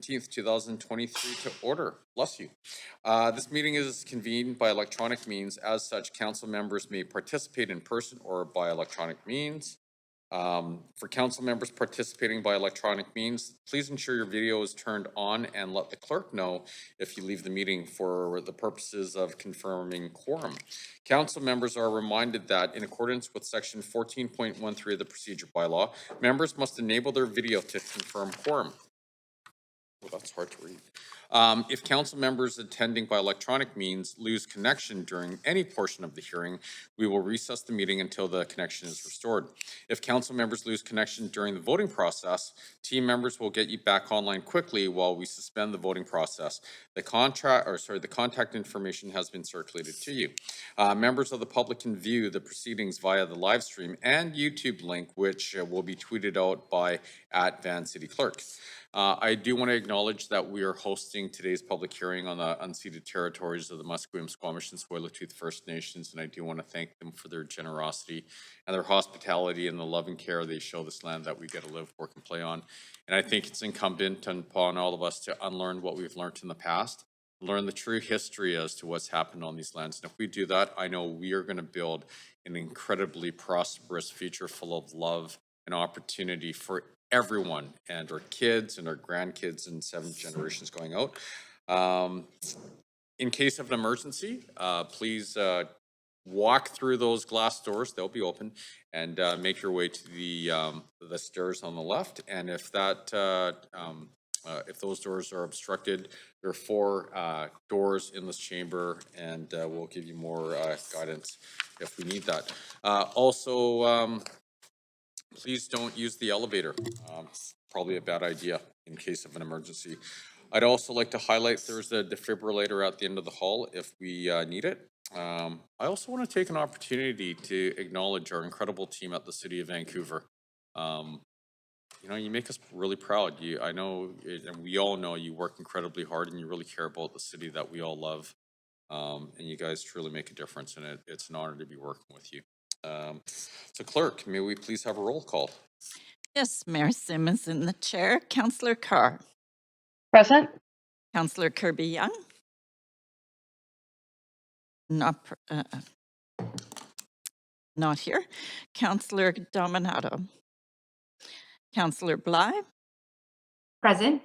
2023 to order. Bless you. This meeting is convened by electronic means. As such, council members may participate in person or by electronic means. For council members participating by electronic means, please ensure your video is turned on and let the clerk know if you leave the meeting for the purposes of confirming quorum. Council members are reminded that in accordance with section 14.13 of the procedure bylaw, members must enable their video to confirm quorum. Well, that's hard to read. If council members attending by electronic means lose connection during any portion of the hearing, we will recess the meeting until the connection is restored. If council members lose connection during the voting process, team members will get you back online quickly while we suspend the voting process. The contact information has been circulated to you. Members of the public can view the proceedings via the live stream and YouTube link, which will be tweeted out by @VanCityClerk. I do want to acknowledge that we are hosting today's public hearing on the unceded territories of the Musqueam, Squamish, and Tsleil-Waututh First Nations, and I do want to thank them for their generosity and their hospitality and the love and care they show this land that we get to live, work, and play on. And I think it's incumbent upon all of us to unlearn what we've learned in the past, learn the true history as to what's happened on these lands. And if we do that, I know we are going to build an incredibly prosperous future full of love and opportunity for everyone and our kids and our grandkids and 7 generations going out. In case of an emergency, please walk through those glass doors. They'll be open, and make your way to the stairs on the left. And if those doors are obstructed, there are 4 doors in this chamber, and we'll give you more guidance if we need that. Also, please don't use the elevator. It's probably a bad idea in case of an emergency. I'd also like to highlight there's a defibrillator at the end of the hall if we need it. I also want to take an opportunity to acknowledge our incredible team at the City of Vancouver. You know, you make us really proud. I know, and we all know, you work incredibly hard and you really care about the city that we all love. And you guys truly make a difference, and it's an honor to be working with you. So clerk, may we please have a roll call? Yes, Mayor Simmons in the chair. Councillor Carr. Present. Councillor Kirby-Young. Not here. Councillor Dominato. Councillor Bly. Present.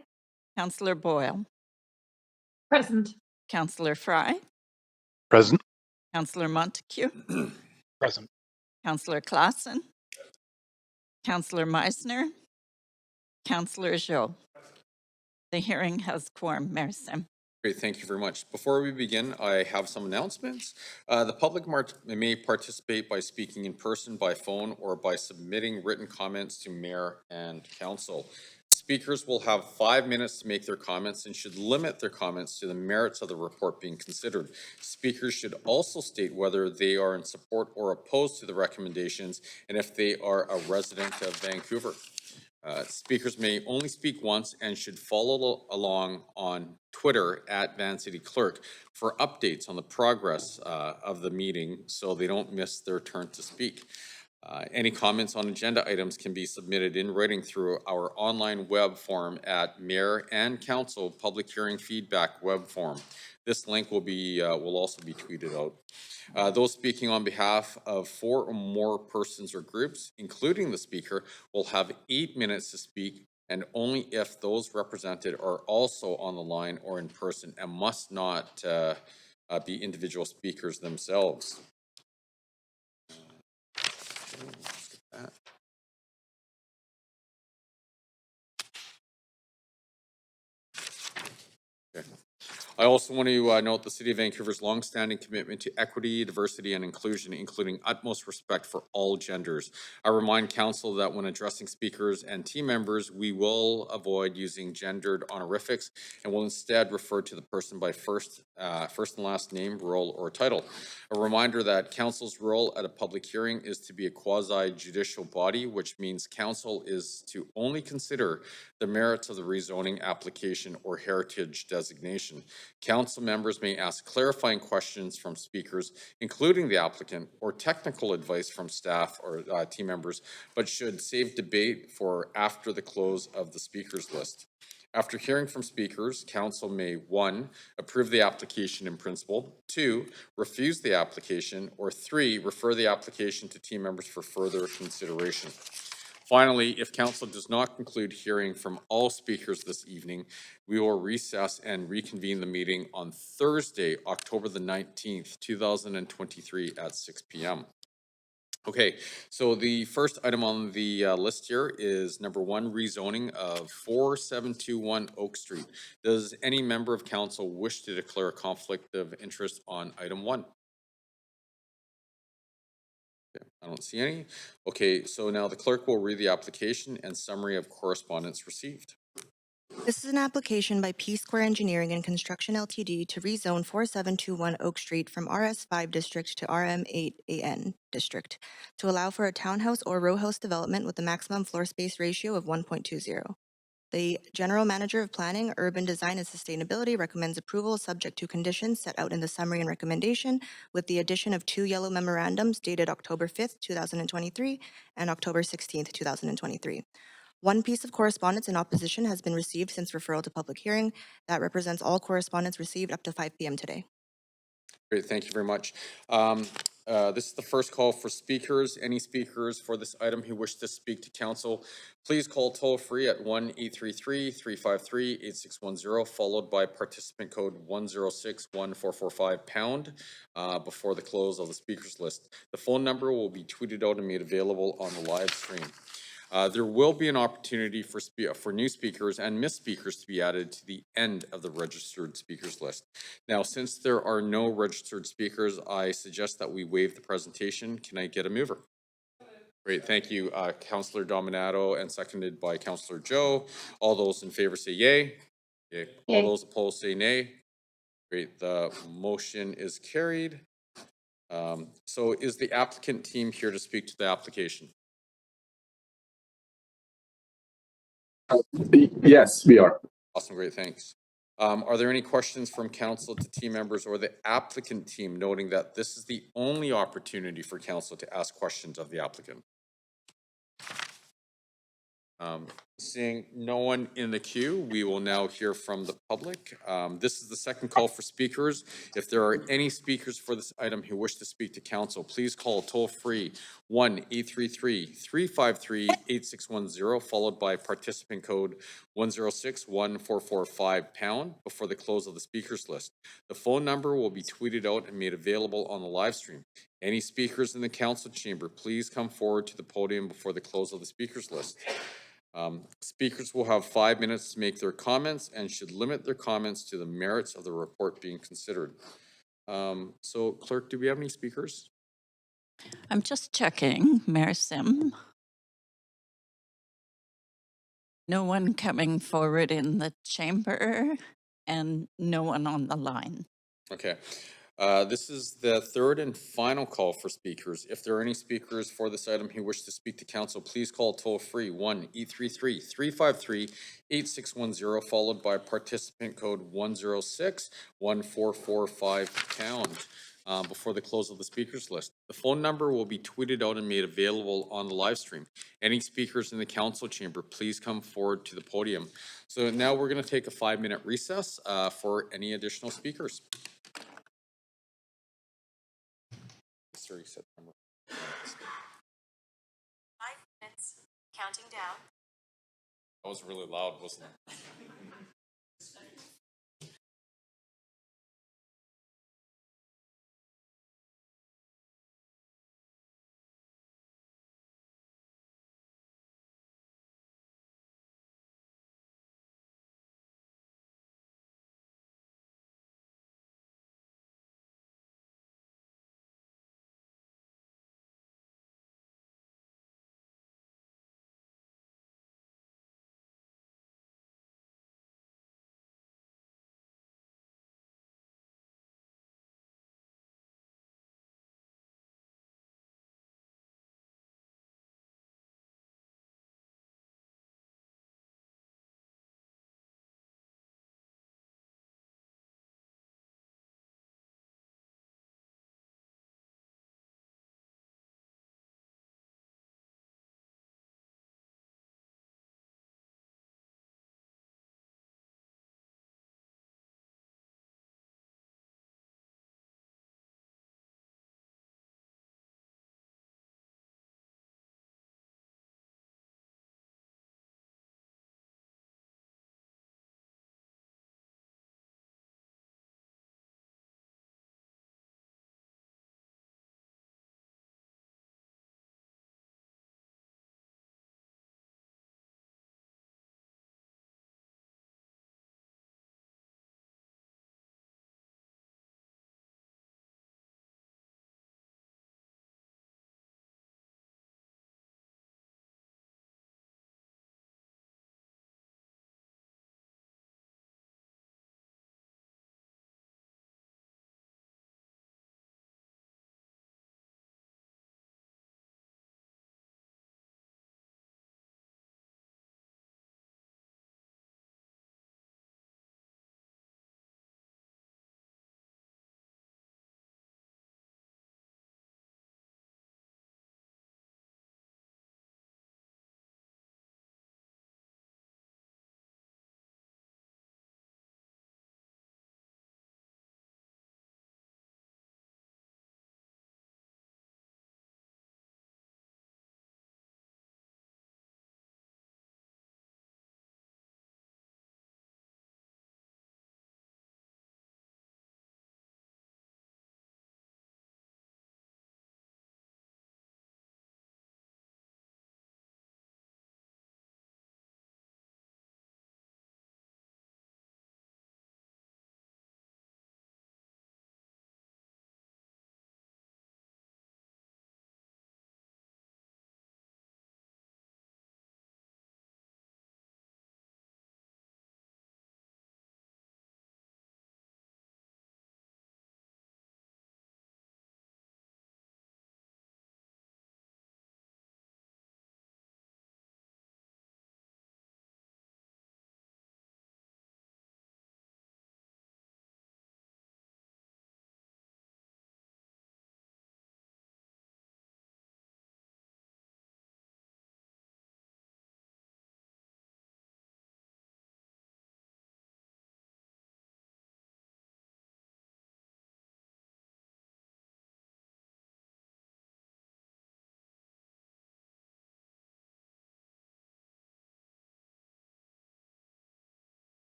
Councillor Boyle. Present. Councillor Fry. Present. Councillor Montague. Present. Councillor Klassen. Councillor Meisner. Councillor Jo. The hearing has quorum, Mayor Sim. Great, thank you very much. Before we begin, I have some announcements. The public may participate by speaking in person, by phone, or by submitting written comments to Mayor and Council. Speakers will have 5 minutes to make their comments and should limit their comments to the merits of the report being considered. Speakers should also state whether they are in support or opposed to the recommendations and if they are a resident of Vancouver. Speakers may only speak once and should follow along on Twitter @VanCityClerk for updates on the progress of the meeting so they don't miss their turn to speak. Any comments on agenda items can be submitted in writing through our online web form at Mayor and Council Public Hearing Feedback web form. This link will also be tweeted out. Those speaking on behalf of 4 or more persons or groups, including the speaker, will have 8 minutes to speak, and only if those represented are also on the line or in person, and must not be individual speakers themselves. Okay. I also want to note the City of Vancouver's longstanding commitment to equity, diversity, and inclusion, including utmost respect for all genders. I remind Council that when addressing speakers and team members, we will avoid using gendered honorifics and will instead refer to the person by first and last name, role, or title. A reminder that Council's role at a public hearing is to be a quasi-judicial body, which means Council is to only consider the merits of the rezoning application or heritage designation. Council members may ask clarifying questions from speakers, including the applicant, or technical advice from staff or team members, but should save debate for after the close of the speakers list. After hearing from speakers, council may 1, approve the application in principle, 2, refuse the application, or 3, refer the application to team members for further consideration. Finally, if council does not conclude hearing from all speakers this evening, we will recess and reconvene the meeting on Thursday, October the 19th, 2023 at 6 p.m. Okay, so the first item on the list here is number 1, rezoning of 4721 Oak Street. Does any member of council wish to declare a conflict of interest on item 1? Okay, I don't see any. Okay, so now the clerk will read the application and summary of correspondence received. This is an application by P Square Engineering and Construction Ltd. To rezone 4721 Oak Street from RS5 District to RM8 AN District to allow for a townhouse or row house development with a maximum floor space ratio of 1.20. The General Manager of Planning, Urban Design and Sustainability recommends approval subject to conditions set out in the summary and recommendation, with the addition of 2 yellow memorandums dated October 5th, 2023 and October 16th, 2023. One piece of correspondence in opposition has been received since referral to public hearing. That represents all correspondence received up to 5 p.m. today. Great, thank you very much. This is the first call for speakers. Any speakers for this item who wish to speak to council, please call toll-free at 1-833-353-8610, followed by participant code 1061445 # before the close of the speakers list. The phone number will be tweeted out and made available on the live stream. There will be an opportunity for new speakers and missed speakers to be added to the end of the registered speakers list. Now, since there are no registered speakers, I suggest that we waive the presentation. Can I get a mover? Great, thank you, Councillor Dominato, and seconded by Councillor Joe. All those in favor say yay. Yay. All those opposed say nay. Great, the motion is carried. So is the applicant team here to speak to the application? Yes, we are. Awesome, great, thanks. Are there any questions from council to team members or the applicant team, noting that this is the only opportunity for council to ask questions of the applicant? Seeing no one in the queue, we will now hear from the public. This is the second call for speakers. If there are any speakers for this item who wish to speak to council, please call toll-free 1-833-353-8610, followed by participant code 1061445 # before the close of the speakers list. The phone number will be tweeted out and made available on the live stream. Any speakers in the council chamber, please come forward to the podium before the close of the speakers list. Speakers will have 5 minutes to make their comments and should limit their comments to the merits of the report being considered. So, Clerk, do we have any speakers? I'm just checking, Mayor Sim. No one coming forward in the chamber and no one on the line. Okay. This is the third and final call for speakers. If there are any speakers for this item who wish to speak to council, please call toll-free 1-833-353-8610, followed by participant code 1061445 # before the close of the speakers list. The phone number will be tweeted out and made available on the live stream. Any speakers in the council chamber, please come forward to the podium. So now we're going to take a 5-minute recess for any additional speakers. September. 5 minutes, counting down. That was really loud, wasn't it?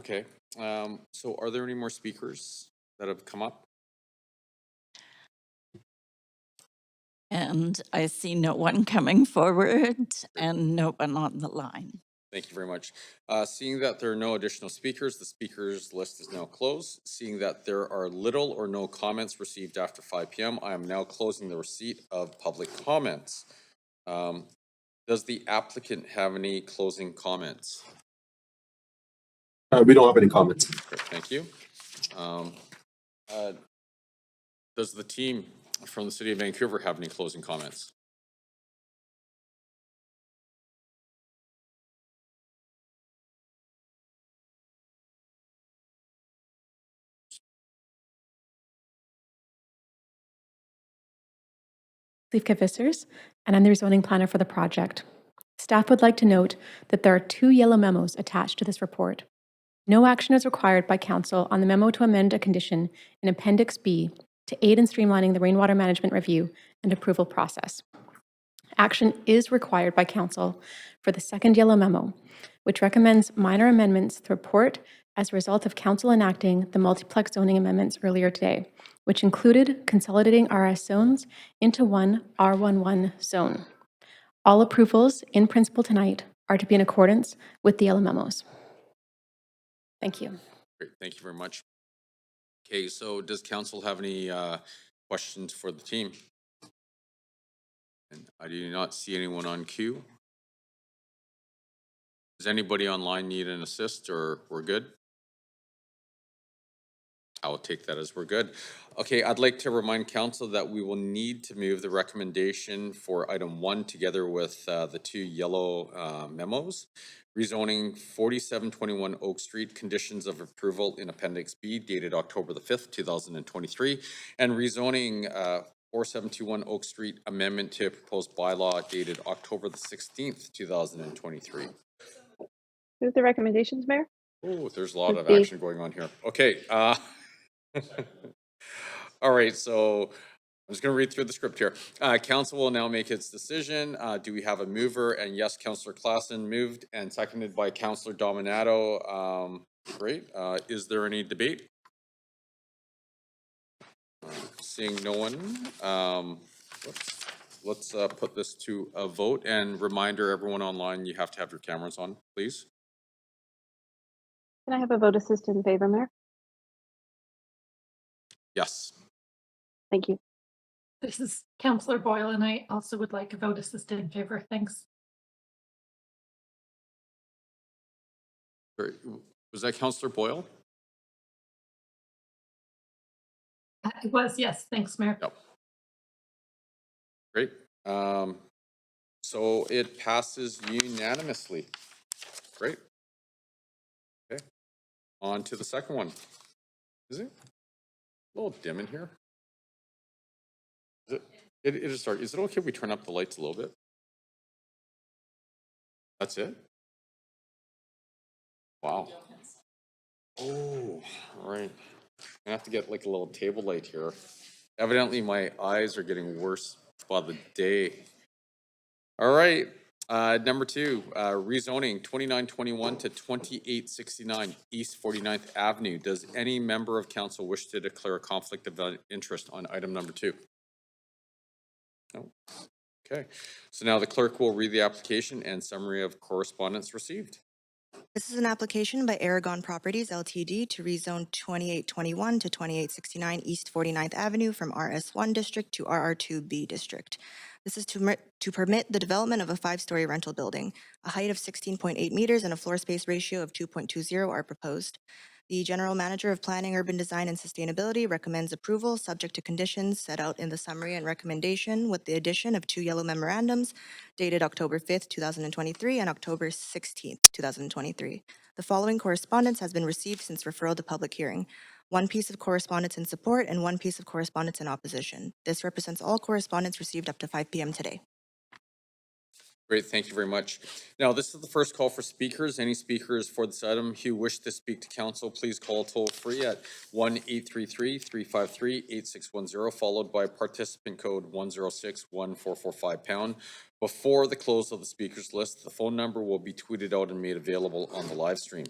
Okay, so are there any more speakers that have come up? And I see no one coming forward and no one on the line. Thank you very much. Seeing that there are no additional speakers, the speakers list is now closed. Seeing that there are little or no comments received after 5 p.m., I am now closing the receipt of public comments. Does the applicant have any closing comments? We don't have any comments. Great, thank you. Does the team from the City of Vancouver have any closing comments? Leafka Vissers, and I'm the rezoning planner for the project. Staff would like to note that there are 2 yellow memos attached to this report. No action is required by Council on the memo to amend a condition in Appendix B to aid in streamlining the rainwater management review and approval process. Action is required by Council for the second yellow memo, which recommends minor amendments to the report as a result of Council enacting the multiplex zoning amendments earlier today, which included consolidating RS zones into one R11 zone. All approvals in principle tonight are to be in accordance with the yellow memos. Thank you. Great, thank you very much. Okay, so does council have any questions for the team? And I do not see anyone on queue. Does anybody online need an assist, or we're good? I will take that as we're good. Okay, I'd like to remind council that we will need to move the recommendation for item 1 together with the 2 yellow memos. Rezoning 4721 Oak Street, conditions of approval in Appendix B dated October the 5th, 2023, and rezoning 4721 Oak Street, amendment to a proposed bylaw dated October the 16th, 2023. Move the recommendations, Mayor. Oh, there's a lot of B. action going on here. Okay. All right, so I'm just going to read through the script here. Council will now make its decision. Do we have a mover? And yes, Councillor Klassen moved and seconded by Councillor Dominato. Great. Is there any debate? Seeing no one, let's put this to a vote, and reminder everyone online, you have to have your cameras on, please. Can I have a vote assist in favor, Mayor? Yes. Thank you. This is Councillor Boyle, and I also would like a vote assist in favor. Thanks. Sorry, was that Councillor Boyle? It was, yes. Thanks, Mayor. Yep. Great. So it passes unanimously. Great. Okay. On to the second one. Is it a little dim in here? Is it is dark. Is it okay if we turn up the lights a little bit? That's it? Wow. Oh, all right. I have to get like a little table light here. Evidently, my eyes are getting worse by the day. All right. Number 2, rezoning 2921 to 2869 East 49th Avenue. Does any member of council wish to declare a conflict of interest on item number 2? No. Okay. So now the clerk will read the application and summary of correspondence received. This is an application by Aragon Properties Ltd. to rezone 2821 to 2869 East 49th Avenue from RS1 District to RR2B District. This is to permit the development of a 5-story rental building. A height of 16.8 meters and a floor space ratio of 2.20 are proposed. The General Manager of Planning, Urban Design, and Sustainability recommends approval subject to conditions set out in the summary and recommendation, with the addition of 2 yellow memorandums dated October 5th, 2023 and October 16th, 2023. The following correspondence has been received since referral to public hearing. 1 piece of correspondence in support and 1 piece of correspondence in opposition. This represents all correspondence received up to 5 p.m. today. Great, thank you very much. Now, this is the first call for speakers. Any speakers for this item who wish to speak to council, please call toll free at 1-833-353-8610, followed by participant code 106-1445 #. Before the close of the speakers list, the phone number will be tweeted out and made available on the live stream.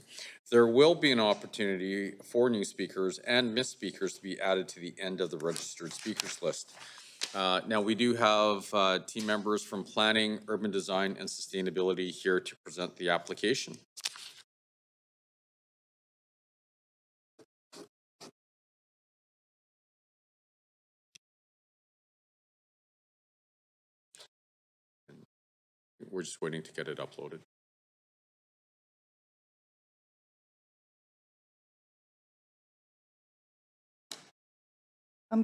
There will be an opportunity for new speakers and missed speakers to be added to the end of the registered speakers list. Now, we do have team members from Planning, Urban Design, and Sustainability here to present the application. We're just waiting to get it uploaded.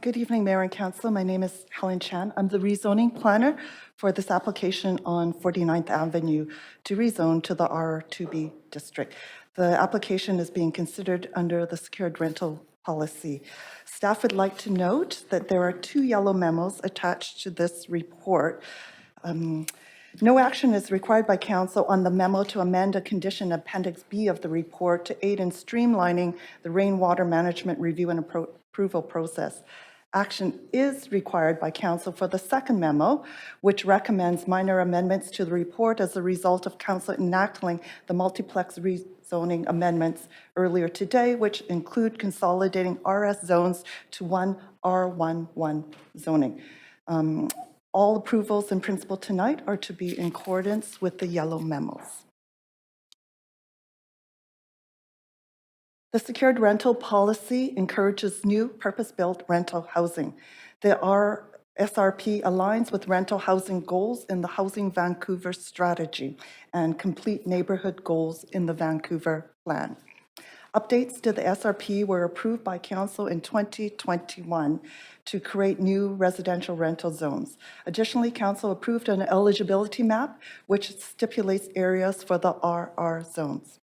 Good evening, Mayor and Council. My name is Helen Chan. I'm the rezoning planner for this application on 49th Avenue to rezone to the R2B district. The application is being considered under the secured rental policy. Staff would like to note that there are 2 yellow memos attached to this report. No action is required by council on the memo to amend a condition Appendix B of the report to aid in streamlining the rainwater management review and approval process. Action is required by council for the second memo, which recommends minor amendments to the report as a result of council enacting the multiplex rezoning amendments earlier today, which include consolidating RS zones to one R11 zoning. All approvals in principle tonight are to be in accordance with the yellow memos. The secured rental policy encourages new purpose-built rental housing. The SRP aligns with rental housing goals in the Housing Vancouver strategy and complete neighborhood goals in the Vancouver plan. Updates to the SRP were approved by Council in 2021 to create new residential rental zones. Additionally, Council approved an eligibility map which stipulates areas for the RR zones.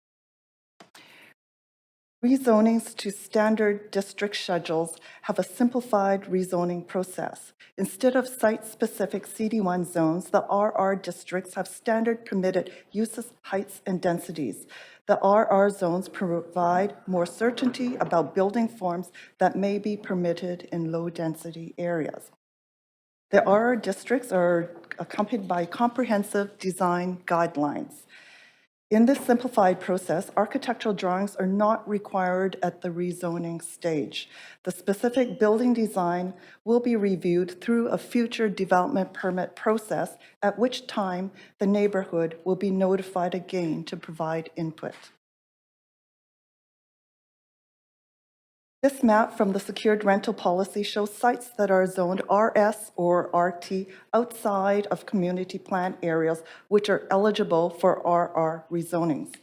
Rezonings to standard district schedules have a simplified rezoning process. Instead of site-specific CD1 zones, the RR districts have standard permitted uses, heights, and densities. The RR zones provide more certainty about building forms that may be permitted in low-density areas. The RR districts are accompanied by comprehensive design guidelines. In this simplified process, architectural drawings are not required at the rezoning stage. The specific building design will be reviewed through a future development permit process, at which time the neighborhood will be notified again to provide input. This map from the secured rental policy shows sites that are zoned RS or RT outside of community plan areas which are eligible for RR rezonings.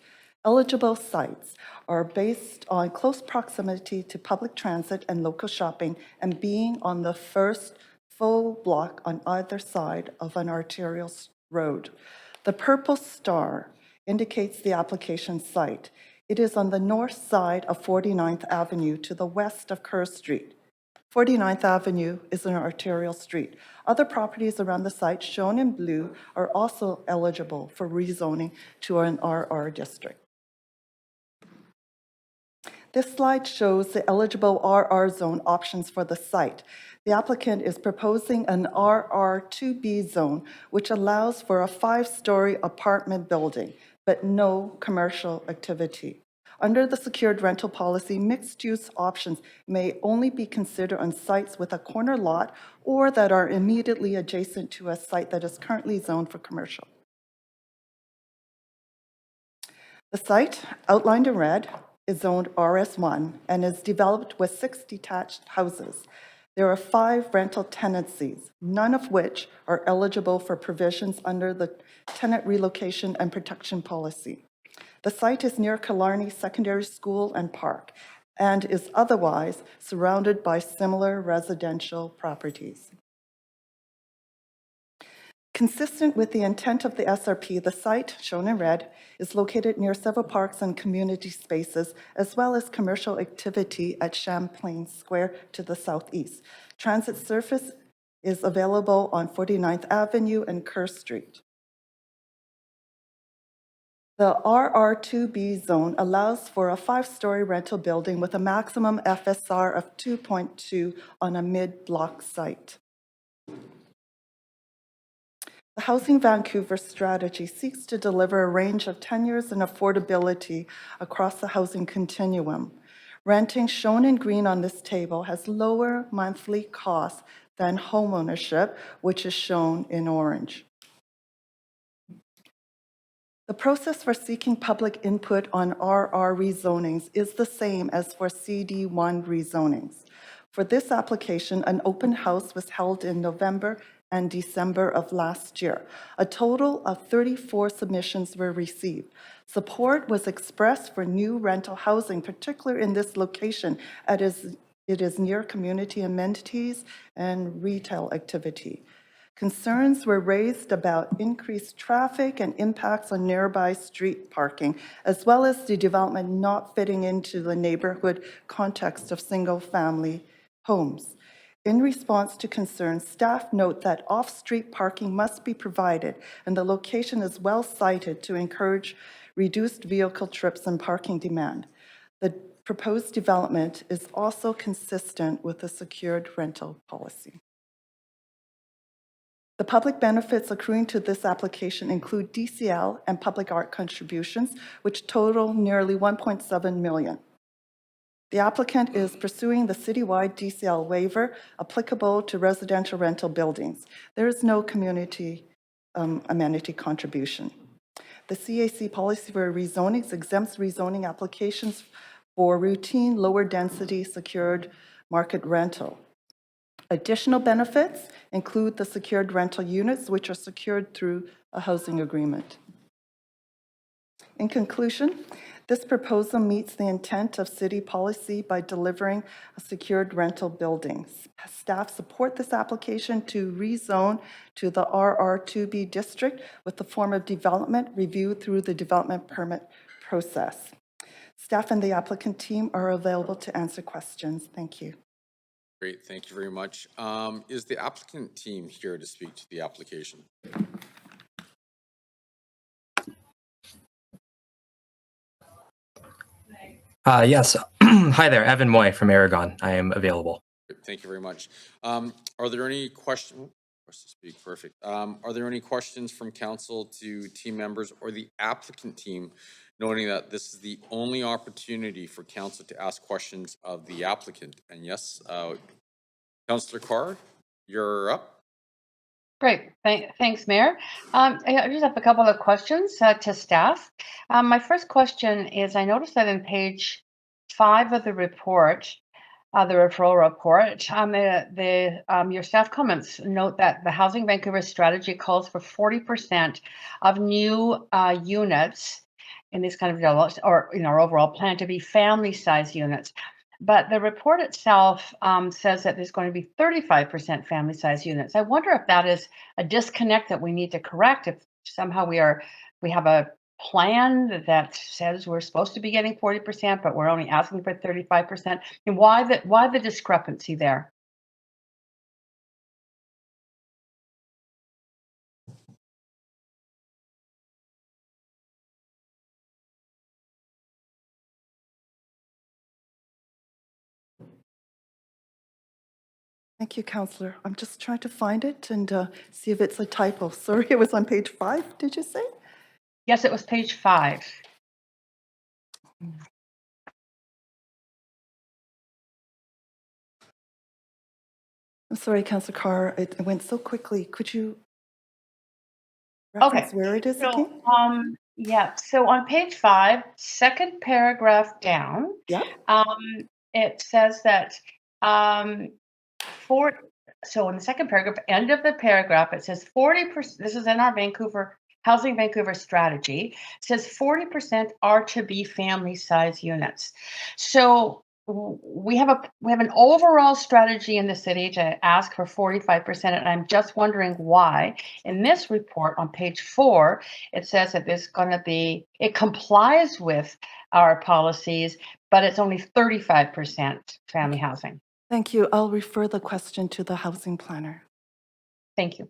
Eligible sites are based on close proximity to public transit and local shopping and being on the first full block on either side of an arterial road. The purple star indicates the application site. It is on the north side of 49th Avenue to the west of Kerr Street. 49th Avenue is an arterial street. Other properties around the site shown in blue are also eligible for rezoning to an RR district. This slide shows the eligible RR zone options for the site. The applicant is proposing an RR2B zone, which allows for a 5-story apartment building, but no commercial activity. Under the secured rental policy, mixed-use options may only be considered on sites with a corner lot or that are immediately adjacent to a site that is currently zoned for commercial. The site, outlined in red, is zoned RS1 and is developed with 6 detached houses. There are 5 rental tenancies, none of which are eligible for provisions under the tenant relocation and protection policy. The site is near Killarney Secondary School and Park and is otherwise surrounded by similar residential properties. Consistent with the intent of the SRP, the site, shown in red, is located near several parks and community spaces, as well as commercial activity at Champlain Square to the southeast. Transit service is available on 49th Avenue and Kerr Street. The RR2B zone allows for a 5-story rental building with a maximum FSR of 2.2 on a mid-block site. The Housing Vancouver strategy seeks to deliver a range of tenures and affordability across the housing continuum. Renting, shown in green on this table, has lower monthly costs than homeownership, which is shown in orange. The process for seeking public input on RR rezonings is the same as for CD1 rezonings. For this application, an open house was held in November and December of last year. A total of 34 submissions were received. Support was expressed for new rental housing, particularly in this location, as it is near community amenities and retail activity. Concerns were raised about increased traffic and impacts on nearby street parking, as well as the development not fitting into the neighborhood context of single-family homes. In response to concerns, staff note that off-street parking must be provided, and the location is well cited to encourage reduced vehicle trips and parking demand. The proposed development is also consistent with the secured rental policy. The public benefits accruing to this application include DCL and public art contributions, which total nearly $1.7 million. The applicant is pursuing the citywide DCL waiver applicable to residential rental buildings. There is no community amenity contribution. The CAC policy for rezonings exempts rezoning applications for routine lower density secured market rental. Additional benefits include the secured rental units, which are secured through a housing agreement. In conclusion, this proposal meets the intent of city policy by delivering a secured rental building. Staff support this application to rezone to the RR2B district with the form of development reviewed through the development permit process. Staff and the applicant team are available to answer questions. Thank you. Great, thank you very much. Is the applicant team here to speak to the application? Yes. Hi there, Evan Moy from Aragon. I am available. Thank you very much. Are there any questions? Perfect. Are there any questions from council to team members or the applicant team, noting that this is the only opportunity for council to ask questions of the applicant? And yes, Councillor Carr, you're up. Great. Thanks, Mayor. I just have a couple of questions to staff. My first question is, I noticed that in page 5 of the report, the referral report, your staff comments note that the Housing Vancouver strategy calls for 40% of new units in these kind of developments, or in our overall plan, to be family-size units. But the report itself says that there's going to be 35% family-size units. I wonder if that is a disconnect that we need to correct. If somehow we have a plan that says we're supposed to be getting 40%, but we're only asking for 35%. And why the discrepancy there? Thank you, Councillor. I'm just trying to find it and see if it's a typo. Sorry, it was on page 5, did you say? Yes, it was page 5. I'm sorry, Councillor Carr, it went so quickly. Could you reference where it is again? Yeah, so on page 5, second paragraph down, Yeah. It says that so in the second paragraph, end of the paragraph, it says 40%, this is in our Housing Vancouver strategy, it says 40% are to be family size units. So we have an overall strategy in the city to ask for 45%, and I'm just wondering why in this report on page 4 it says that it complies with our policies, but it's only 35% family housing. Thank you. I'll refer the question to the housing planner. Thank you.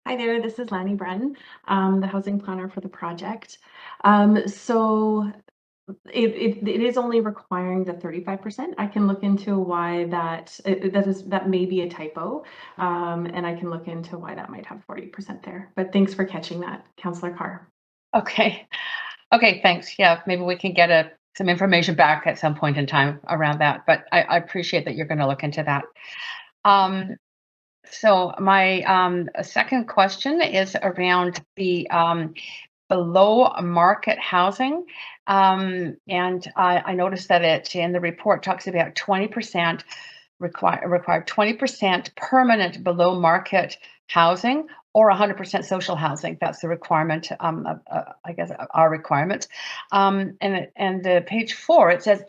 Hi there, this is Lanny Brennan, the housing planner for the project. So it is only requiring the 35%. I can look into why that may be a typo, and I can look into why that might have 40% there. But thanks for catching that, Councillor Carr. Okay. Okay, thanks. Yeah, maybe we can get some information back at some point in time around that, but I appreciate that you're going to look into that. So my second question is around the below market housing. And I noticed that it in the report talks about 20% required 20% permanent below market housing or 100% social housing. That's the requirement, I guess, our requirements. And page 4, it says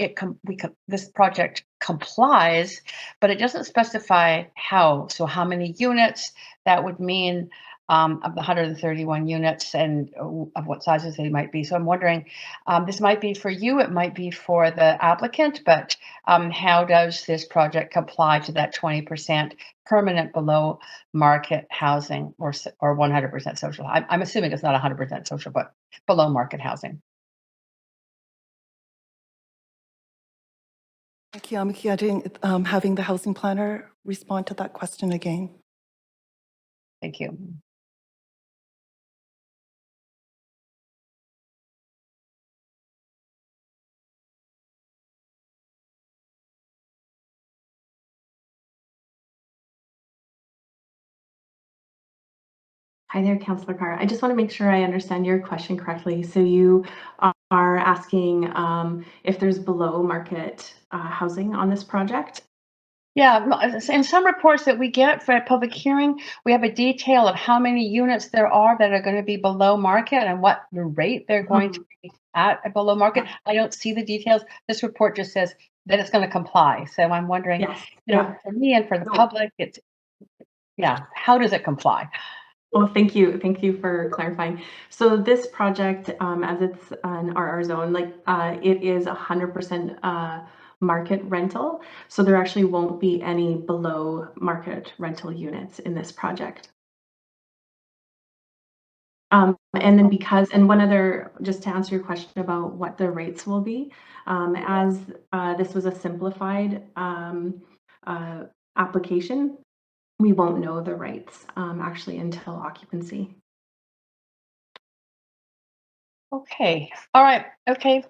this project complies, but it doesn't specify how. So how many units that would mean of the 131 units and of what sizes they might be. So I'm wondering, this might be for you, it might be for the applicant, but how does this project comply to that 20% permanent below market housing or 100% social? I'm assuming it's not 100% social, but below market housing. Thank you. I'm having the housing planner respond to that question again. Thank you. Hi there, Councillor Carr. I just want to make sure I understand your question correctly. So you are asking if there's below market housing on this project? Yeah, in some reports that we get for a public hearing, we have a detail of how many units there are that are going to be below market and what the rate they're going to be at below market. I don't see the details. This report just says that it's going to comply. So I'm wondering, Yes. you know, for me and for the public, how does it comply? Well, thank you. Thank you for clarifying. So this project, as it's an RR zone, it is 100% market rental. So there actually won't be any below market rental units in this project. And then just to answer your question about what the rates will be, as this was a simplified application, we won't know the rates actually until occupancy. Okay. All right. Okay.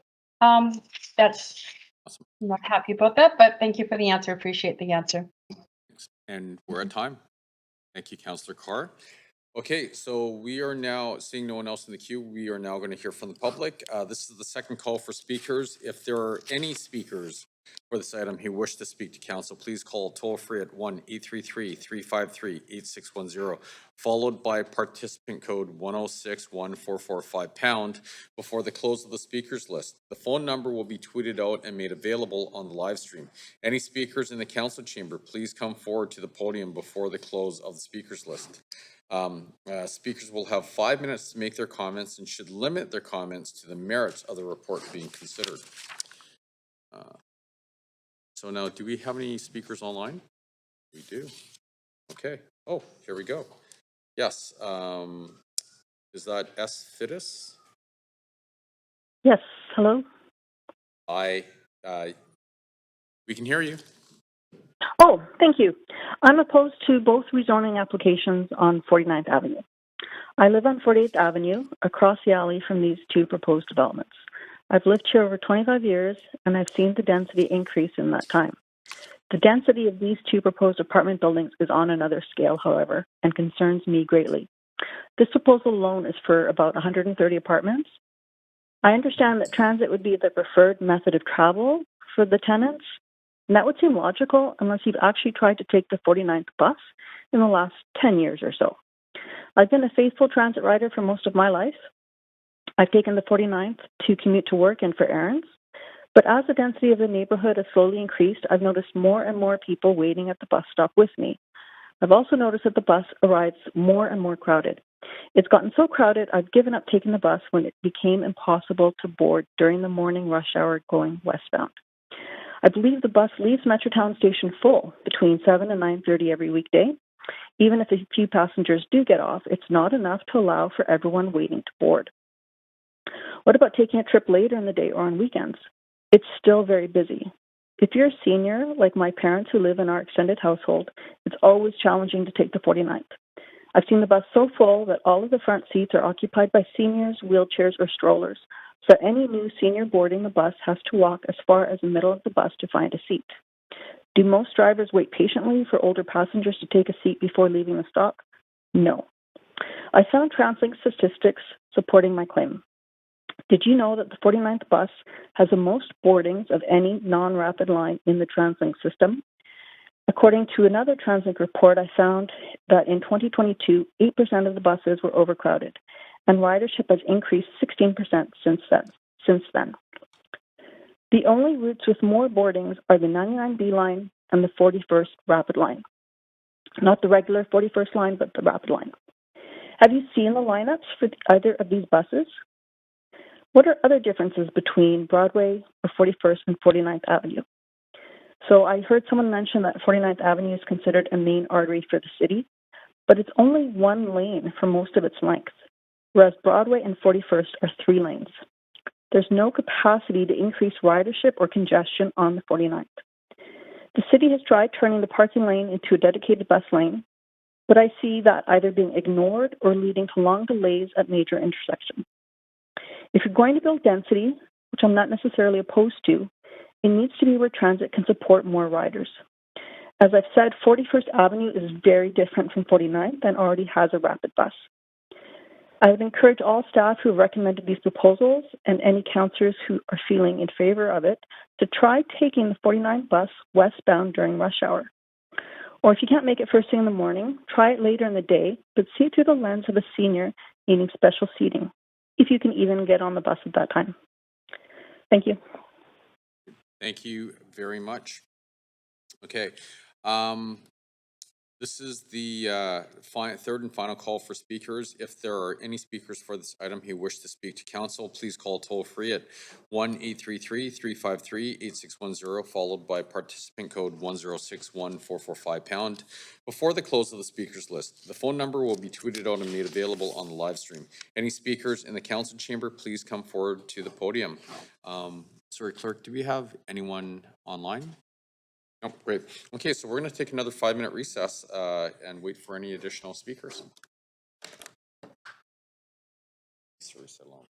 That's I'm not happy about that, but thank you for the answer. Appreciate the answer. And we're at time. Thank you, Councillor Carr. Okay, so we are now, seeing no one else in the queue, we are now going to hear from the public. This is the second call for speakers. If there are any speakers for this item who wish to speak to council, please call toll-free at 1-833-353-8610, followed by participant code 1061445# before the close of the speakers list. The phone number will be tweeted out and made available on the live stream. Any speakers in the council chamber, please come forward to the podium before the close of the speakers list. Speakers will have 5 minutes to make their comments and should limit their comments to the merits of the report being considered. So now, do we have any speakers online? We do. Okay. Oh, here we go. Yes. Is that S. Fittis? Yes. Hello. We can hear you. Oh, thank you. I'm opposed to both rezoning applications on 49th Avenue. I live on 48th Avenue, across the alley from these two proposed developments. I've lived here over 25 years, and I've seen the density increase in that time. The density of these two proposed apartment buildings is on another scale, however, and concerns me greatly. This proposal alone is for about 130 apartments. I understand that transit would be the preferred method of travel for the tenants, and that would seem logical unless you've actually tried to take the 49th bus in the last 10 years or so. I've been a faithful transit rider for most of my life. I've taken the 49th to commute to work and for errands. But as the density of the neighborhood has slowly increased, I've noticed more and more people waiting at the bus stop with me. I've also noticed that the bus arrives more and more crowded. It's gotten so crowded, I've given up taking the bus when it became impossible to board during the morning rush hour going westbound. I believe the bus leaves Metrotown Station full between 7 and 9:30 every weekday. Even if a few passengers do get off, it's not enough to allow for everyone waiting to board. What about taking a trip later in the day or on weekends? It's still very busy. If you're a senior, like my parents who live in our extended household, it's always challenging to take the 49th. I've seen the bus so full that all of the front seats are occupied by seniors, wheelchairs, or strollers, so any new senior boarding the bus has to walk as far as the middle of the bus to find a seat. Do most drivers wait patiently for older passengers to take a seat before leaving the stop? No. I found TransLink statistics supporting my claim. Did you know that the 49th bus has the most boardings of any non-rapid line in the TransLink system? According to another TransLink report, I found that in 2022, 8% of the buses were overcrowded, and ridership has increased 16% since then. The only routes with more boardings are the 99B line and the 41st Rapid line. Not the regular 41st line, but the Rapid line. Have you seen the lineups for either of these buses? What are other differences between Broadway or 41st and 49th Avenue? So I heard someone mention that 49th Avenue is considered a main artery for the city, but it's only one lane for most of its length, whereas Broadway and 41st are 3 lanes. There's no capacity to increase ridership or congestion on the 49th. The city has tried turning the parking lane into a dedicated bus lane, but I see that either being ignored or leading to long delays at major intersections. If you're going to build density, which I'm not necessarily opposed to, it needs to be where transit can support more riders. As I've said, 41st Avenue is very different from 49th and already has a rapid bus. I would encourage all staff who have recommended these proposals and any councillors who are feeling in favor of it to try taking the 49th bus westbound during rush hour. Or if you can't make it first thing in the morning, try it later in the day, but see it through the lens of a senior needing special seating, if you can even get on the bus at that time. Thank you. Thank you very much. Okay. This is the third and final call for speakers. If there are any speakers for this item who wish to speak to council, please call toll free at 1-833-353-8610, followed by participant code 1061445#. Before the close of the speakers list, the phone number will be tweeted out and made available on the live stream. Any speakers in the council chamber, please come forward to the podium. Sorry, Clerk, do we have anyone online? Oh, great. Okay, so we're going to take another 5-minute recess and wait for any additional speakers. Sorry, so long.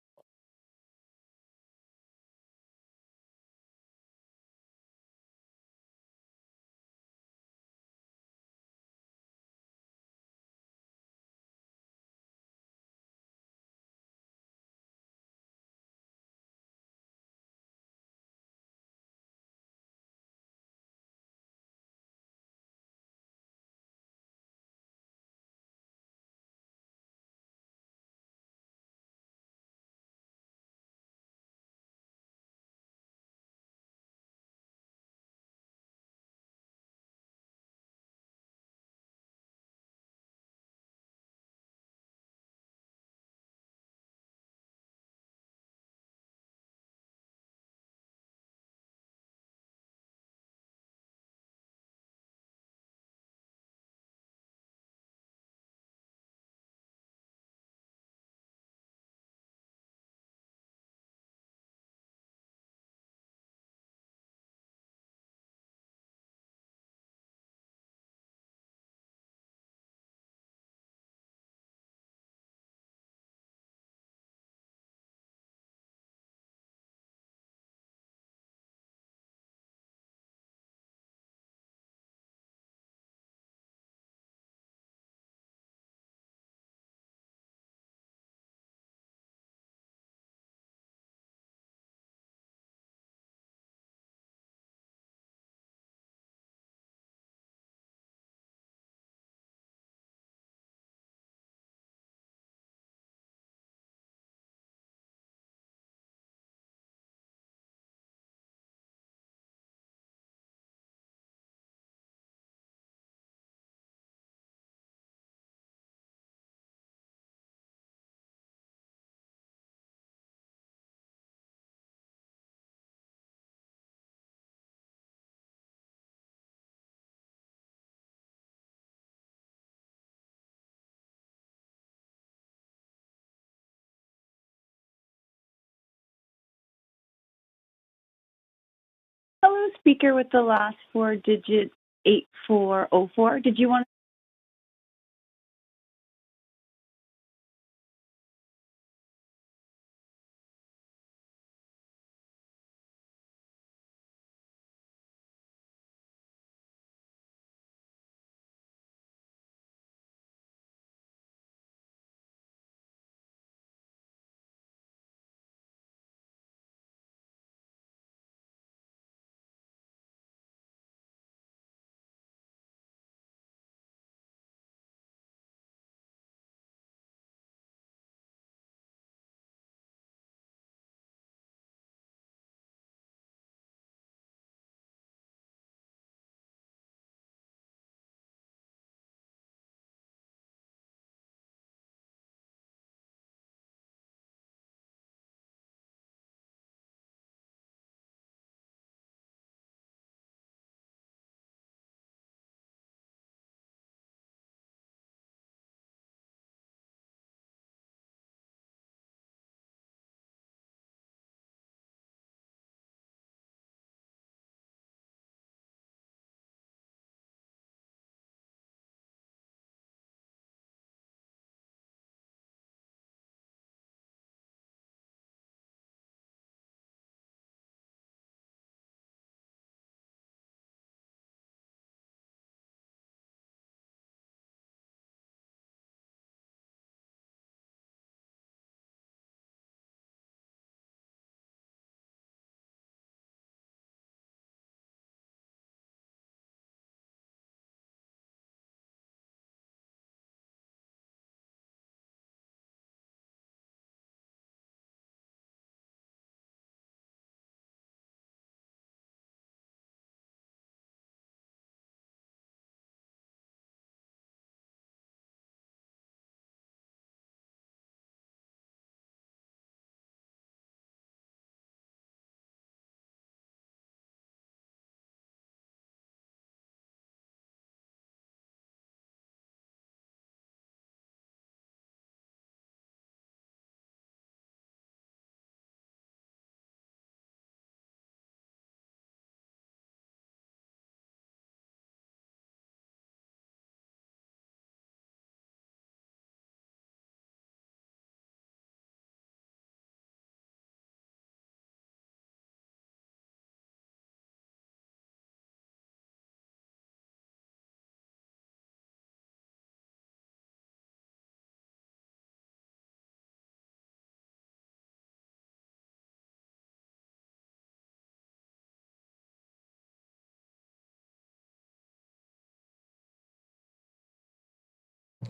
the speaker with the last four digits, 8404. Did you want?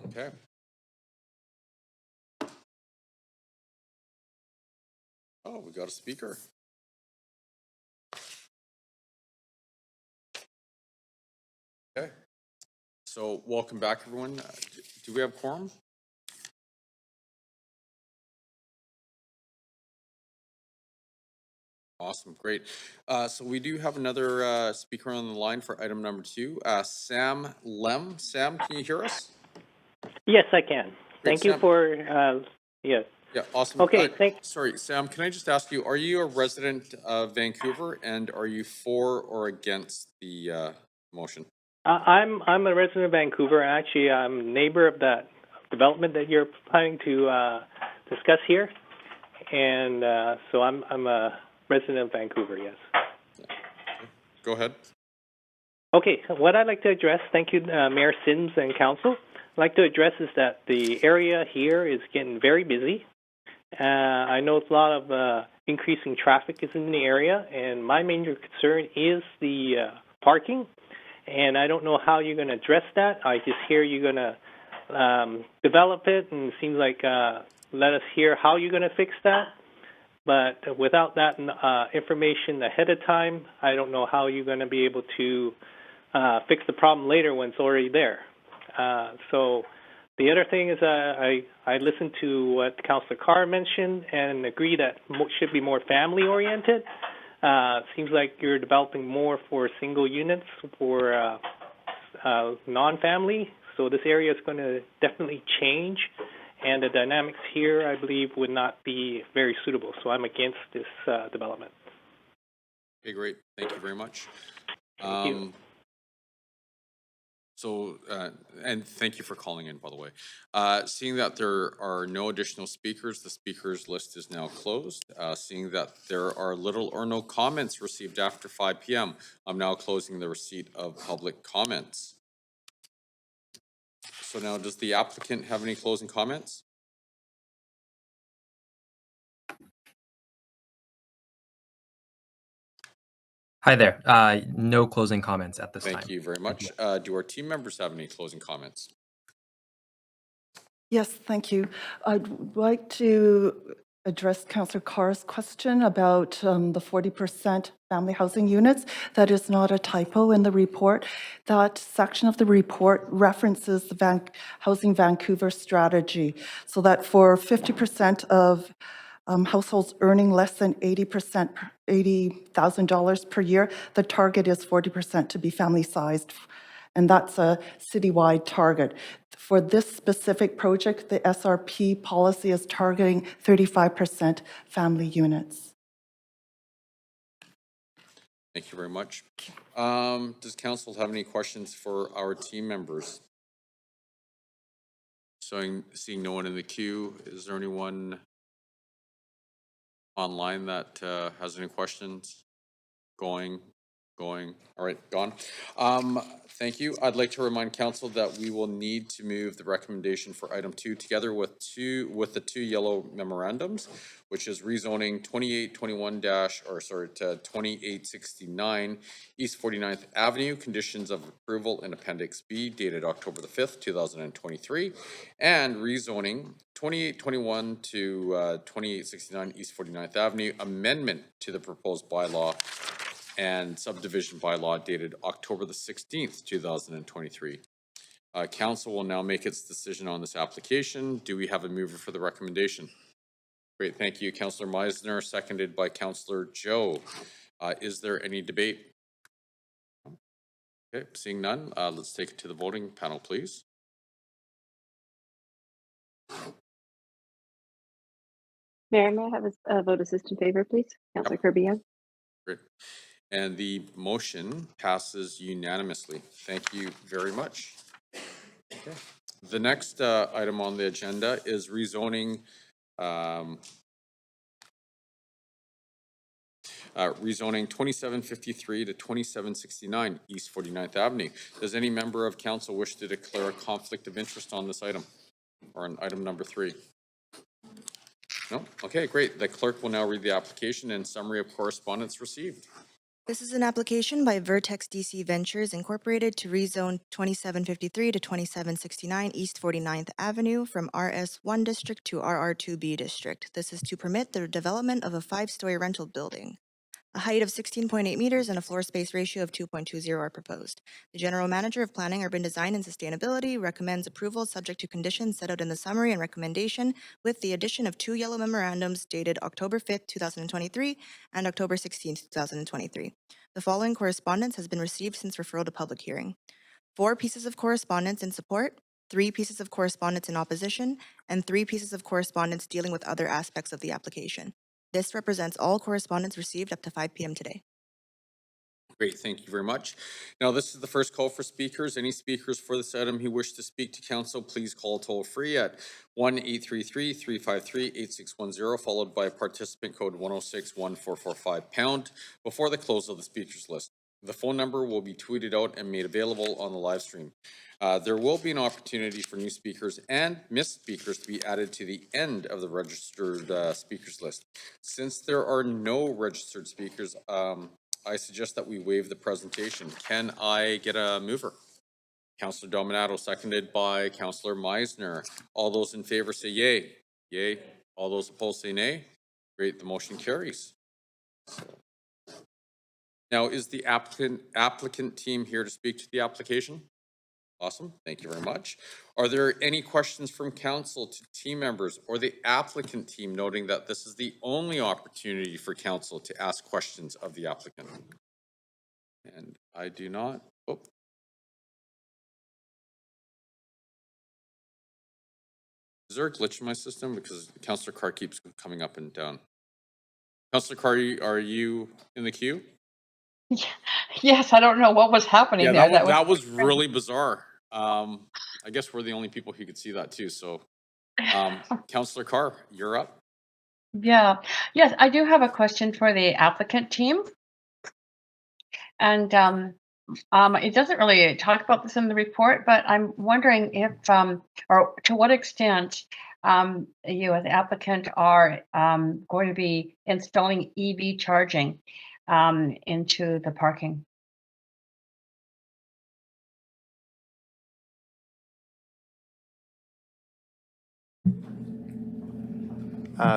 Okay. Oh, we got a speaker. Okay. So welcome back, everyone. Do we have quorum? Awesome, great. So we do have another speaker on the line for item number 2, Sam Lem. Sam, can you hear us? Yes, I can. Great, Thank you Sam. for, yes. Yeah, awesome. Okay, Sorry, Sam, can I just ask you, are you a resident of Vancouver, and are you for or against the motion? I'm a resident of Vancouver. Actually, I'm a neighbor of that development that you're planning to discuss here. And so I'm a resident of Vancouver, yes. Go ahead. Okay, what I'd like to address, thank you, Mayor Sims and Council. I'd like to address is that the area here is getting very busy. I know it's a lot of increasing traffic is in the area, and my major concern is the parking. And I don't know how you're going to address that. I just hear you're going to develop it, and it seems like let us hear how you're going to fix that. But without that information ahead of time, I don't know how you're going to be able to fix the problem later when it's already there. So the other thing is I listened to what Councillor Carr mentioned and agree that should be more family-oriented. Seems like you're developing more for single units for non-family. So this area is going to definitely change. And the dynamics here, I believe, would not be very suitable. So I'm against this development. Okay, great. Thank you very much. Thank you. So, and thank you for calling in, by the way. Seeing that there are no additional speakers, the speakers list is now closed. Seeing that there are little or no comments received after 5 p.m., I'm now closing the receipt of public comments. So now, does the applicant have any closing comments? Hi there. No closing comments at this time. Thank you very much. Do our team members have any closing comments? Yes, thank you. I'd like to address Councillor Carr's question about the 40% family housing units. That is not a typo in the report. That section of the report references the Housing Vancouver strategy, so that for 50% of households earning less than $80,000 per year, the target is 40% to be family-sized, and that's a citywide target. For this specific project, the SRP policy is targeting 35% family units. Thank you very much. Does council have any questions for our team members? Seeing no one in the queue, is there anyone online that has any questions? Going. All right, gone. Thank you. I'd like to remind council that we will need to move the recommendation for item 2 together with the two yellow memorandums, which is rezoning 2869 East 49th Avenue, conditions of approval in Appendix B dated October the 5th, 2023, and rezoning 2821 to 2869 East 49th Avenue, amendment to the proposed bylaw and subdivision bylaw dated October the 16th, 2023. Council will now make its decision on this application. Do we have a mover for the recommendation? Great, thank you. Councillor Meisner, seconded by Councillor Joe. Is there any debate? Okay, seeing none, let's take it to the voting panel, please. Mayor, may I have a vote assist in favor, please? Councillor Kirby Young. Great. And the motion passes unanimously. Thank you very much. Okay. The next item on the agenda is rezoning rezoning 2753 to 2769 East 49th Avenue. Does any member of council wish to declare a conflict of interest on this item or on item number 3? No? Okay, great. The clerk will now read the application and summary of correspondence received. This is an application by Vertex DC Ventures Incorporated to rezone 2753 to 2769 East 49th Avenue from RS1 District to RR2B District. This is to permit the development of a 5-story rental building. A height of 16.8 meters and a floor space ratio of 2.20 are proposed. The General Manager of Planning, Urban Design, and Sustainability recommends approval subject to conditions set out in the summary and recommendation, with the addition of 2 yellow memorandums dated October 5th, 2023 and October 16th, 2023. The following correspondence has been received since referral to public hearing. 4 pieces of correspondence in support, 3 pieces of correspondence in opposition, and 3 pieces of correspondence dealing with other aspects of the application. This represents all correspondence received up to 5 p.m. today. Great, thank you very much. Now, this is the first call for speakers. Any speakers for this item who wish to speak to council, please call toll free at 1-833-353-8610, followed by participant code 106-1445 # before the close of the speakers list. The phone number will be tweeted out and made available on the live stream. There will be an opportunity for new speakers and missed speakers to be added to the end of the registered speakers list. Since there are no registered speakers, I suggest that we waive the presentation. Can I get a mover? Councillor Dominato, seconded by Councillor Meisner. All those in favor say yay. Yay. All those opposed say nay. Great, the motion carries. Now, is the applicant team here to speak to the application? Awesome, thank you very much. Are there any questions from council to team members or the applicant team, noting that this is the only opportunity for council to ask questions of the applicant? And I do not. Oh. Is there a glitch in my system? Because Councillor Carr keeps coming up and down. Councillor Carr, are you in the queue? Yes, I don't know what was happening Yeah, there. that was really bizarre. I guess we're the only people who could see that too. So, Councillor Carr, you're up. Yeah. Yes, I do have a question for the applicant team. And it doesn't really talk about this in the report, but I'm wondering if, or to what extent, you as the applicant are going to be installing EV charging into the parking.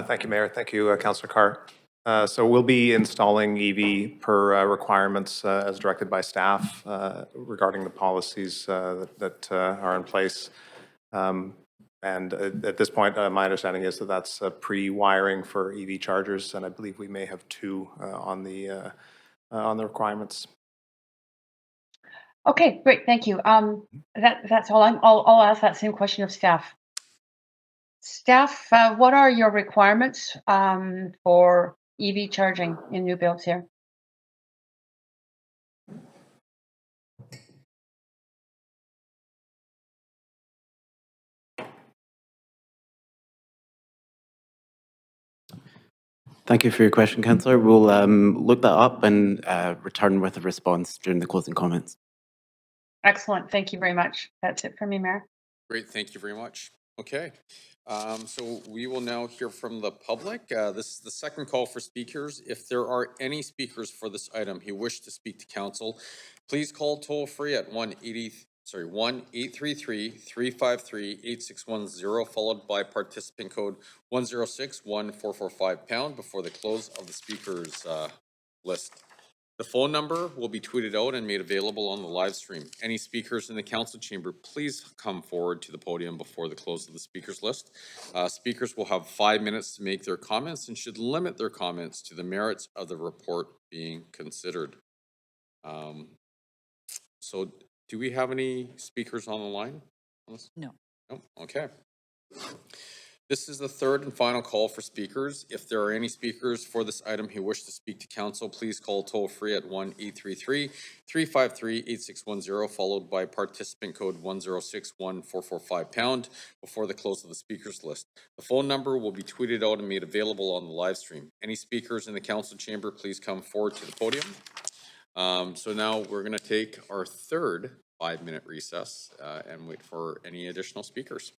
Thank you, Mayor. Thank you, Councillor Carr. So we'll be installing EV per requirements as directed by staff regarding the policies that are in place. And at this point, my understanding is that that's pre-wiring for EV chargers, and I believe we may have two on the requirements. Okay, great, thank you. That's all. I'll ask that same question of staff. Staff, what are your requirements for EV charging in new builds here? Thank you for your question, Councillor. We'll look that up and return with a response during the closing comments. Excellent, thank you very much. That's it for me, Mayor. Great, thank you very much. Okay, so we will now hear from the public. This is the second call for speakers. If there are any speakers for this item who wish to speak to council, please call toll free at 1-833-353-8610, followed by participant code 1061445# before the close of the speakers list. The phone number will be tweeted out and made available on the live stream. Any speakers in the council chamber, please come forward to the podium before the close of the speakers list. Speakers will have 5 minutes to make their comments and should limit their comments to the merits of the report being considered. So do we have any speakers on the line? No. No, okay. This is the third and final call for speakers. If there are any speakers for this item who wish to speak to council, please call toll free at 1-833-353-8610, followed by participant code 1061445# before the close of the speakers list. The phone number will be tweeted out and made available on the live stream. Any speakers in the council chamber, please come forward to the podium. So now we're going to take our third 5-minute recess and wait for any additional speakers.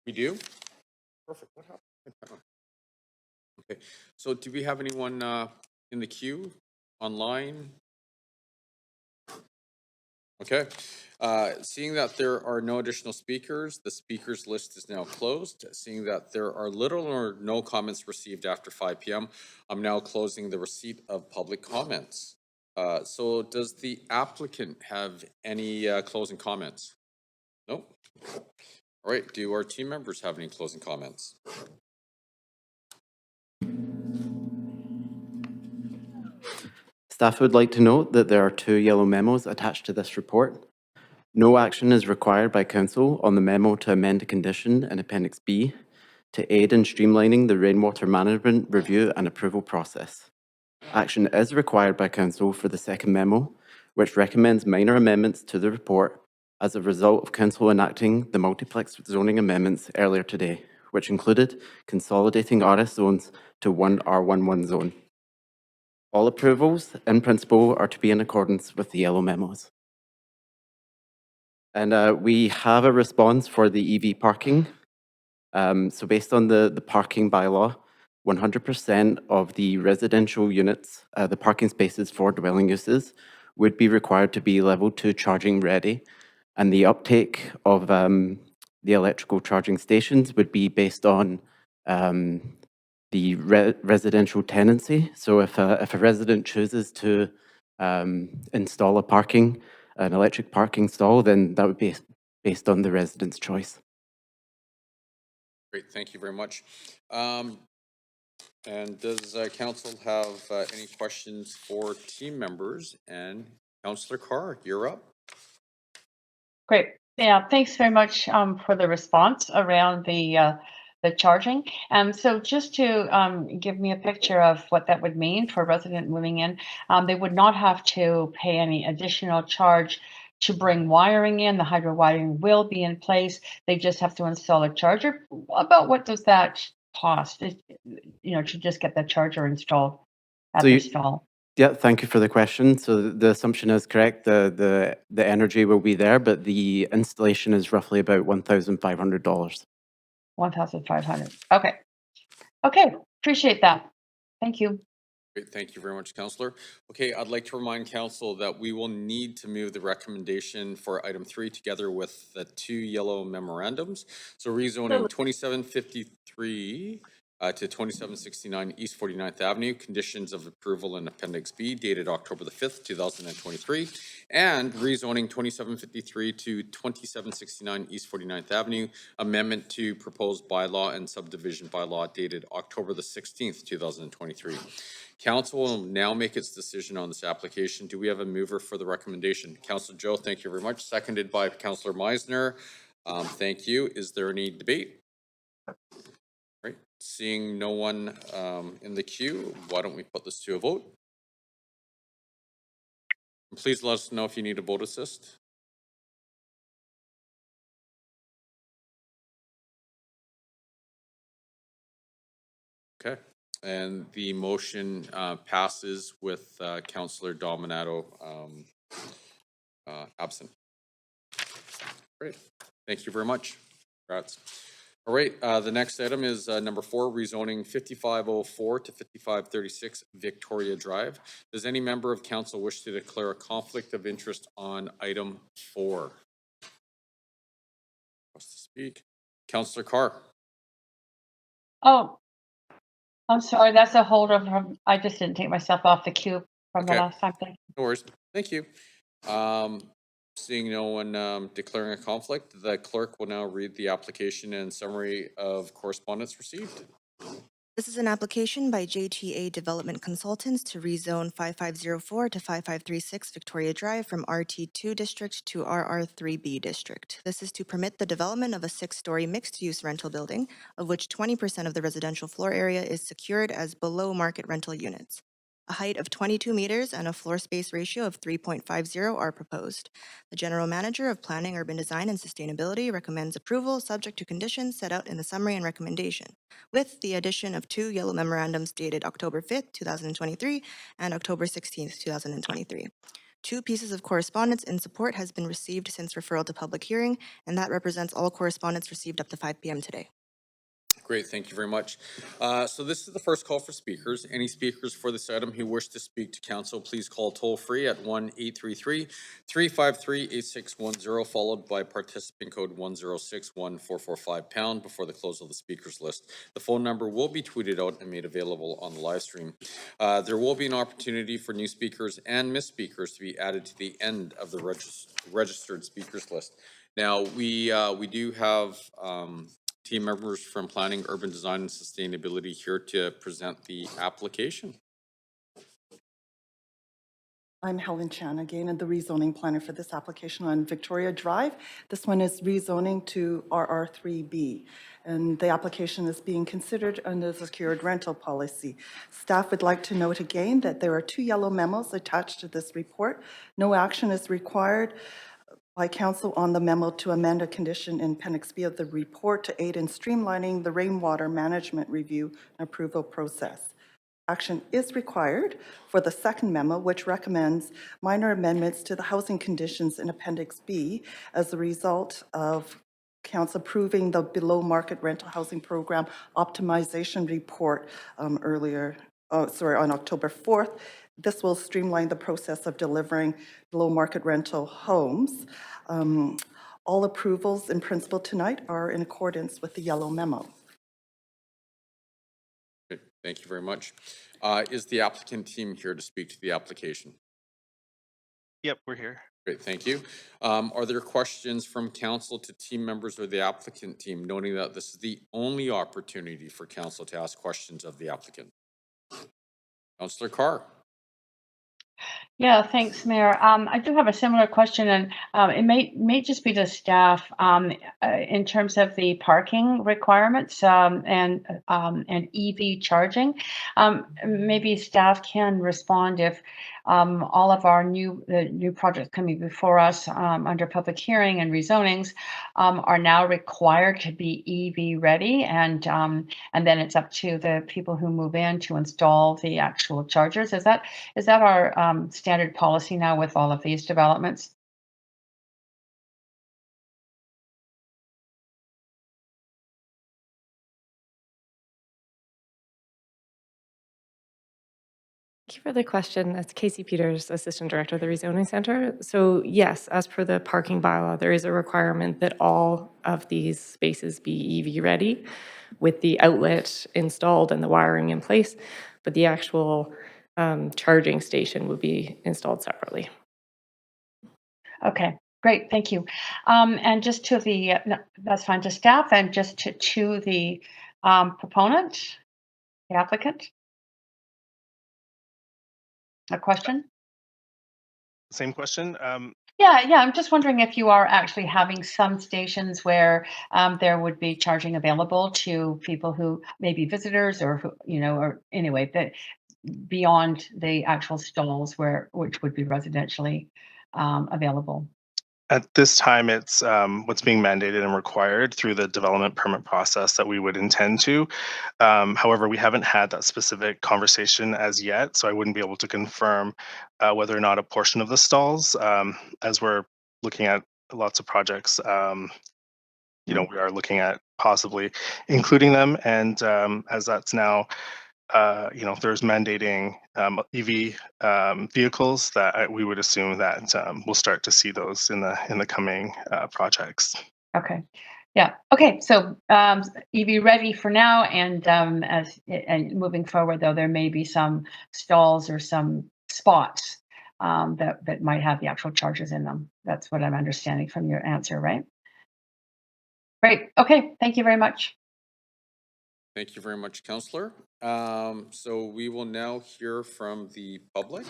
We do? Perfect. What happened? Okay, so do we have anyone in the queue online? Okay, seeing that there are no additional speakers, the speakers list is now closed. Seeing that there are little or no comments received after 5 p.m., I'm now closing the receipt of public comments. So does the applicant have any closing comments? Nope. All right, do our team members have any closing comments? Staff would like to note that there are 2 yellow memos attached to this report. No action is required by Council on the memo to amend a condition in Appendix B to aid in streamlining the rainwater management review and approval process. Action is required by Council for the second memo, which recommends minor amendments to the report as a result of Council enacting the multiplex zoning amendments earlier today, which included consolidating RS zones to one R11 zone. All approvals, in principle, are to be in accordance with the yellow memos. And we have a response for the EV parking. So based on the parking bylaw, 100% of the residential units, the parking spaces for dwelling uses, would be required to be level 2 charging ready. And the uptake of the electrical charging stations would be based on the residential tenancy. So if a resident chooses to install an electric parking stall, then that would be based on the resident's choice. Great, thank you very much. And does council have any questions for team members? And Councillor Carr, you're up. Great. Yeah, thanks very much for the response around the charging. So just to give me a picture of what that would mean for a resident moving in, they would not have to pay any additional charge to bring wiring in. The hydro wiring will be in place. They just have to install a charger. About what does that cost? To just get the charger installed at the stall. Yeah, thank you for the question. So the assumption is correct. The energy will be there, but the installation is roughly about $1,500. 1,500. Okay. Okay. Appreciate that. Thank you. Great, thank you very much, Councillor. Okay, I'd like to remind Council that we will need to move the recommendation for item 3 together with the 2 yellow memorandums. So rezoning 2753 to 2769 East 49th Avenue, conditions of approval in Appendix B dated October the 5th, 2023, and rezoning 2753 to 2769 East 49th Avenue, amendment to proposed bylaw and subdivision bylaw dated October the 16th, 2023. Council will now make its decision on this application. Do we have a mover for the recommendation? Councillor Joe, thank you very much. Seconded by Councillor Meisner. Thank you. Is there any debate? Right. Seeing no one in the queue, why don't we put this to a vote? Please let us know if you need a vote assist. Okay. And the motion passes with Councillor Dominato absent. Great. Thank you very much. Congrats. All right, the next item is number 4, rezoning 5504 to 5536 Victoria Drive. Does any member of council wish to declare a conflict of interest on item 4? Wants to speak? Councillor Carr. Oh, I'm sorry. That's a holder from, I just didn't take myself off the queue from the last time. No worries. Thank you. Seeing no one declaring a conflict, the clerk will now read the application and summary of correspondence received. This is an application by JTA Development Consultants to rezone 5504 to 5536 Victoria Drive from RT2 District to RR3B District. This is to permit the development of a 6-story mixed-use rental building, of which 20% of the residential floor area is secured as below-market rental units. A height of 22 meters and a floor space ratio of 3.50 are proposed. The General Manager of Planning, Urban Design, and Sustainability recommends approval subject to conditions set out in the summary and recommendation, with the addition of 2 yellow memorandums dated October 5th, 2023 and October 16th, 2023. 2 pieces of correspondence in support has been received since referral to public hearing, and that represents all correspondence received up to 5 p.m. today. Great, thank you very much. So this is the first call for speakers. Any speakers for this item who wish to speak to council, please call toll free at 1-833-353-8610, followed by participant code 1061445# before the close of the speakers list. The phone number will be tweeted out and made available on the live stream. There will be an opportunity for new speakers and missed speakers to be added to the end of the registered speakers list. Now, we do have team members from Planning, Urban Design, and Sustainability here to present the application. I'm Helen Chan again, and the rezoning planner for this application on Victoria Drive. This one is rezoning to RR3B, and the application is being considered under the secured rental policy. Staff would like to note again that there are 2 yellow memos attached to this report. No action is required by council on the memo to amend a condition in Appendix B of the report to aid in streamlining the rainwater management review and approval process. Action is required for the second memo, which recommends minor amendments to the housing conditions in Appendix B as a result of council approving the below market rental housing program optimization report on October 4th. This will streamline the process of delivering below market rental homes. All approvals in principle tonight are in accordance with the yellow memo. Okay, thank you very much. Is the applicant team here to speak to the application? Yep, we're here. Great, thank you. Are there questions from council to team members or the applicant team, noting that this is the only opportunity for council to ask questions of the applicant? Councillor Carr. Yeah, thanks, Mayor. I do have a similar question, and it may just be to staff in terms of the parking requirements and EV charging. Maybe staff can respond if all of our new projects coming before us under public hearing and rezonings are now required to be EV ready, and then it's up to the people who move in to install the actual chargers. Is that our standard policy now with all of these developments? Thank you for the question. That's Casey Peters, Assistant Director of the Rezoning Center. So yes, as per the parking bylaw, there is a requirement that all of these spaces be EV ready with the outlet installed and the wiring in place, but the actual charging station would be installed separately. Okay, great, thank you. And just to the, that's fine, to staff and just to the proponent, the applicant. A question? Same question. Yeah, I'm just wondering if you are actually having some stations where there would be charging available to people who may be visitors or who, or anyway, that beyond the actual stalls which would be residentially available. At this time, it's what's being mandated and required through the development permit process that we would intend to. However, we haven't had that specific conversation as yet, so I wouldn't be able to confirm whether or not a portion of the stalls, as we're looking at lots of projects, we are looking at possibly including them. And as that's now, there's mandating EV vehicles that we would assume that we'll start to see those in the coming projects. Okay. Yeah. Okay. So EV ready for now, and moving forward, though, there may be some stalls or some spots that might have the actual chargers in them. That's what I'm understanding from your answer, right? Great. Okay. Thank you very much. Thank you very much, Councillor. So we will now hear from the public.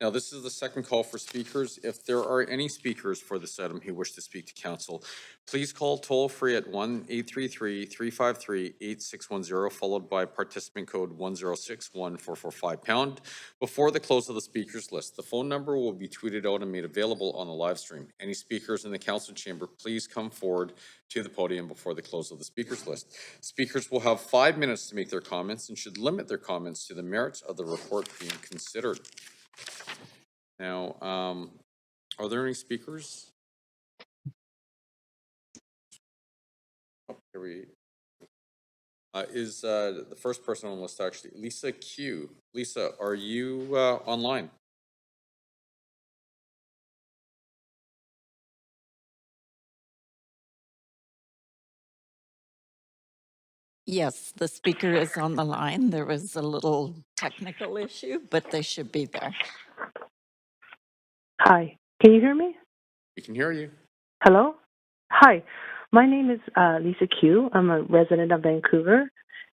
Now, this is the second call for speakers. If there are any speakers for this item who wish to speak to council, please call toll free at 1-833-353-8610, followed by participant code 1061445# before the close of the speakers list. The phone number will be tweeted out and made available on the live stream. Any speakers in the council chamber, please come forward to the podium before the close of the speakers list. Speakers will have 5 minutes to make their comments and should limit their comments to the merits of the report being considered. Now, are there any speakers? Oh, here we is the first person on the list actually Lisa Q. Lisa, are you online? Yes, the speaker is on the line. There was a little technical issue, but they should be there. Hi, can you hear me? We can hear you. Hello? Hi, my name is Lisa Q. I'm a resident of Vancouver,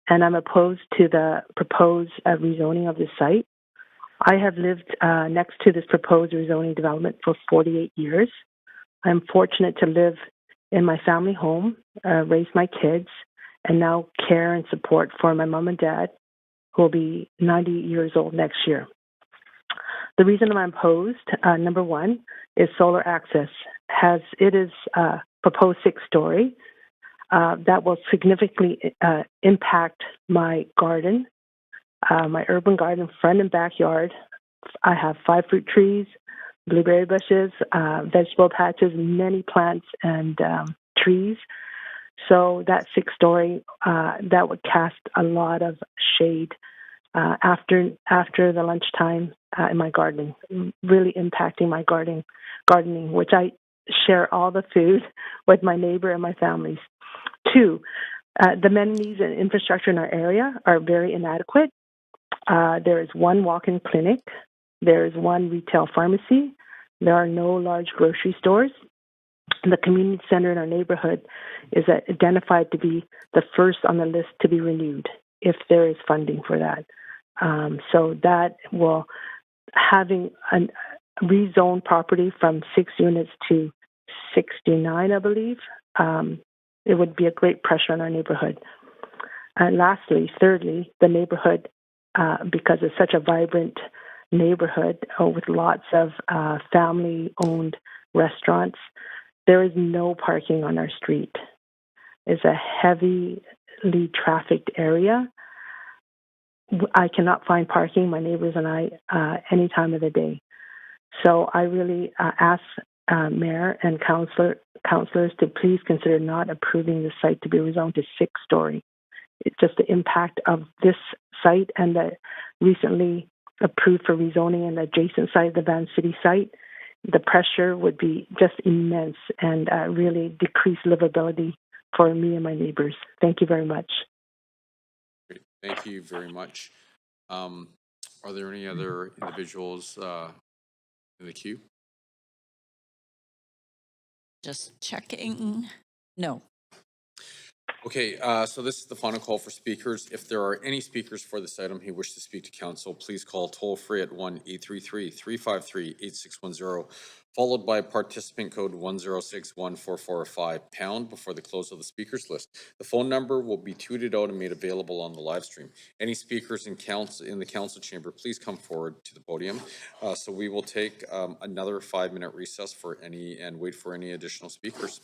and I'm opposed to the proposed rezoning of the site. I have lived next to this proposed rezoning development for 48 years. I'm fortunate to live in my family home, raise my kids, and now care and support for my mom and dad, who will be 90 years old next year. The reason I'm opposed, number one, is solar access. It is proposed 6-story. That will significantly impact my garden, my urban garden, front and backyard. I have 5 fruit trees, blueberry bushes, vegetable patches, many plants and trees. So that 6-story, that would cast a lot of shade after the lunchtime in my gardening, really impacting my gardening, which I share all the food with my neighbor and my families. 2, the amenities and infrastructure in our area are very inadequate. There is 1 walk-in clinic. There is 1 retail pharmacy. There are no large grocery stores. The community center in our neighborhood is identified to be the first on the list to be renewed if there is funding for that. So that will, having a rezoned property from 6 units to 69, I believe, it would be a great pressure on our neighborhood. And lastly, thirdly, the neighborhood, because it's such a vibrant neighborhood with lots of family-owned restaurants, there is no parking on our street. It's a heavily trafficked area. I cannot find parking, my neighbors and I, any time of the day. So I really ask Mayor and councillors to please consider not approving the site to be rezoned to 6-story. It's just the impact of this site and the recently approved for rezoning and the adjacent site, the Van City site. The pressure would be just immense and really decrease livability for me and my neighbors. Thank you very much. Great. Thank you very much. Are there any other individuals in the queue? Just checking. No. Okay, so this is the final call for speakers. If there are any speakers for this item who wish to speak to council, please call toll free at 1-833-353-8610, followed by participant code 1061445 # before the close of the speakers list. The phone number will be tweeted out and made available on the live stream. Any speakers in the council chamber, please come forward to the podium. So we will take another 5-minute recess and wait for any additional speakers.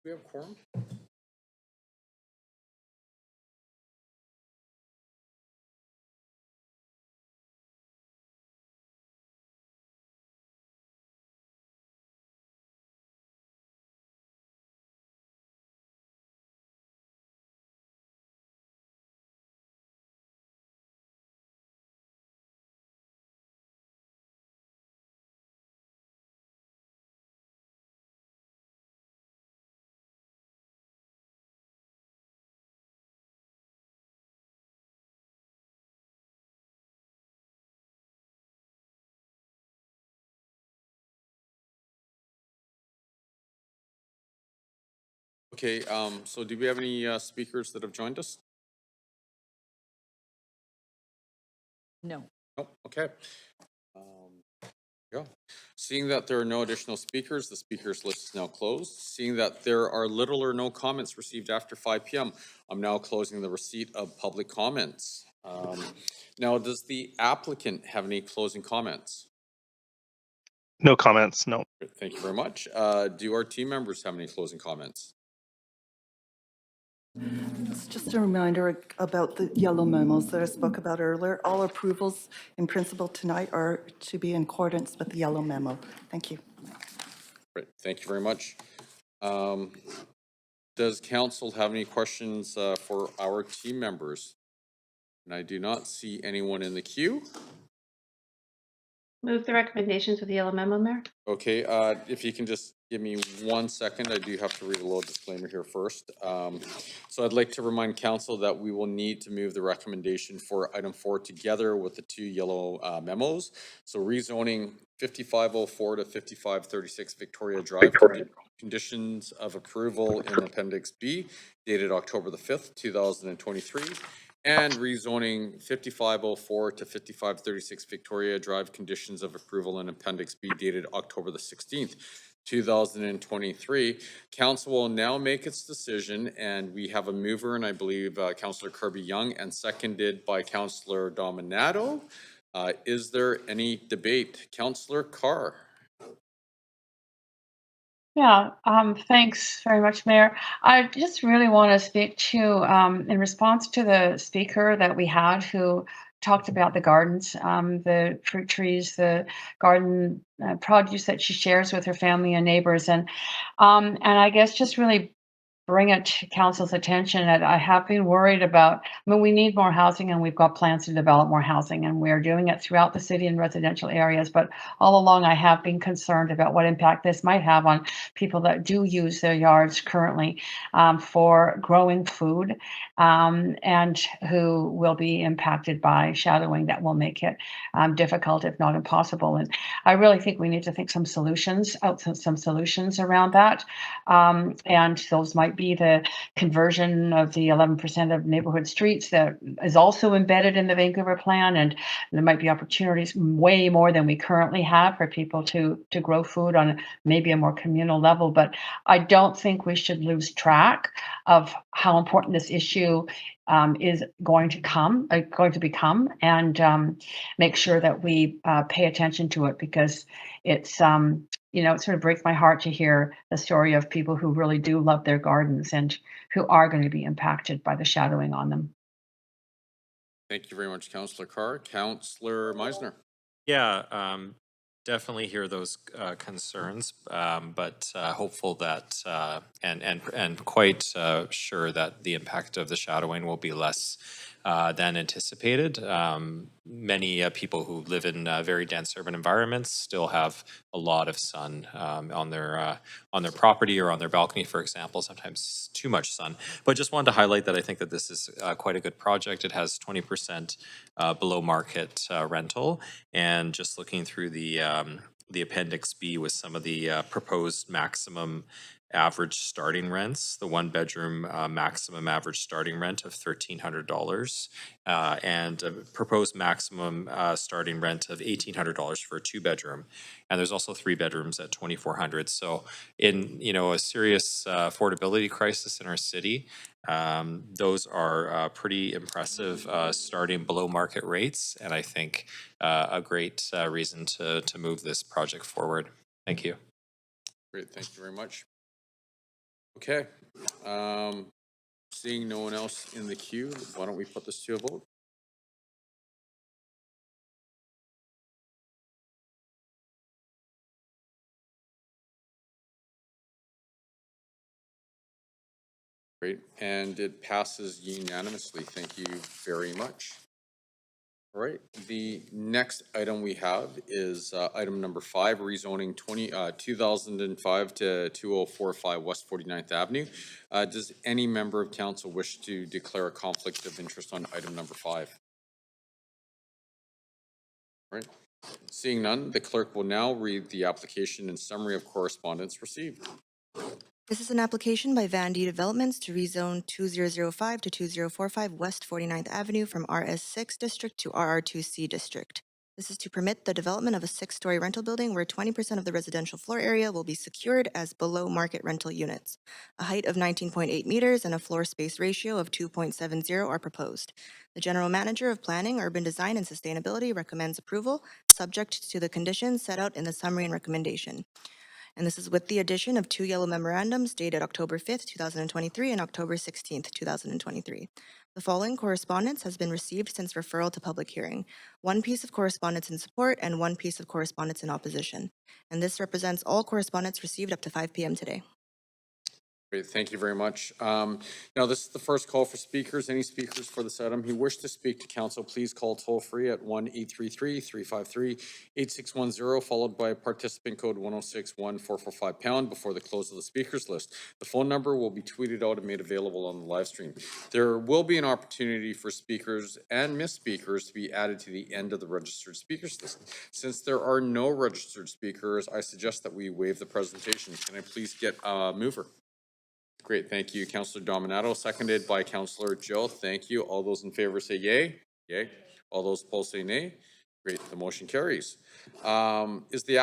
We have quorum. Okay, so do we have any speakers that have joined us? No. No, okay. Yeah. Seeing that there are no additional speakers, the speakers list is now closed. Seeing that there are little or no comments received after 5 p.m., I'm now closing the receipt of public comments. Now, does the applicant have any closing comments? No comments, no. Thank you very much. Do our team members have any closing comments? It's just a reminder about the yellow memos that I spoke about earlier. All approvals in principle tonight are to be in accordance with the yellow memo. Thank you. Great, thank you very much. Does council have any questions for our team members? And I do not see anyone in the queue. Move the recommendations with the yellow memo, Mayor. Okay, if you can just give me 1 second, I do have to read a little disclaimer here first. So I'd like to remind council that we will need to move the recommendation for item 4 together with the 2 yellow memos. So rezoning 5504 to 5536 Victoria Drive, conditions of approval in Appendix B, dated October the 5th, 2023. And rezoning 5504 to 5536 Victoria Drive, conditions of approval in Appendix B, dated October the 16th, 2023. Council will now make its decision, and we have a mover, and I believe Councillor Kirby Young, and seconded by Councillor Dominato. Is there any debate? Councillor Carr. Yeah, thanks very much, Mayor. I just really want to speak to, in response to the speaker that we had who talked about the gardens, the fruit trees, the garden produce that she shares with her family and neighbors. And I guess just really bring it to council's attention that I have been worried about. I mean, we need more housing and we've got plans to develop more housing and we're doing it throughout the city in residential areas. But all along, I have been concerned about what impact this might have on people that do use their yards currently for growing food and who will be impacted by shadowing that will make it difficult, if not impossible. And I really think we need to think some solutions around that. And those might be the conversion of the 11% of neighborhood streets that is also embedded in the Vancouver plan. And there might be opportunities way more than we currently have for people to grow food on maybe a more communal level. But I don't think we should lose track of how important this issue is going to become, and make sure that we pay attention to it, because it's it sort of breaks my heart to hear the story of people who really do love their gardens and who are going to be impacted by the shadowing on them. Thank you very much, Councillor Carr. Councillor Meisner. Yeah, definitely hear those concerns, but hopeful that and quite sure that the impact of the shadowing will be less than anticipated. Many people who live in very dense urban environments still have a lot of sun on their property or on their balcony, for example, sometimes too much sun. But just wanted to highlight that I think that this is quite a good project. It has 20% below market rental, and just looking through the Appendix B with some of the proposed maximum average starting rents, the 1-bedroom maximum average starting rent of $1,300 and a proposed maximum starting rent of $1,800 for a 2-bedroom. And there's also 3 bedrooms at $2,400. So in a serious affordability crisis in our city, those are pretty impressive starting below market rates, and I think a great reason to move this project forward. Thank you. Great, thank you very much. Okay. Seeing no one else in the queue, why don't we put this to a vote? Great, and it passes unanimously. Thank you very much. All right, the next item we have is item number 5, rezoning 2005 to 2045 West 49th Avenue. Does any member of council wish to declare a conflict of interest on item number 5? All right, seeing none, the clerk will now read the application and summary of correspondence received. This is an application by Van D Developments to rezone 2005 to 2045 West 49th Avenue from RS6 District to RR2C District. This is to permit the development of a 6-story rental building where 20% of the residential floor area will be secured as below-market rental units. A height of 19.8 meters and a floor space ratio of 2.70 are proposed. The General Manager of Planning, Urban Design, and Sustainability recommends approval, subject to the conditions set out in the summary and recommendation. And this is with the addition of 2 yellow memorandums dated October 5th, 2023 and October 16th, 2023. The following correspondence has been received since referral to public hearing. 1 piece of correspondence in support and 1 piece of correspondence in opposition. And this represents all correspondence received up to 5 p.m. today. Great, thank you very much. Now, this is the first call for speakers. Any speakers for this item who wish to speak to council, please call toll-free at 1-833-353-8610, followed by participant code 106-1445# before the close of the speakers list. The phone number will be tweeted out and made available on the live stream. There will be an opportunity for speakers and missed speakers to be added to the end of the registered speakers list. Since there are no registered speakers, I suggest that we waive the presentation. Can I please get a mover? Great, thank you, Councillor Dominato, seconded by Councillor Joe. Thank you. All those in favor say yay. Yay. All those opposed say nay. Great, the motion carries. Is the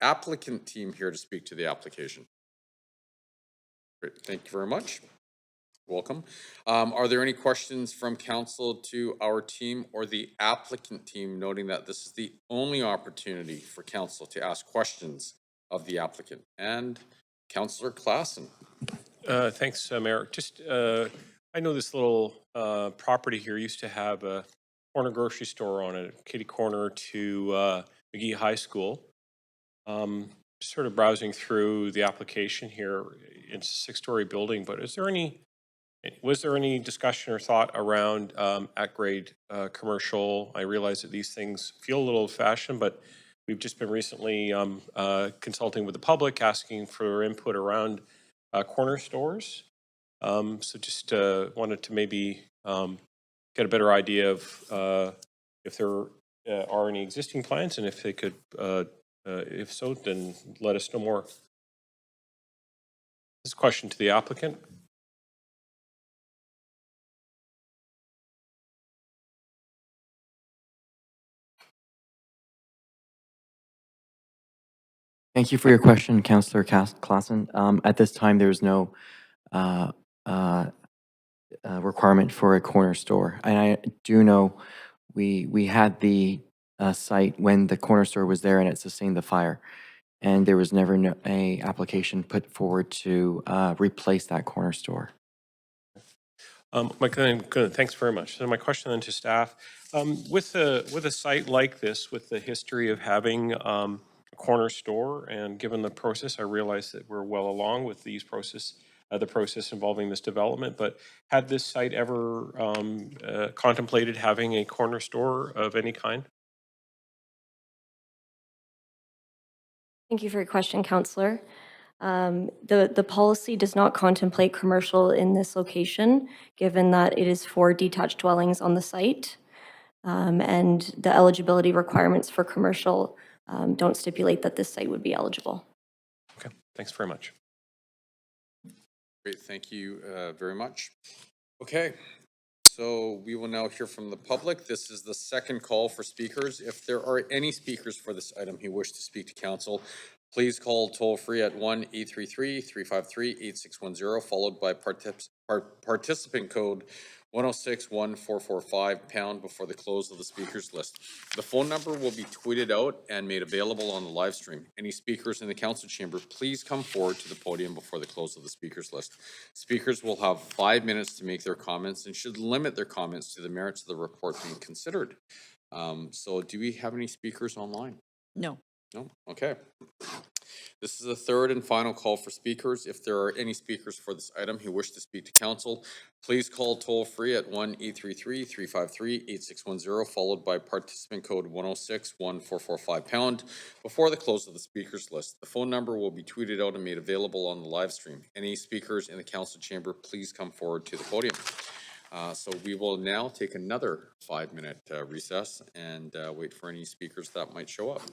applicant team here to speak to the application? Great, thank you very much. Welcome. Are there any questions from council to our team or the applicant team, noting that this is the only opportunity for council to ask questions of the applicant? And Councillor Klassen. Thanks, Mayor. Just, I know this little property here used to have a corner grocery store on it, kitty corner to McGee High School. Sort of browsing through the application here. It's a 6-story building, but was there any discussion or thought around at-grade commercial? I realize that these things feel a little old-fashioned, but we've just been recently consulting with the public, asking for input around corner stores. So just wanted to maybe get a better idea of if there are any existing plans, and if they could, if so, then let us know more. This is a question to the applicant. Thank you for your question, Councillor Klassen. At this time, there is no requirement for a corner store. And I do know we had the site when the corner store was there and it sustained the fire. And there was never a application put forward to replace that corner store. Thanks very much. So my question then to staff, with a site like this, with the history of having a corner store, and given the process, I realize that we're well along with these the process involving this development, but had this site ever contemplated having a corner store of any kind? Thank you for your question, Councillor. The policy does not contemplate commercial in this location, given that it is for detached dwellings on the site, and the eligibility requirements for commercial don't stipulate that this site would be eligible. Okay, thanks very much. Great, thank you very much. Okay, so we will now hear from the public. This is the second call for speakers. If there are any speakers for this item who wish to speak to council, please call toll-free at 1-833-353-8610, followed by participant code 106-1445 # before the close of the speakers list. The phone number will be tweeted out and made available on the live stream. Any speakers in the council chamber, please come forward to the podium before the close of the speakers list. Speakers will have 5 minutes to make their comments and should limit their comments to the merits of the report being considered. So do we have any speakers online? No. No? Okay. This is the third and final call for speakers. If there are any speakers for this item who wish to speak to council, please call toll free at 1-833-353-8610, followed by participant code 106-1445 # before the close of the speakers list. The phone number will be tweeted out and made available on the live stream. Any speakers in the council chamber, please come forward to the podium. So we will now take another 5-minute recess and wait for any speakers that might show up.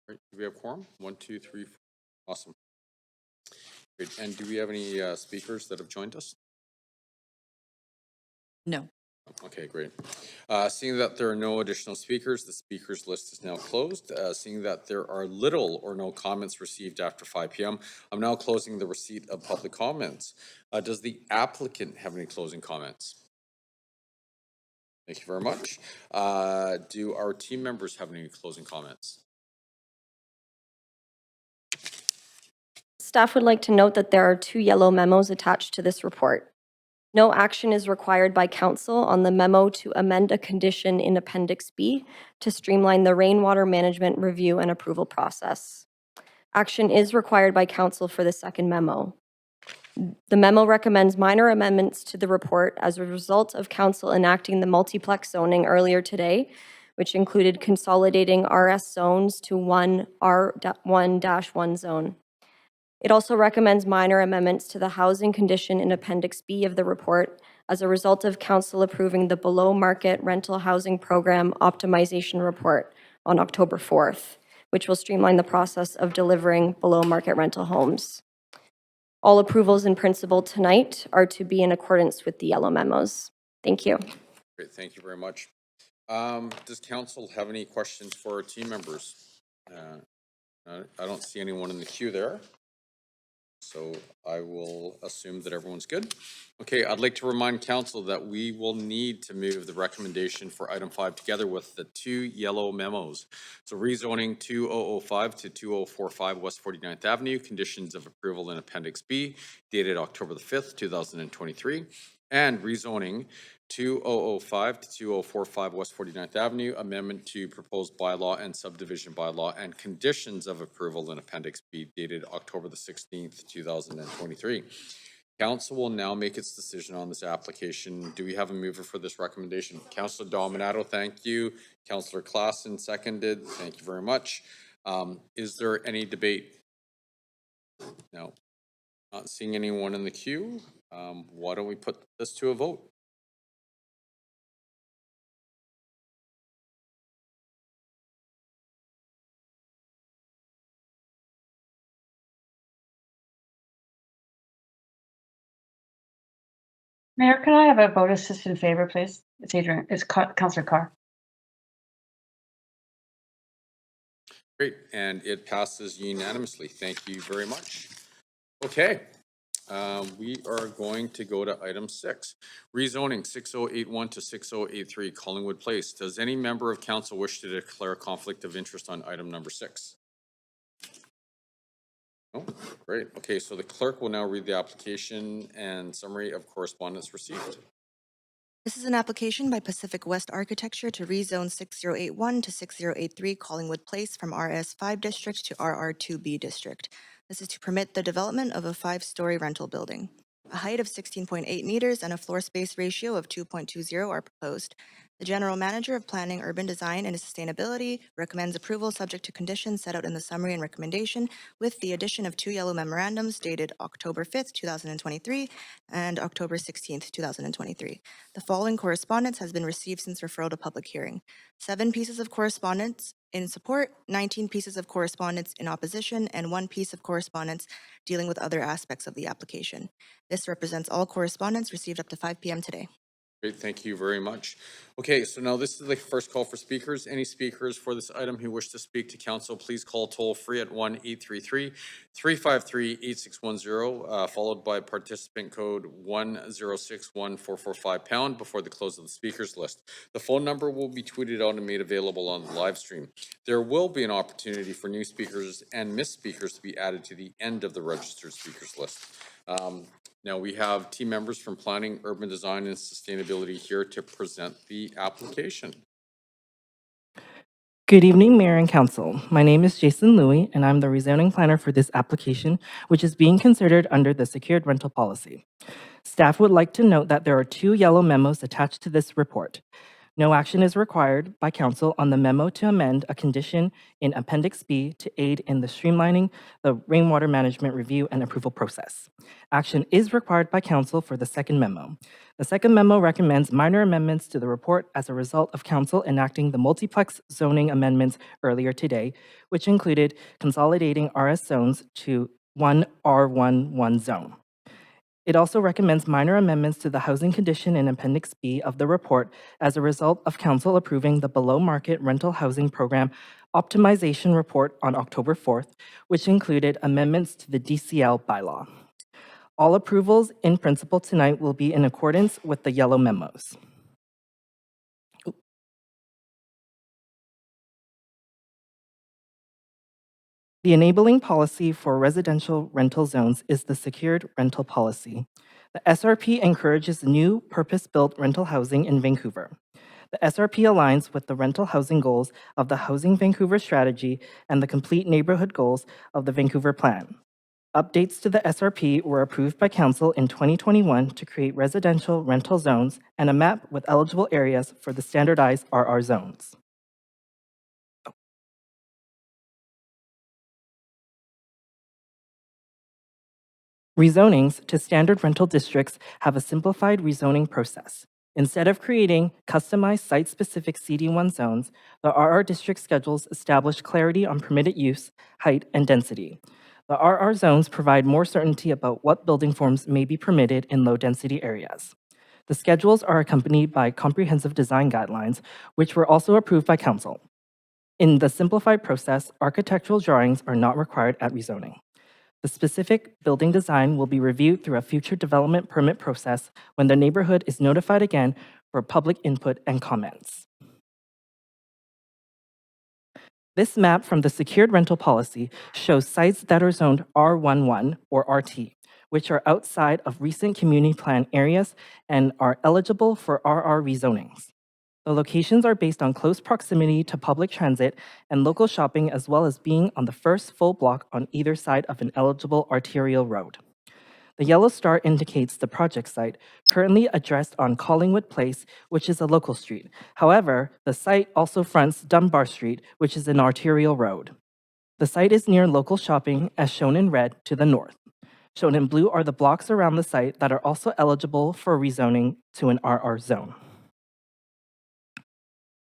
Right, do we have quorum? 1, 2, 3, 4. Awesome. Great. And do we have any speakers that have joined us? No. Okay, great. Seeing that there are no additional speakers, the speakers list is now closed. Seeing that there are little or no comments received after 5 p.m., I'm now closing the receipt of public comments. Does the applicant have any closing comments? Thank you very much. Do our team members have any closing comments? Staff would like to note that there are 2 yellow memos attached to this report. No action is required by council on the memo to amend a condition in Appendix B to streamline the rainwater management review and approval process. Action is required by council for the second memo. The memo recommends minor amendments to the report as a result of council enacting the multiplex zoning earlier today, which included consolidating RS zones to one R1-1 zone. It also recommends minor amendments to the housing condition in Appendix B of the report as a result of council approving the below-market rental housing program optimization report on October 4th, which will streamline the process of delivering below-market rental homes. All approvals in principle tonight are to be in accordance with the yellow memos. Thank you. Great, thank you very much. Does council have any questions for our team members? I don't see anyone in the queue there. So I will assume that everyone's good. Okay, I'd like to remind council that we will need to move the recommendation for item 5 together with the 2 yellow memos. So rezoning 2005 to 2045 West 49th Avenue, conditions of approval in Appendix B, dated October the 5th, 2023, and rezoning 2005 to 2045 West 49th Avenue, amendment to proposed bylaw and subdivision bylaw and conditions of approval in Appendix B dated October the 16th, 2023. Council will now make its decision on this application. Do we have a mover for this recommendation? Councillor Dominato, thank you. Councillor Klassen seconded. Thank you very much. Is there any debate? No. Not seeing anyone in the queue. Why don't we put this to a vote? Mayor, can I have a vote assist in favor, please? It's Adrian, it's Councillor Carr. Great, and it passes unanimously. Thank you very much. Okay, we are going to go to item 6, rezoning 6081 to 6083 Collingwood Place. Does any member of council wish to declare a conflict of interest on item number 6? No? Great. Okay, so the clerk will now read the application and summary of correspondence received. This is an application by Pacific West Architecture to rezone 6081 to 6083 Collingwood Place from RS5 District to RR2B District. This is to permit the development of a 5-story rental building. A height of 16.8 meters and a floor space ratio of 2.20 are proposed. The General Manager of Planning, Urban Design, and Sustainability recommends approval subject to conditions set out in the summary and recommendation, with the addition of 2 yellow memorandums dated October 5th, 2023 and October 16th, 2023. The following correspondence has been received since referral to public hearing. 7 pieces of correspondence in support, 19 pieces of correspondence in opposition, and 1 piece of correspondence dealing with other aspects of the application. This represents all correspondence received up to 5 p.m. today. Great, thank you very much. Okay, so now this is the first call for speakers. Any speakers for this item who wish to speak to council, please call toll free at 1-833-353-8610, followed by participant code 1061445# before the close of the speakers list. The phone number will be tweeted out and made available on the live stream. There will be an opportunity for new speakers and missed speakers to be added to the end of the registered speakers list. Now we have team members from Planning, Urban Design, and Sustainability here to present the application. Good evening, Mayor and Council. My name is Jason Louie, and I'm the rezoning planner for this application, which is being considered under the secured rental policy. Staff would like to note that there are 2 yellow memos attached to this report. No action is required by council on the memo to amend a condition in Appendix B to aid in the streamlining the rainwater management review and approval process. Action is required by council for the second memo. The second memo recommends minor amendments to the report as a result of council enacting the multiplex zoning amendments earlier today, which included consolidating RS zones to one R11 zone. It also recommends minor amendments to the housing condition in Appendix B of the report as a result of council approving the below-market rental housing program optimization report on October 4th, which included amendments to the DCL bylaw. All approvals in principle tonight will be in accordance with the yellow memos. The enabling policy for residential rental zones is the secured rental policy. The SRP encourages new purpose-built rental housing in Vancouver. The SRP aligns with the rental housing goals of the Housing Vancouver strategy and the complete neighborhood goals of the Vancouver Plan. Updates to the SRP were approved by Council in 2021 to create residential rental zones and a map with eligible areas for the standardized RR zones. Rezonings to standard rental districts have a simplified rezoning process. Instead of creating customized site-specific CD1 zones, the RR district schedules establish clarity on permitted use, height, and density. The RR zones provide more certainty about what building forms may be permitted in low-density areas. The schedules are accompanied by comprehensive design guidelines, which were also approved by Council. In the simplified process, architectural drawings are not required at rezoning. The specific building design will be reviewed through a future development permit process when the neighborhood is notified again for public input and comments. This map from the secured rental policy shows sites that are zoned R11 or RT, which are outside of recent community plan areas and are eligible for RR rezonings. The locations are based on close proximity to public transit and local shopping, as well as being on the first full block on either side of an eligible arterial road. The yellow star indicates the project site, currently addressed on Collingwood Place, which is a local street. However, the site also fronts Dunbar Street, which is an arterial road. The site is near local shopping, as shown in red to the north. Shown in blue are the blocks around the site that are also eligible for rezoning to an RR zone.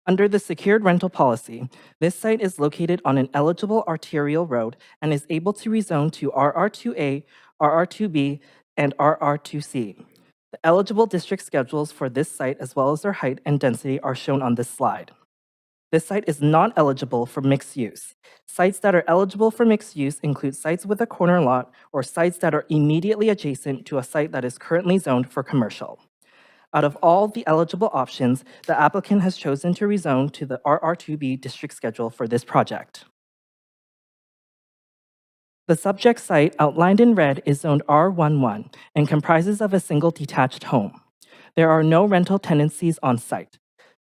Under the secured rental policy, this site is located on an eligible arterial road and is able to rezone to RR2A, RR2B, and RR2C. The eligible district schedules for this site, as well as their height and density, are shown on this slide. This site is not eligible for mixed use. Sites that are eligible for mixed use include sites with a corner lot or sites that are immediately adjacent to a site that is currently zoned for commercial. Out of all the eligible options, the applicant has chosen to rezone to the RR2B district schedule for this project. The subject site outlined in red is zoned R11 and comprises of a single detached home. There are no rental tenancies on site.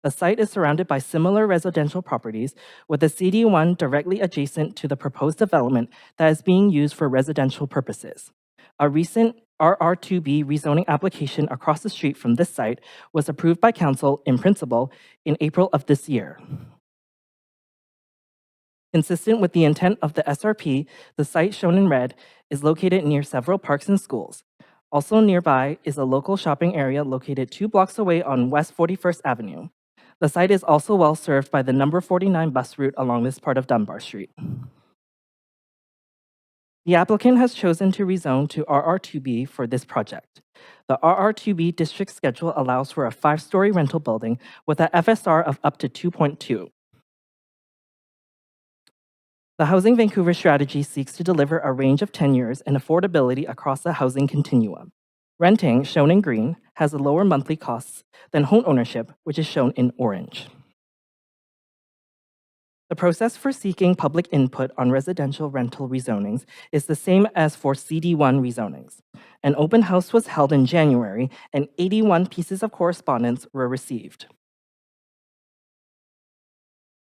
The site is surrounded by similar residential properties with a CD1 directly adjacent to the proposed development that is being used for residential purposes. A recent RR2B rezoning application across the street from this site was approved by Council in principle in April of this year. Consistent with the intent of the SRP, the site shown in red is located near several parks and schools. Also nearby is a local shopping area located 2 blocks away on West 41st Avenue. The site is also well served by the number 49 bus route along this part of Dunbar Street. The applicant has chosen to rezone to RR2B for this project. The RR2B district schedule allows for a 5-story rental building with an FSR of up to 2.2. The Housing Vancouver strategy seeks to deliver a range of tenures and affordability across the housing continuum. Renting, shown in green, has a lower monthly costs than home ownership, which is shown in orange. The process for seeking public input on residential rental rezonings is the same as for CD1 rezonings. An open house was held in January, and 81 pieces of correspondence were received.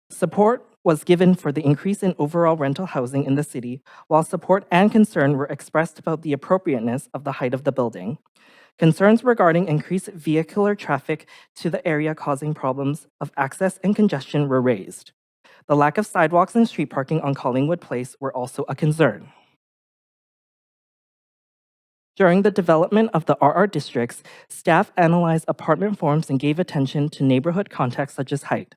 Support was given for the increase in overall rental housing in the city, while support and concern were expressed about the appropriateness of the height of the building. Concerns regarding increased vehicular traffic to the area causing problems of access and congestion were raised. The lack of sidewalks and street parking on Collingwood Place were also a concern. During the development of the RR districts, staff analyzed apartment forms and gave attention to neighborhood context such as height.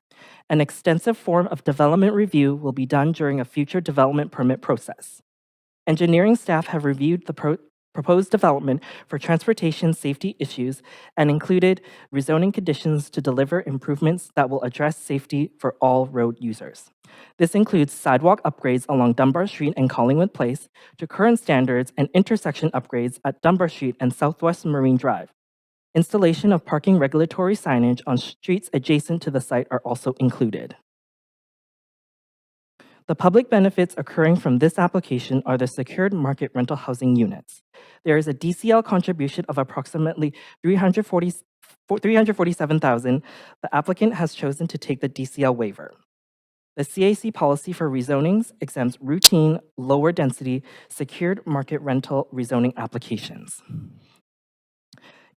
An extensive form of development review will be done during a future development permit process. Engineering staff have reviewed the proposed development for transportation safety issues and included rezoning conditions to deliver improvements that will address safety for all road users. This includes sidewalk upgrades along Dunbar Street and Collingwood Place to current standards and intersection upgrades at Dunbar Street and Southwest Marine Drive. Installation of parking regulatory signage on streets adjacent to the site are also included. The public benefits occurring from this application are the secured market rental housing units. There is a DCL contribution of approximately $347,000. The applicant has chosen to take the DCL waiver. The CAC policy for rezonings exempts routine, lower density, secured market rental rezoning applications.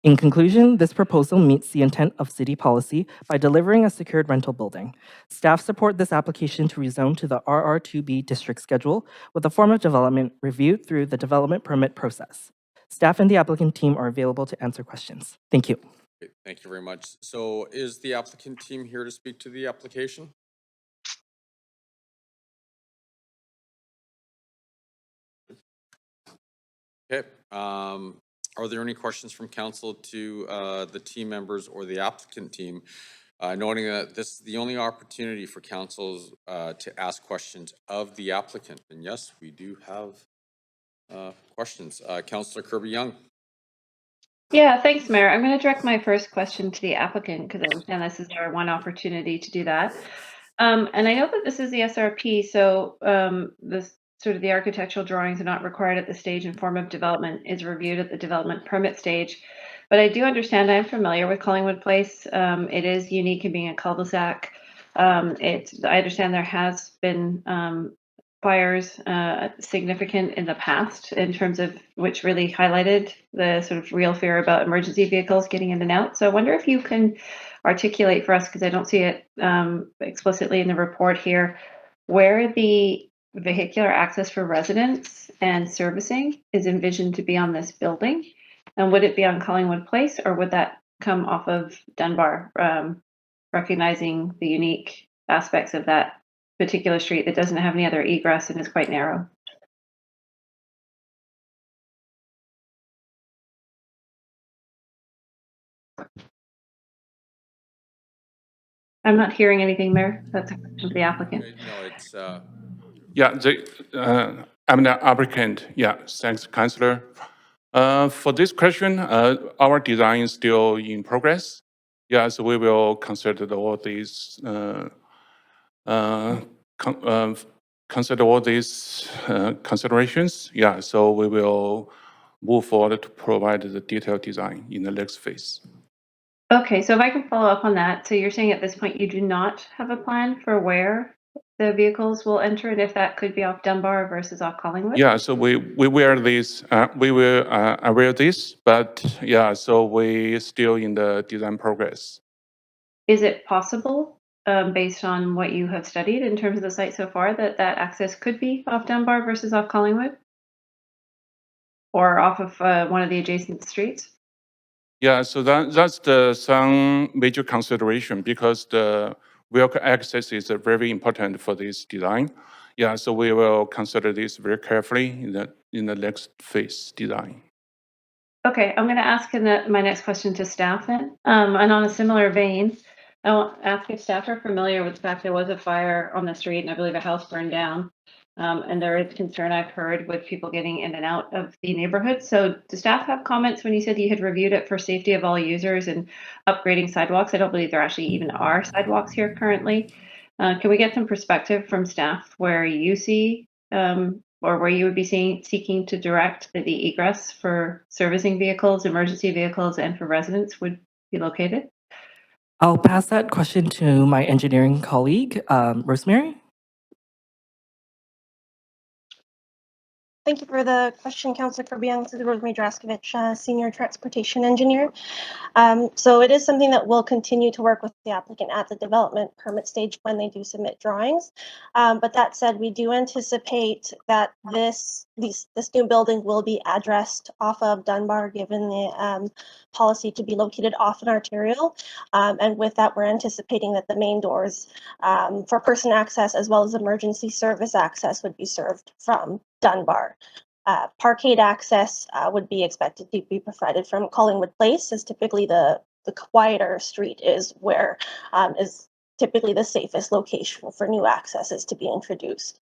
In conclusion, this proposal meets the intent of city policy by delivering a secured rental building. Staff support this application to rezone to the RR2B district schedule with a form of development reviewed through the development permit process. Staff and the applicant team are available to answer questions. Thank you. Great, thank you very much. So is the applicant team here to speak to the application? Okay. Are there any questions from council to the team members or the applicant team? Noting that this is the only opportunity for councils to ask questions of the applicant. And yes, we do have questions. Councillor Kirby-Young. Yeah, thanks, Mayor. I'm going to direct my first question to the applicant because I understand this is our one opportunity to do that. And I know that this is the SRP, so this sort of the architectural drawings are not required at the stage and form of development is reviewed at the development permit stage. But I do understand, I'm familiar with Collingwood Place. It is unique in being a cul-de-sac. I understand there has been fires significant in the past in terms of which really highlighted the sort of real fear about emergency vehicles getting in and out. So I wonder if you can articulate for us, because I don't see it explicitly in the report here, where the vehicular access for residents and servicing is envisioned to be on this building, and would it be on Collingwood Place or would that come off of Dunbar, recognizing the unique aspects of that particular street that doesn't have any other egress and is quite narrow? I'm not hearing anything, Mayor. That's a question of the applicant. No, it's yeah, I'm the applicant. Yeah, thanks, Councillor. For this question, our design is still in progress. Yeah, so we will consider all these considerations. Yeah, so we will move forward to provide the detailed design in the next phase. Okay, so if I can follow up on that. So you're saying at this point you do not have a plan for where the vehicles will enter and if that could be off Dunbar versus off Collingwood? Yeah, so we wear this, we will aware this, but yeah, so we still in the design progress. Is it possible, based on what you have studied in terms of the site so far, that that access could be off Dunbar versus off Collingwood? Or off of one of the adjacent streets? Yeah, so that's some major consideration because the vehicle access is very important for this design. Yeah, so we will consider this very carefully in the next phase design. Okay, I'm going to ask my next question to staff then. And on a similar vein, I want to ask if staff are familiar with the fact there was a fire on the street and I believe a house burned down. And there is concern I've heard with people getting in and out of the neighborhood. So do staff have comments when you said you had reviewed it for safety of all users and upgrading sidewalks? I don't believe there actually even are sidewalks here currently. Can we get some perspective from staff where you see or where you would be seeking to direct the egress for servicing vehicles, emergency vehicles, and for residents would be located? I'll pass that question to my engineering colleague, Rosemary. Thank you for the question, Councillor Kirby-Young. This is Rosemary Draskevich, Senior Transportation Engineer. So it is something that we'll continue to work with the applicant at the development permit stage when they do submit drawings. But that said, we do anticipate that this new building will be addressed off of Dunbar, given the policy to be located off an arterial. And with that, we're anticipating that the main doors for person access as well as emergency service access would be served from Dunbar. Parkade access would be expected to be provided from Collingwood Place, as typically the quieter street is where is typically the safest location for new accesses to be introduced.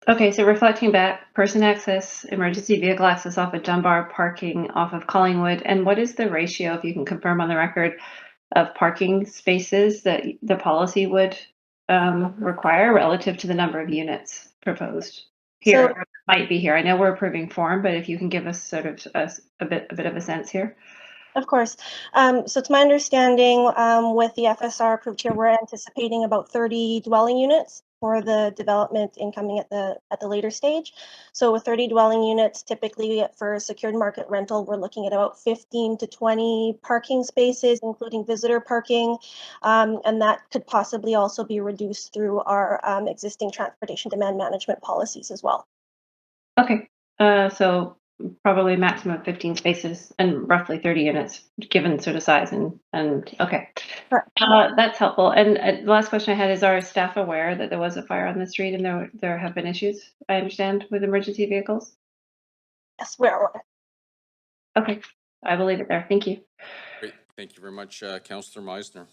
Okay, so reflecting back, person access, emergency vehicle access off of Dunbar, parking off of Collingwood, and what is the ratio, if you can confirm on the record, of parking spaces that the policy would require relative to the number of units proposed here? So, might be here. I know we're approving form, but if you can give us sort of a bit of a sense here. of course. So it's my understanding with the FSR approved here, we're anticipating about 30 dwelling units for the development incoming at the later stage. So with 30 dwelling units, typically for secured market rental, we're looking at about 15 to 20 parking spaces, including visitor parking. And that could possibly also be reduced through our existing transportation demand management policies as well. Okay, so probably maximum of 15 spaces and roughly 30 units, given sort of size and okay. That's helpful. And the last question I had is, are staff aware that there was a fire on the street and there have been issues, I understand, with emergency vehicles? Yes, we're aware. Okay, I will leave it there. Thank you. Great, thank you very much, Councillor Meisner.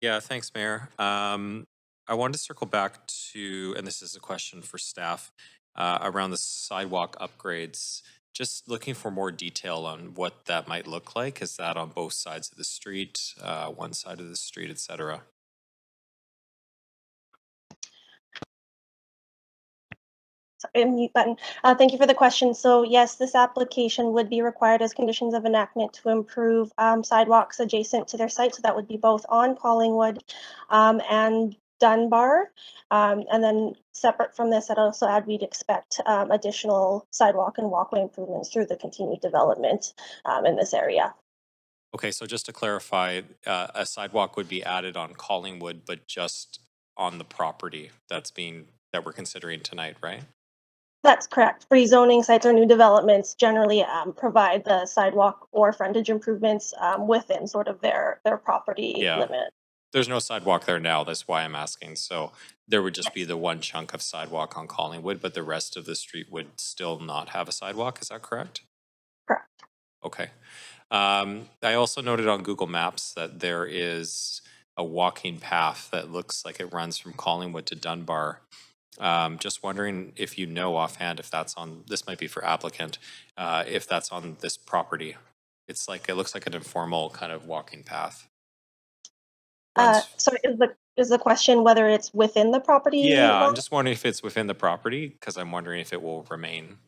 Yeah, thanks, Mayor. I wanted to circle back to, and this is a question for staff, around the sidewalk upgrades. Just looking for more detail on what that might look like. Is that on both sides of the street, one side of the street, etc.? Sorry, mute button. Thank you for the question. So yes, this application would be required as conditions of enactment to improve sidewalks adjacent to their site. So that would be both on Collingwood and Dunbar. And then separate from this, I'd also add we'd expect additional sidewalk and walkway improvements through the continued development in this area. Okay, so just to clarify, a sidewalk would be added on Collingwood, but just on the property that we're considering tonight, right? That's correct. Rezoning sites or new developments generally provide the sidewalk or frontage improvements within sort of their property limit. There's no sidewalk there now. That's why I'm asking. So there would just be the one chunk of sidewalk on Collingwood, but the rest of the street would still not have a sidewalk. Is that correct? Correct. Okay. I also noted on Google Maps that there is a walking path that looks like it runs from Collingwood to Dunbar. Just wondering if you know offhand if that's on, this might be for applicant, if that's on this property. It looks like an informal kind of walking path. So is the question whether it's within the property? Yeah, I'm just wondering if it's within the property, because I'm wondering if it will remain.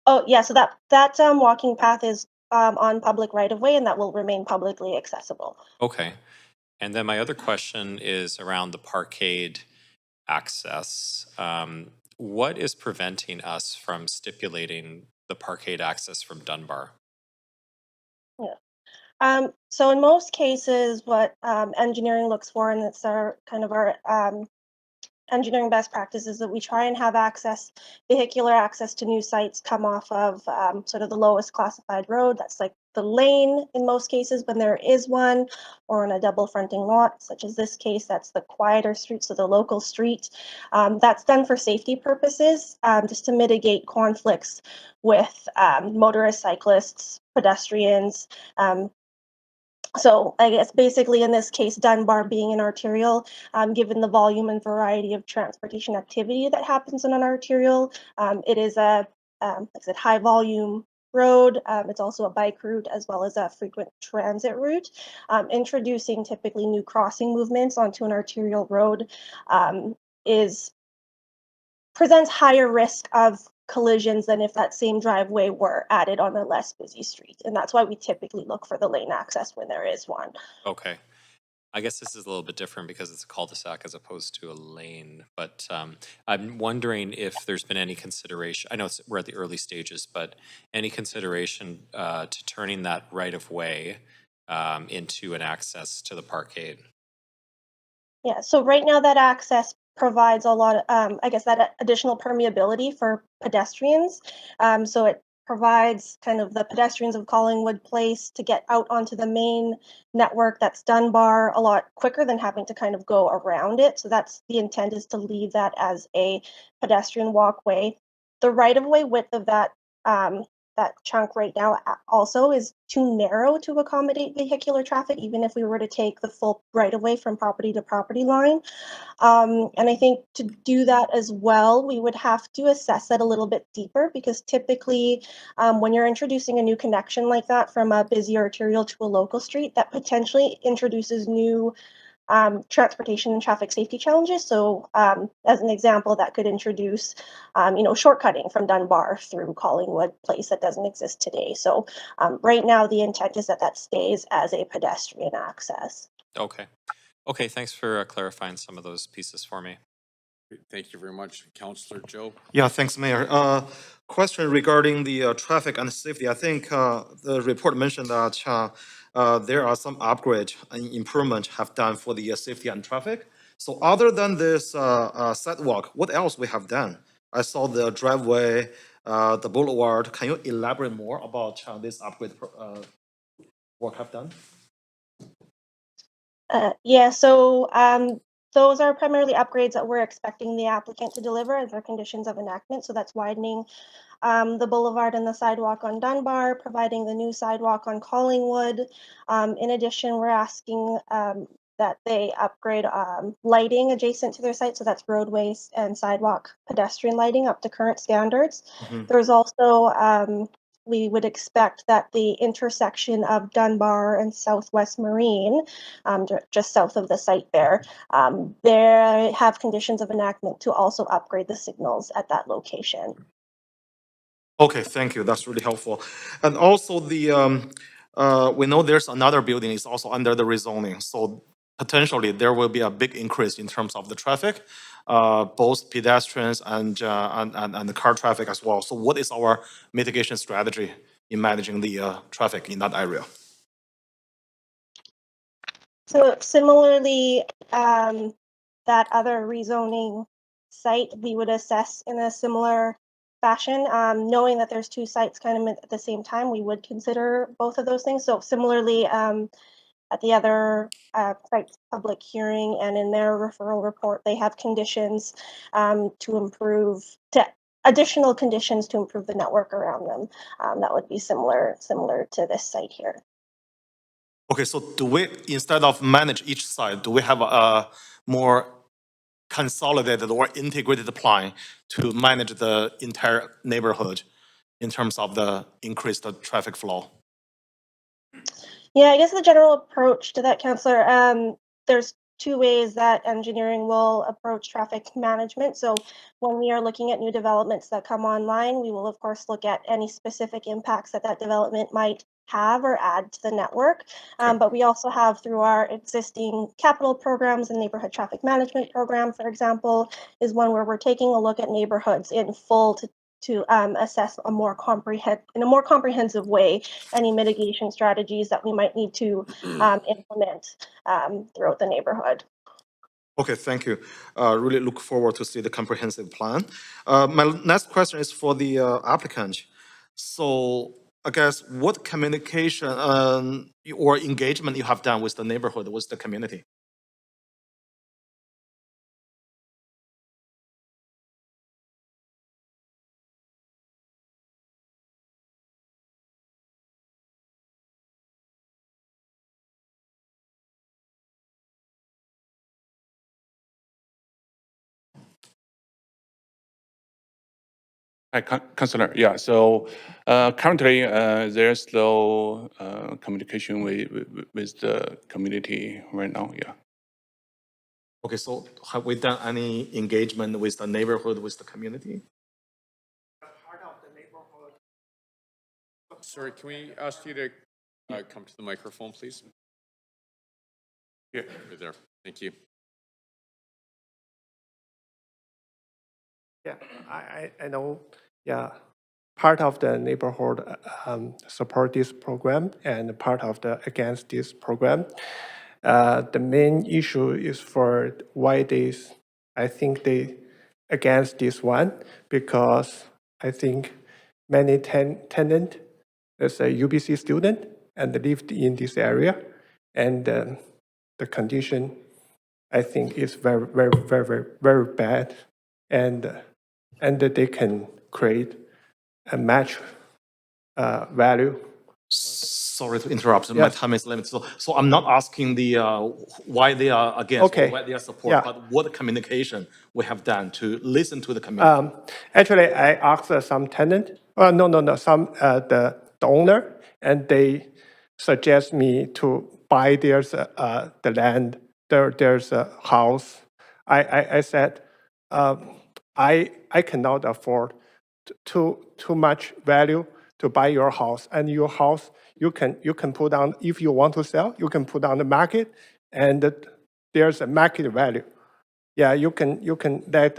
Oh yeah, so that walking path is on public right of way, and that will remain publicly accessible. Okay. And then my other question is around the parkade access. What is preventing us from stipulating the parkade access from Dunbar? Yeah. So in most cases, what engineering looks for, and it's our kind of our engineering best practices, that we try and have vehicular access to new sites come off of sort of the lowest classified road. That's like the lane in most cases when there is one, or on a double fronting lot, such as this case, that's the quieter street, so the local street. That's done for safety purposes, just to mitigate conflicts with motorists, cyclists, pedestrians. So I guess basically in this case, Dunbar being an arterial, given the volume and variety of transportation activity that happens in an arterial, it is a like I said, high volume road. It's also a bike route as well as a frequent transit route. Introducing typically new crossing movements onto an arterial road presents higher risk of collisions than if that same driveway were added on a less busy street. And that's why we typically look for the lane access when there is one. Okay. I guess this is a little bit different because it's a cul-de-sac as opposed to a lane, but I'm wondering if there's been any consideration, I know we're at the early stages, but any consideration to turning that right-of-way into an access to the parkade? Yeah, so right now that access provides a lot of, I guess, that additional permeability for pedestrians. So it provides kind of the pedestrians of Collingwood Place to get out onto the main network that's Dunbar a lot quicker than having to kind of go around it. So that's the intent, is to leave that as a pedestrian walkway. The right-of-way width of that chunk right now also is too narrow to accommodate vehicular traffic, even if we were to take the full right of way from property to property line. And I think to do that as well, we would have to assess that a little bit deeper, because typically when you're introducing a new connection like that from a busy arterial to a local street, that potentially introduces new transportation and traffic safety challenges. So as an example, that could introduce, shortcutting from Dunbar through Collingwood Place that doesn't exist today. So right now, the intent is that that stays as a pedestrian access. Okay. Okay, thanks for clarifying some of those pieces for me. Thank you very much. Councillor Joe. Yeah, thanks, Mayor. Question regarding the traffic and safety. I think the report mentioned that there are some upgrade and improvement have done for the safety and traffic. So other than this sidewalk, what else we have done? I saw the driveway, the boulevard. Can you elaborate more about this upgrade work have done? Yeah, so those are primarily upgrades that we're expecting the applicant to deliver as their conditions of enactment. So that's widening the boulevard and the sidewalk on Dunbar, providing the new sidewalk on Collingwood. In addition, we're asking that they upgrade lighting adjacent to their site. So that's roadways and sidewalk pedestrian lighting up to current standards. There's also we would expect that the intersection of Dunbar and Southwest Marine, just south of the site there, they have conditions of enactment to also upgrade the signals at that location. Okay, thank you. That's really helpful. And also we know there's another building is also under the rezoning. So potentially there will be a big increase in terms of the traffic, both pedestrians and the car traffic as well. So what is our mitigation strategy in managing the traffic in that area? So similarly, that other rezoning site, we would assess in a similar fashion. Knowing that there's two sites kind of at the same time, we would consider both of those things. So similarly, at the other site's public hearing and in their referral report, they have conditions additional conditions to improve the network around them. That would be similar to this site here. Okay, so do we, instead of manage each side, do we have a more consolidated or integrated plan to manage the entire neighborhood in terms of the increased traffic flow? Yeah, I guess the general approach to that, Councillor, there's two ways that engineering will approach traffic management. So when we are looking at new developments that come online, we will of course look at any specific impacts that development might have or add to the network. But we also have, through our existing capital programs, the neighborhood traffic management program, for example, is one where we're taking a look at neighborhoods in full to assess in a more comprehensive way any mitigation strategies that we might need to implement throughout the neighborhood. Okay, thank you. Really look forward to see the comprehensive plan. My next question is for the applicant. So I guess what communication or engagement you have done with the neighborhood, with the community? Hi, Councillor. Yeah, so currently there's no communication with the community right now. Yeah. Okay, so have we done any engagement with the neighborhood, with the community? Sorry, can we ask you to come to the microphone, please? You're there. Thank you. Yeah, I know, yeah, part of the neighborhood support this program and part of the against this program. The main issue is for why I think they against this one, because I think many tenant is a UBC student and lived in this area, and the condition I think is very, very, very, very, very bad, and that they can create a match value. Sorry to interrupt. My Yes. time is limited. So I'm not asking the why they are against or why they are support, Yeah. but what communication we have done to listen to the community. Actually, I asked some tenant. No, some the owner, and they suggest me to buy the land. There's a house. I said I cannot afford too much value to buy your house, and your house you can put on, if you want to sell, you can put on the market, and there's a market value. Yeah, you can let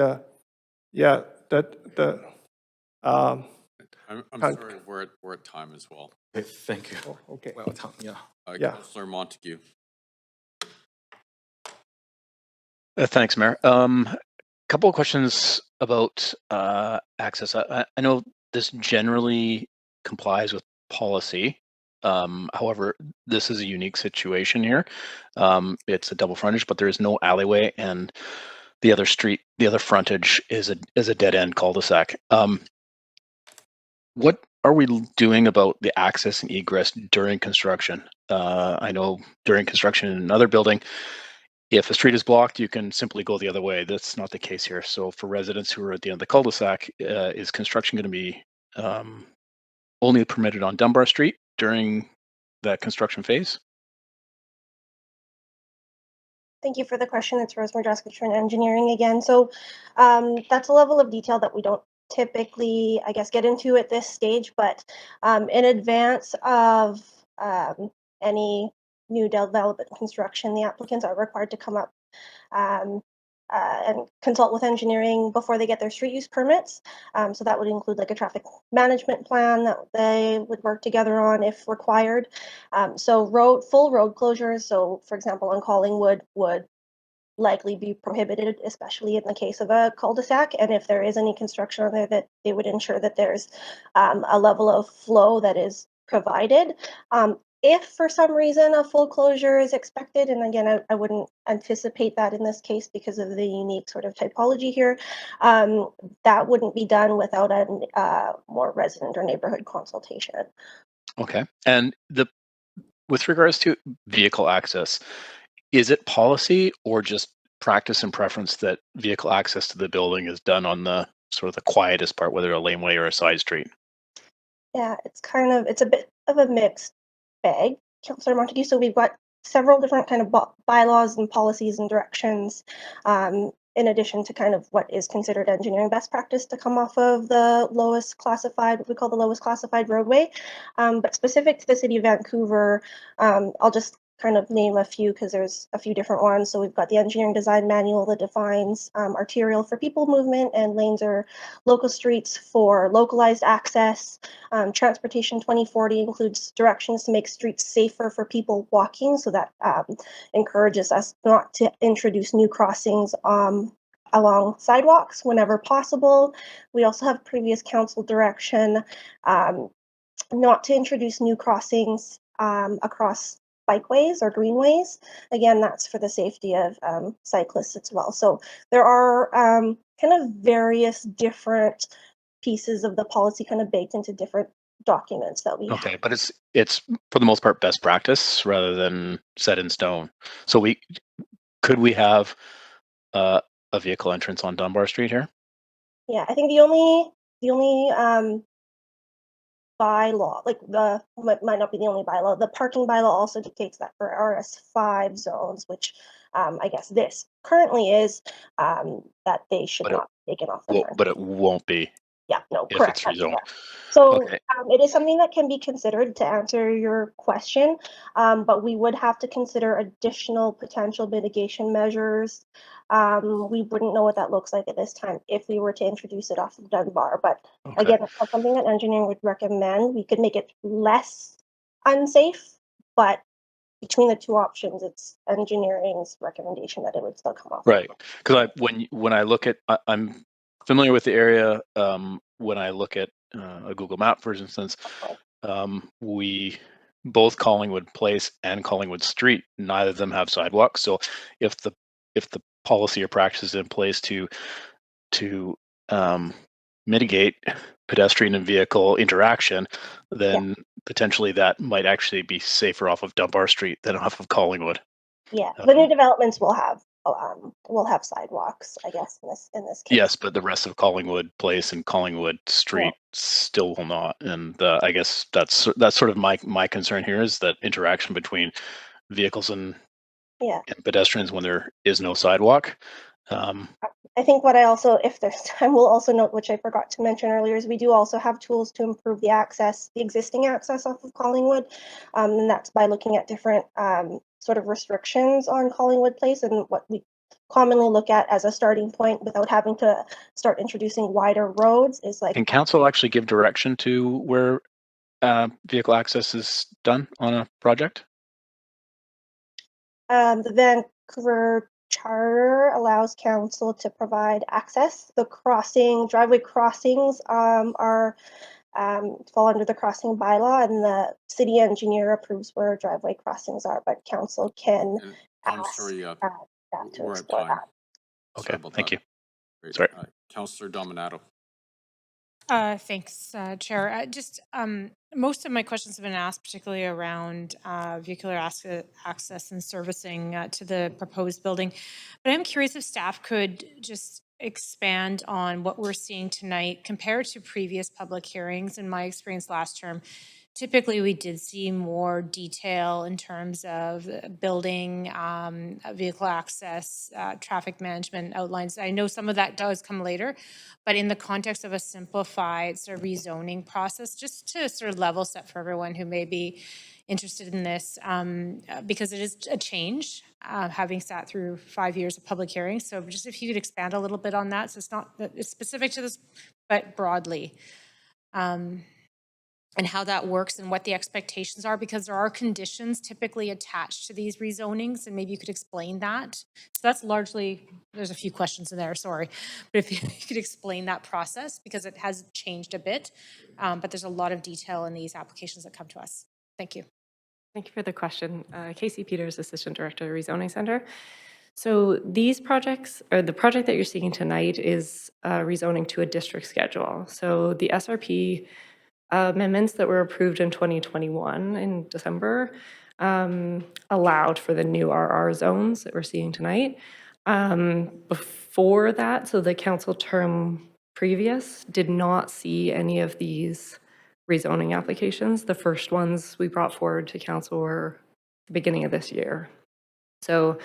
I'm sorry, we're at time as well. Okay, thank you. Okay. Well done. Yeah. Yeah. Councillor Montague. Thanks, Mayor. Couple of questions about access. I know this generally complies with policy. However, this is a unique situation here. It's a double frontage, but there is no alleyway, and the other frontage is a dead end cul-de-sac. What are we doing about the access and egress during construction? I know during construction in another building, if a street is blocked, you can simply go the other way. That's not the case here. So for residents who are at the end of the cul-de-sac, is construction going to be only permitted on Dunbar Street during that construction phase? Thank you for the question. It's Rose Madraska from Engineering again. So that's a level of detail that we don't typically, I guess, get into at this stage, but in advance of any new development construction, the applicants are required to come up and consult with engineering before they get their street use permits. So that would include like a traffic management plan that they would work together on if required. So full road closures, so for example on Collingwood, would likely be prohibited, especially in the case of a cul-de-sac. And if there is any construction on there, that they would ensure that there's a level of flow that is provided. If for some reason a full closure is expected, and again, I wouldn't anticipate that in this case because of the unique sort of typology here, that wouldn't be done without a more resident or neighborhood consultation. Okay. And with regards to vehicle access, is it policy or just practice and preference that vehicle access to the building is done on the sort of the quietest part, whether a laneway or a side street? Yeah, it's a bit of a mixed bag, Councillor Montague. So we've got several different kind of bylaws and policies and directions, in addition to kind of what is considered engineering best practice to come off of the lowest classified, what we call the lowest classified roadway. But specific to the city of Vancouver, I'll just kind of name a few because there's a few different ones. So we've got the engineering design manual that defines arterial for people movement, and lanes or local streets for localized access. Transportation 2040 includes directions to make streets safer for people walking. So that encourages us not to introduce new crossings along sidewalks whenever possible. We also have previous council direction not to introduce new crossings across bikeways or greenways. Again, that's for the safety of cyclists as well. So there are kind of various different pieces of the policy kind of baked into different documents that we have. Okay, but it's for the most part best practice rather than set in stone. So could we have a vehicle entrance on Dunbar Street here? Yeah, I think the only bylaw, like might not be the only bylaw, the parking bylaw also dictates that for RS5 zones, which I guess this currently is, that they should not be taken off the market. But it won't be. Yeah, no, if correct. it's That's rezoned. correct. So Okay. it is something that can be considered to answer your question, but we would have to consider additional potential mitigation measures. We wouldn't know what that looks like at this time if we were to introduce it off of Dunbar. But Okay. again, it's not something that engineering would recommend. We could make it less unsafe, but between the two options, it's engineering's recommendation that it would still come off. Right. Because when I look at, I'm familiar with the area. When I look at a Google map, for instance, we both Collingwood Place and Collingwood Street, neither of them have sidewalks. So if the policy or practice is in place to mitigate pedestrian and vehicle interaction, then potentially that might actually be safer off of Dunbar Street than off of Collingwood. Yeah, the new developments will have sidewalks, I guess, in this case. Yes, but the rest of Collingwood Place and Collingwood Street still will not. And I guess that's sort of my concern here, is that interaction between vehicles and pedestrians when there is no sidewalk. I think what I also, if there's time, will also note, which I forgot to mention earlier, is we do also have tools to improve the existing access off of Collingwood. And that's by looking at different sort of restrictions on Collingwood Place, and what we commonly look at as a starting point without having to start introducing wider roads is like. Can council actually give direction to where vehicle access is done on a project? The Vancouver Charter allows council to provide access. The driveway crossings are fall under the crossing bylaw, and the city engineer approves where driveway crossings are, but council can I'm ask sorry, that to we're at explore time. that. Okay, thank that. you. Great. Sorry. Councillor Dominato. Thanks, Chair. Most of my questions have been asked, particularly around vehicular access and servicing to the proposed building. But I'm curious if staff could just expand on what we're seeing tonight compared to previous public hearings. In my experience last term, typically we did see more detail in terms of building, vehicle access, traffic management outlines. I know some of that does come later, but in the context of a simplified sort of rezoning process, just to sort of level set for everyone who may be interested in this, because it is a change, having sat through 5 years of public hearings. So just if you could expand a little bit on that, so it's not that it's specific to this, but broadly. And how that works and what the expectations are, because there are conditions typically attached to these rezonings, and maybe you could explain that. So that's largely, there's a few questions in there, sorry. But if you could explain that process, because it has changed a bit, but there's a lot of detail in these applications that come to us. Thank you. Thank you for the question. Casey Peters, Assistant Director, Rezoning Center. So these projects, or the project that you're seeing tonight, is rezoning to a district schedule. So the SRP amendments that were approved in 2021 in December allowed for the new RR zones that we're seeing tonight. Before that, so the council term previous did not see any of these rezoning applications. The first ones we brought forward to council were the beginning of this year. So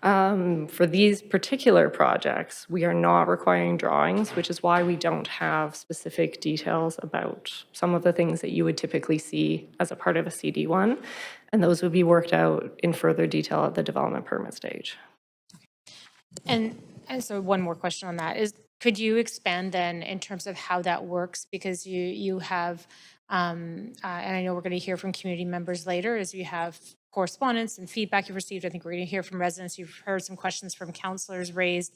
for these particular projects, we are not requiring drawings, which is why we don't have specific details about some of the things that you would typically see as a part of a CD1. And those would be worked out in further detail at the development permit stage. And so one more question on that is, could you expand then in terms of how that works? Because you have, and I know we're going to hear from community members later, as you have correspondence and feedback you've received. I think we're going to hear from residents. You've heard some questions from councillors raised.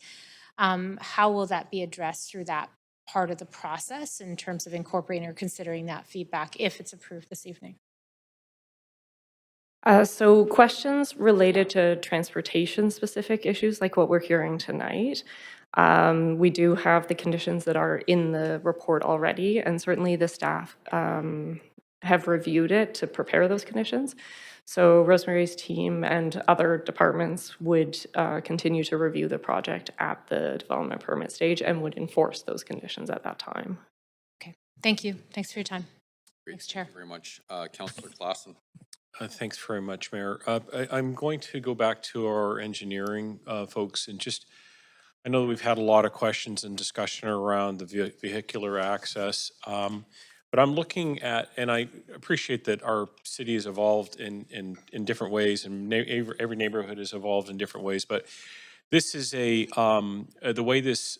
How will that be addressed through that part of the process in terms of incorporating or considering that feedback if it's approved this evening? So questions related to transportation-specific issues, like what we're hearing tonight, we do have the conditions that are in the report already, and certainly the staff have reviewed it to prepare those conditions. So Rosemary's team and other departments would continue to review the project at the development permit stage and would enforce those conditions at that time. Okay, thank you. Thanks for your time. Great. Thanks, Chair. Thank you very much. Councillor Klassen. Thanks very much, Mayor. I'm going to go back to our engineering folks and just I know we've had a lot of questions and discussion around the vehicular access, but I'm looking at, and I appreciate that our city has evolved in different ways, and every neighborhood has evolved in different ways. But this is the way this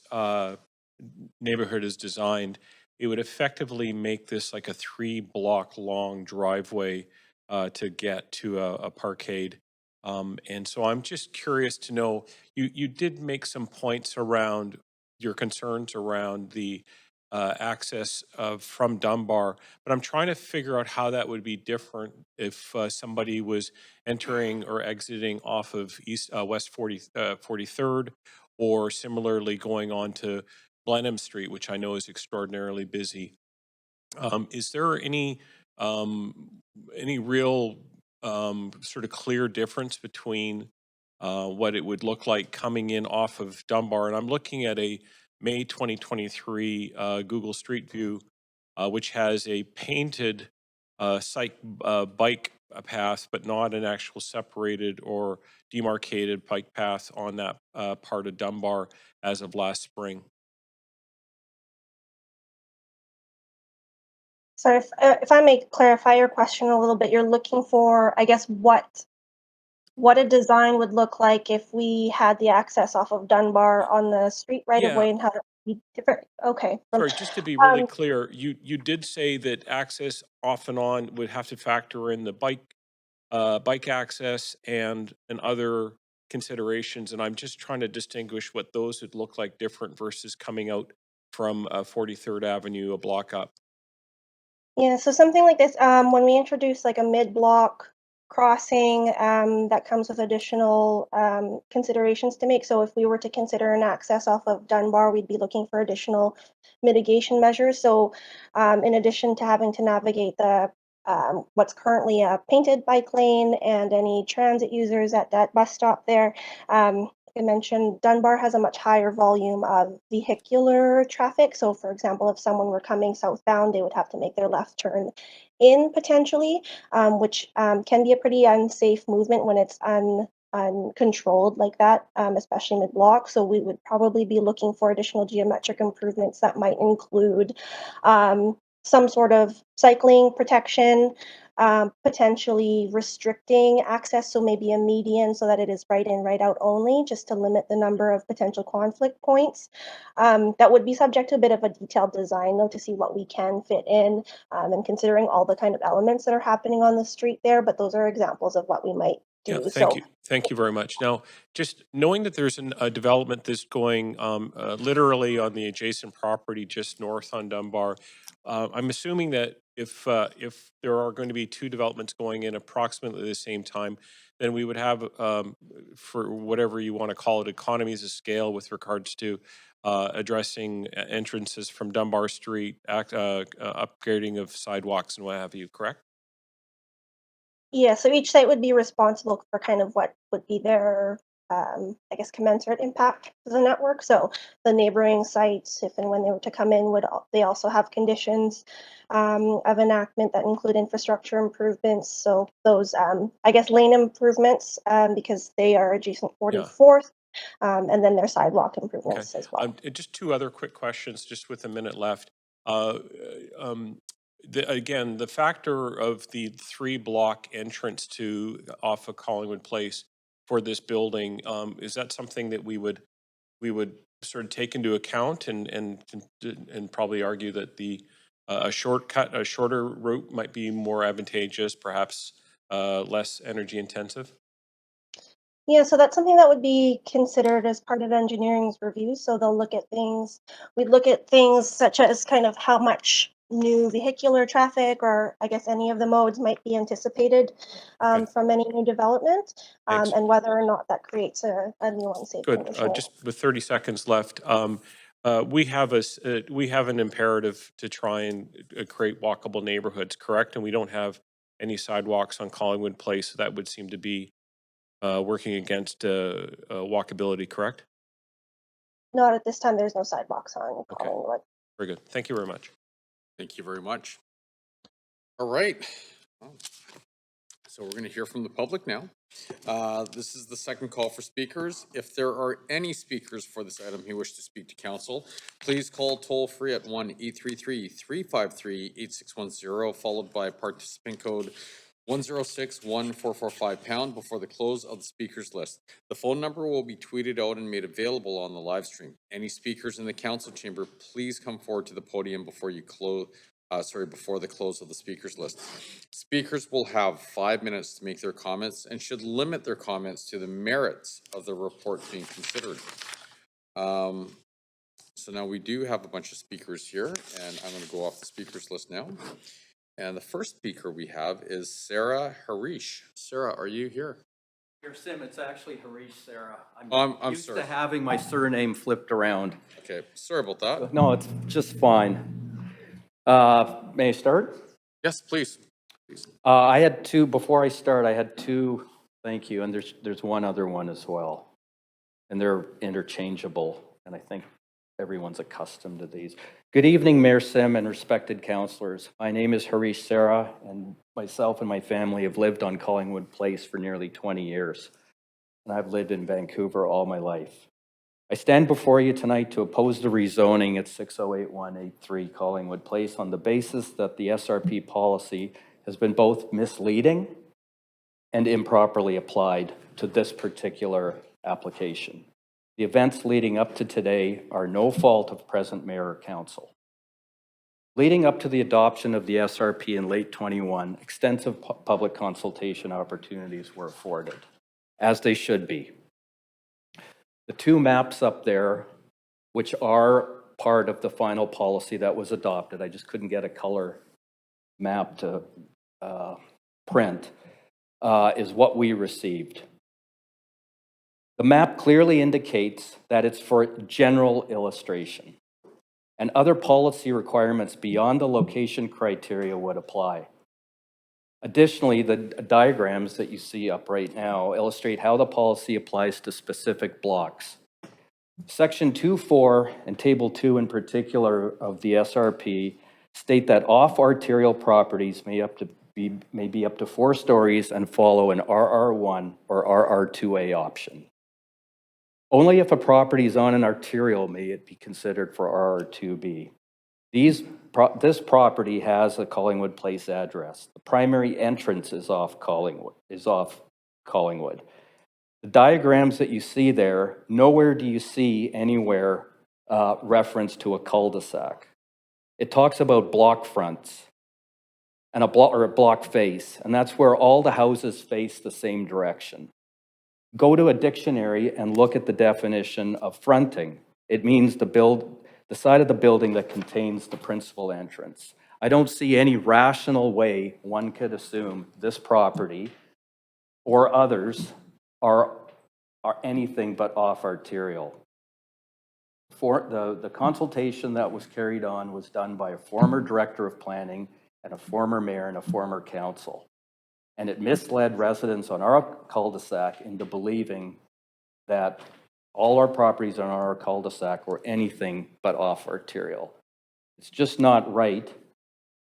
neighborhood is designed. It would effectively make this like a 3-block long driveway to get to a parkade. And so I'm just curious to know, you did make some points around your concerns around the access from Dunbar, but I'm trying to figure out how that would be different if somebody was entering or exiting off of West 43rd, or similarly going on to Blenheim Street, which I know is extraordinarily busy. Is there any real sort of clear difference between what it would look like coming in off of Dunbar? And I'm looking at a May 2023 Google Street View, which has a painted bike path, but not an actual separated or demarcated bike path on that part of Dunbar as of last spring. So if I may clarify your question a little bit, you're looking for, I guess, what a design would look like if we had the access off of Dunbar on the street right of way, and how it would be different. Okay. Sorry, just to be really clear, you did say that access off and on would have to factor in the bike access and other considerations, and I'm just trying to distinguish what those would look like different versus coming out from 43rd Avenue a block up. Yeah, so something like this, when we introduce like a mid-block crossing, that comes with additional considerations to make. So if we were to consider an access off of Dunbar, we'd be looking for additional mitigation measures. So in addition to having to navigate the what's currently a painted bike lane and any transit users at that bus stop there, I mentioned Dunbar has a much higher volume of vehicular traffic. So for example, if someone were coming southbound, they would have to make their left turn in potentially, which can be a pretty unsafe movement when it's uncontrolled like that, especially mid-block. So we would probably be looking for additional geometric improvements that might include some sort of cycling protection, potentially restricting access, so maybe a median so that it is right in, right out only, just to limit the number of potential conflict points. That would be subject to a bit of a detailed design, though, to see what we can fit in, and considering all the kind of elements that are happening on the street there. But those are examples of what we might do. Yeah, thank you. Thank you very much. Now, just knowing that there's a development that's going literally on the adjacent property just north on Dunbar, I'm assuming that if there are going to be 2 developments going in approximately the same time, then we would have, for whatever you want to call it, economies of scale with regards to addressing entrances from Dunbar Street, upgrading of sidewalks and what have you, correct? Yeah, so each site would be responsible for kind of what would be their, I guess, commensurate impact to the network. So the neighboring sites, if and when they were to come in, they also have conditions of enactment that include infrastructure improvements. So those, I guess, lane improvements, because they are adjacent 44th, and then their sidewalk improvements as well. Just 2 other quick questions, just with a minute left. Again, the factor of the 3-block entrance to off of Collingwood Place for this building, is that something that we would sort of take into account and probably argue that a shorter route might be more advantageous, perhaps less energy intensive? Yeah, so that's something that would be considered as part of engineering's review. So they'll look at things, we'd look at things such as kind of how much new vehicular traffic, or I guess any of the modes, might be anticipated from any new development, and whether or not that creates a new unsafe Good. condition. Just with 30 seconds left, we have an imperative to try and create walkable neighborhoods, correct? And we don't have any sidewalks on Collingwood Place, so that would seem to be working against walkability, correct? Not at this time. There's no sidewalks on Collingwood. Very good. Thank you very much. Thank you very much. All right. So we're going to hear from the public now. This is the second call for speakers. If there are any speakers for this item who wish to speak to council, please call toll free at 1-833-353-8610, followed by participant code 1061445 # before the close of the speakers list. The phone number will be tweeted out and made available on the live stream. Any speakers in the council chamber, please come forward to the podium before you before the close of the speakers list. Speakers will have 5 minutes to make their comments and should limit their comments to the merits of the report being considered. So now we do have a bunch of speakers here, and I'm going to go off the speakers list now. And the first speaker we have is Sarah Harish. Sarah, are you here? Your Sim, it's actually Harish, Sarah. I'm used sorry. to having my surname flipped around. Okay, sorry about that. No, it's just fine. May I start? Yes, please. I had two, before I start, I had two, thank you, and there's one other one as well. And they're interchangeable, and I think everyone's accustomed to these. Good evening, Mayor Sim and respected councillors. My name is Harish Sarah, and myself and my family have lived on Collingwood Place for nearly 20 years. And I've lived in Vancouver all my life. I stand before you tonight to oppose the rezoning at 608183 Collingwood Place on the basis that the SRP policy has been both misleading and improperly applied to this particular application. The events leading up to today are no fault of present mayor or council. Leading up to the adoption of the SRP in late 21, extensive public consultation opportunities were afforded, as they should be. The two maps up there, which are part of the final policy that was adopted, I just couldn't get a color map to print, is what we received. The map clearly indicates that it's for general illustration, and other policy requirements beyond the location criteria would apply. Additionally, the diagrams that you see up right now illustrate how the policy applies to specific blocks. Section 2.4 and Table 2 in particular of the SRP state that off-arterial properties may be up to 4 stories and follow an RR1 or RR2A option. Only if a property is on an arterial may it be considered for RR2B. This property has a Collingwood Place address. The primary entrance is off Collingwood. The diagrams that you see there, nowhere do you see anywhere reference to a cul-de-sac. It talks about block fronts and a block face, and that's where all the houses face the same direction. Go to a dictionary and look at the definition of fronting. It means the side of the building that contains the principal entrance. I don't see any rational way one could assume this property or others are anything but off-arterial. The consultation that was carried on was done by a former director of planning and a former mayor and a former council. And it misled residents on our cul-de-sac into believing that all our properties on our cul-de-sac were anything but off-arterial. It's just not right,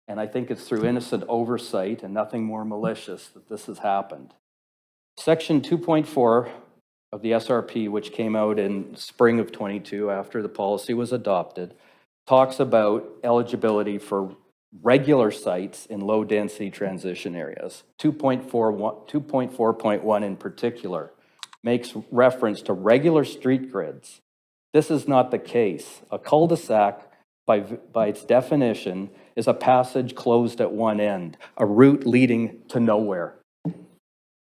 and I think it's through innocent oversight and nothing more malicious that this has happened. Section 2.4 of the SRP, which came out in spring of 22 after the policy was adopted, talks about eligibility for regular sites in low-density transition areas. 2.4.1 in particular makes reference to regular street grids. This is not the case. A cul-de-sac, by its definition, is a passage closed at one end, a route leading to nowhere.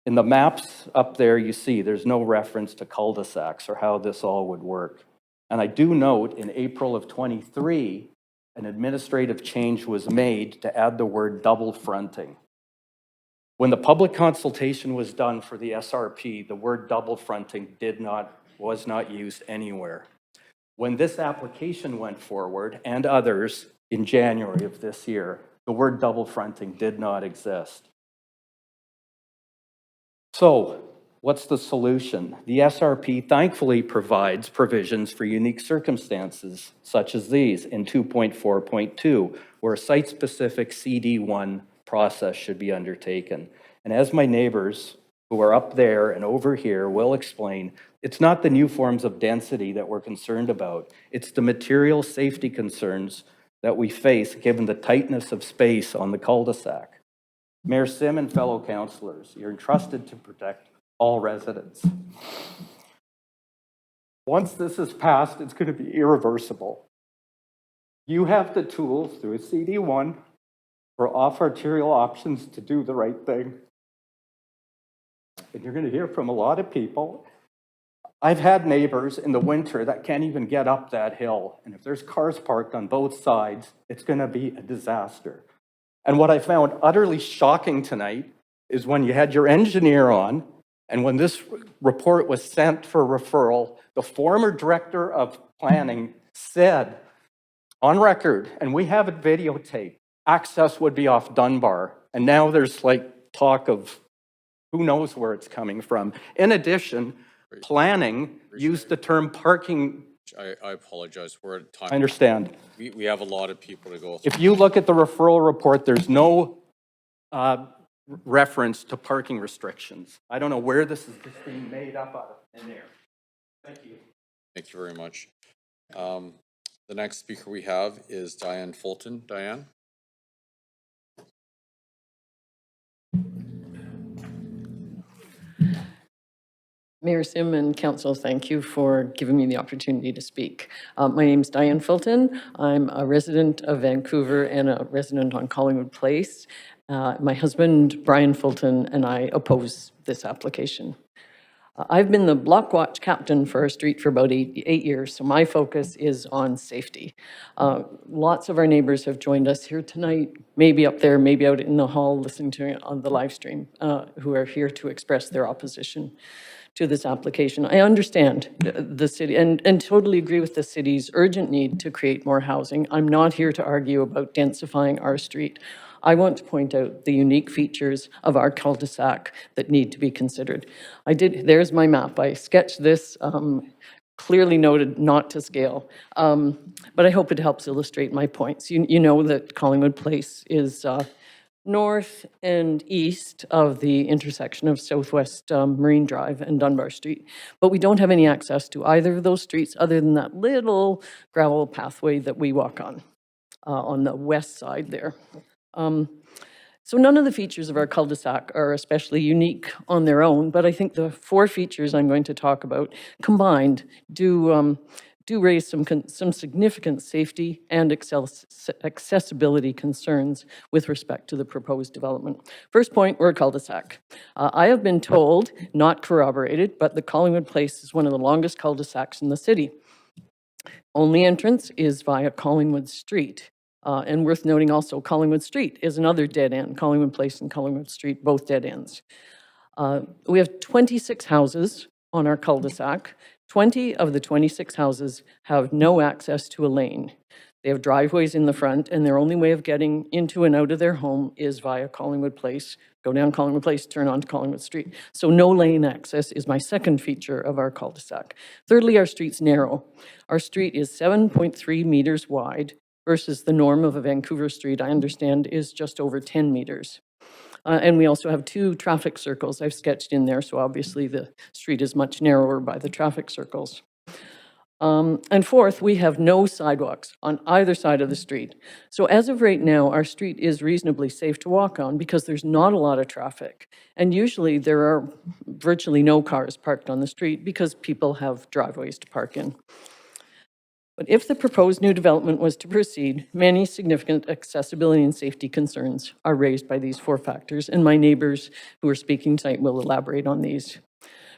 In the maps up there, you see there's no reference to cul-de-sacs or how this all would work. And I do note in April of 23, an administrative change was made to add the word double fronting. When the public consultation was done for the SRP, the word double fronting was not used anywhere. When this application went forward, and others in January of this year, the word double fronting did not exist. So, what's the solution? The SRP thankfully provides provisions for unique circumstances, such as these in 2.4.2, where a site-specific CD1 process should be undertaken. And as my neighbors who are up there and over here will explain, it's not the new forms of density that we're concerned about. It's the material safety concerns that we face given the tightness of space on the cul-de-sac. Mayor Sim and fellow councillors, you're entrusted to protect all residents. Once this is passed, it's going to be irreversible. You have the tools through a CD1 for off-arterial options to do the right thing. And you're going to hear from a lot of people. I've had neighbors in the winter that can't even get up that hill. And if there's cars parked on both sides, it's going to be a disaster. And what I found utterly shocking tonight is when you had your engineer on, and when this report was sent for referral, the former director of planning said on record, and we have it videotaped, access would be off Dunbar. And now there's like talk of who knows where it's coming from. In addition, planning used the term parking. I apologize. We're at time. I understand. We have a lot of people to go through. If you look at the referral report, there's no reference to parking restrictions. I don't know where this is just being made up out of thin air. Thank you. Thank you very much. The next speaker we have is Diane Fulton. Diane? Mayor Sim and Council, thank you for giving me the opportunity to speak. My name is Diane Fulton. I'm a resident of Vancouver and a resident on Collingwood Place. My husband, Brian Fulton, and I oppose this application. I've been the block watch captain for our street for about eight years, so my focus is on safety. Lots of our neighbors have joined us here tonight, maybe up there, maybe out in the hall listening to it on the live stream, who are here to express their opposition to this application. I understand the city and totally agree with the city's urgent need to create more housing. I'm not here to argue about densifying our street. I want to point out the unique features of our cul-de-sac that need to be considered. There's my map. I sketched this, clearly noted not to scale, but I hope it helps illustrate my points. You know that Collingwood Place is north and east of the intersection of Southwest Marine Drive and Dunbar Street. But we don't have any access to either of those streets other than that little gravel pathway that we walk on the west side there. So none of the features of our cul-de-sac are especially unique on their own, but I think the four features I'm going to talk about combined do raise some significant safety and accessibility concerns with respect to the proposed development. First point, we're a cul-de-sac. I have been told, not corroborated, but the Collingwood Place is one of the longest cul-de-sacs in the city. Only entrance is via Collingwood Street. And worth noting also, Collingwood Street is another dead end. Collingwood Place and Collingwood Street, both dead ends. We have 26 houses on our cul-de-sac. 20 of the 26 houses have no access to a lane. They have driveways in the front, and their only way of getting into and out of their home is via Collingwood Place. Go down Collingwood Place, turn onto Collingwood Street. So no lane access is my second feature of our cul-de-sac. Thirdly, our street's narrow. Our street is 7.3 meters wide versus the norm of a Vancouver street, I understand, is just over 10 meters. And we also have two traffic circles I've sketched in there, so obviously the street is much narrower by the traffic circles. And fourth, we have no sidewalks on either side of the street. So as of right now, our street is reasonably safe to walk on because there's not a lot of traffic. And usually there are virtually no cars parked on the street because people have driveways to park in. But if the proposed new development was to proceed, many significant accessibility and safety concerns are raised by these four factors, and my neighbors who are speaking tonight will elaborate on these.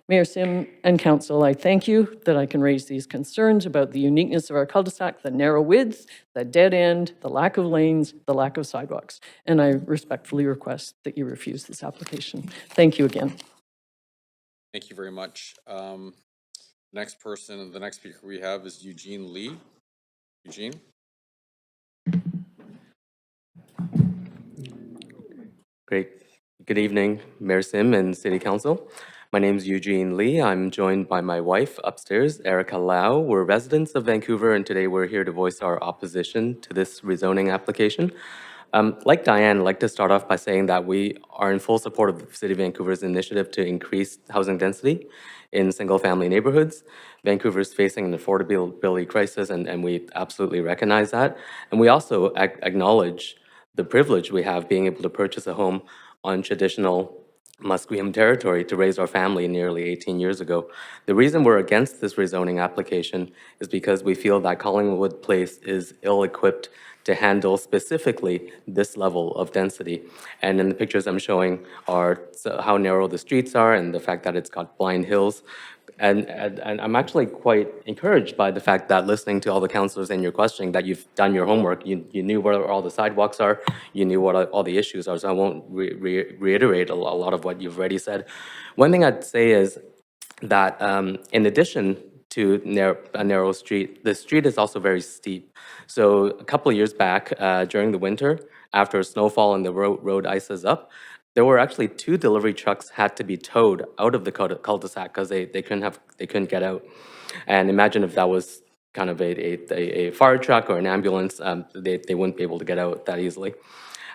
Mayor Sim and Council, I thank you that I can raise these concerns about the uniqueness of our cul-de-sac, the narrow width, the dead end, the lack of lanes, the lack of sidewalks, and I respectfully request that you refuse this application. Thank you again. Thank you very much. The next speaker we have is Eugene Lee. Eugene? Great. Good evening, Mayor Sim and City Council. My name is Eugene Lee. I'm joined by my wife upstairs, Erica Lau. We're residents of Vancouver, and today we're here to voice our opposition to this rezoning application. Like Diane, I'd like to start off by saying that we are in full support of the City of Vancouver's initiative to increase housing density in single-family neighborhoods. Vancouver is facing an affordability crisis, and we absolutely recognize that. And we also acknowledge the privilege we have being able to purchase a home on traditional Musqueam territory to raise our family nearly 18 years ago. The reason we're against this rezoning application is because we feel that Collingwood Place is ill-equipped to handle specifically this level of density. And in the pictures I'm showing are how narrow the streets are and the fact that it's got blind hills. And I'm actually quite encouraged by the fact that listening to all the councillors in your questioning, that you've done your homework. You knew where all the sidewalks are, you knew what all the issues are, so I won't reiterate a lot of what you've already said. One thing I'd say is that in addition to a narrow street, the street is also very steep. So a couple of years back, during the winter, after snowfall and the road ices up, there were actually 2 delivery trucks had to be towed out of the cul-de-sac because they couldn't get out. And imagine if that was kind of a fire truck or an ambulance, they wouldn't be able to get out that easily.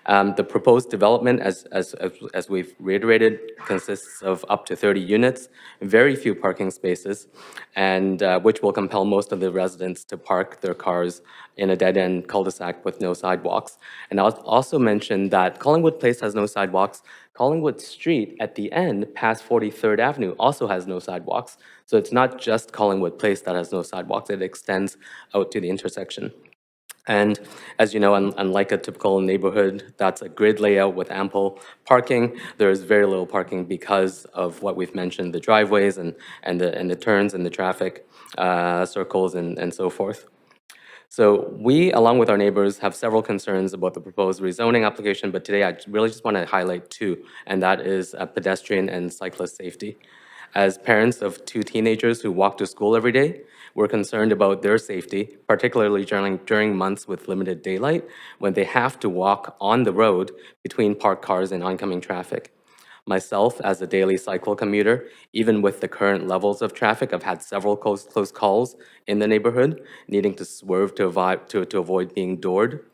The proposed development, as we've reiterated, consists of up to 30 units, very few parking spaces, and which will compel most of the residents to park their cars in a dead-end cul-de-sac with no sidewalks. And I'll also mention that Collingwood Place has no sidewalks. Collingwood Street at the end, past 43rd Avenue, also has no sidewalks. So it's not just Collingwood Place that has no sidewalks, it extends out to the intersection. And as you know, unlike a typical neighborhood that's a grid layout with ample parking, there is very little parking because of what we've mentioned, the driveways and the turns and the traffic circles and so forth. So we, along with our neighbors, have several concerns about the proposed rezoning application, but today I really just want to highlight 2, and that is pedestrian and cyclist safety. As parents of 2 teenagers who walk to school every day, we're concerned about their safety, particularly during months with limited daylight, when they have to walk on the road between parked cars and oncoming traffic. Myself, as a daily cycle commuter, even with the current levels of traffic, I've had several close calls in the neighborhood, needing to swerve to avoid being doored.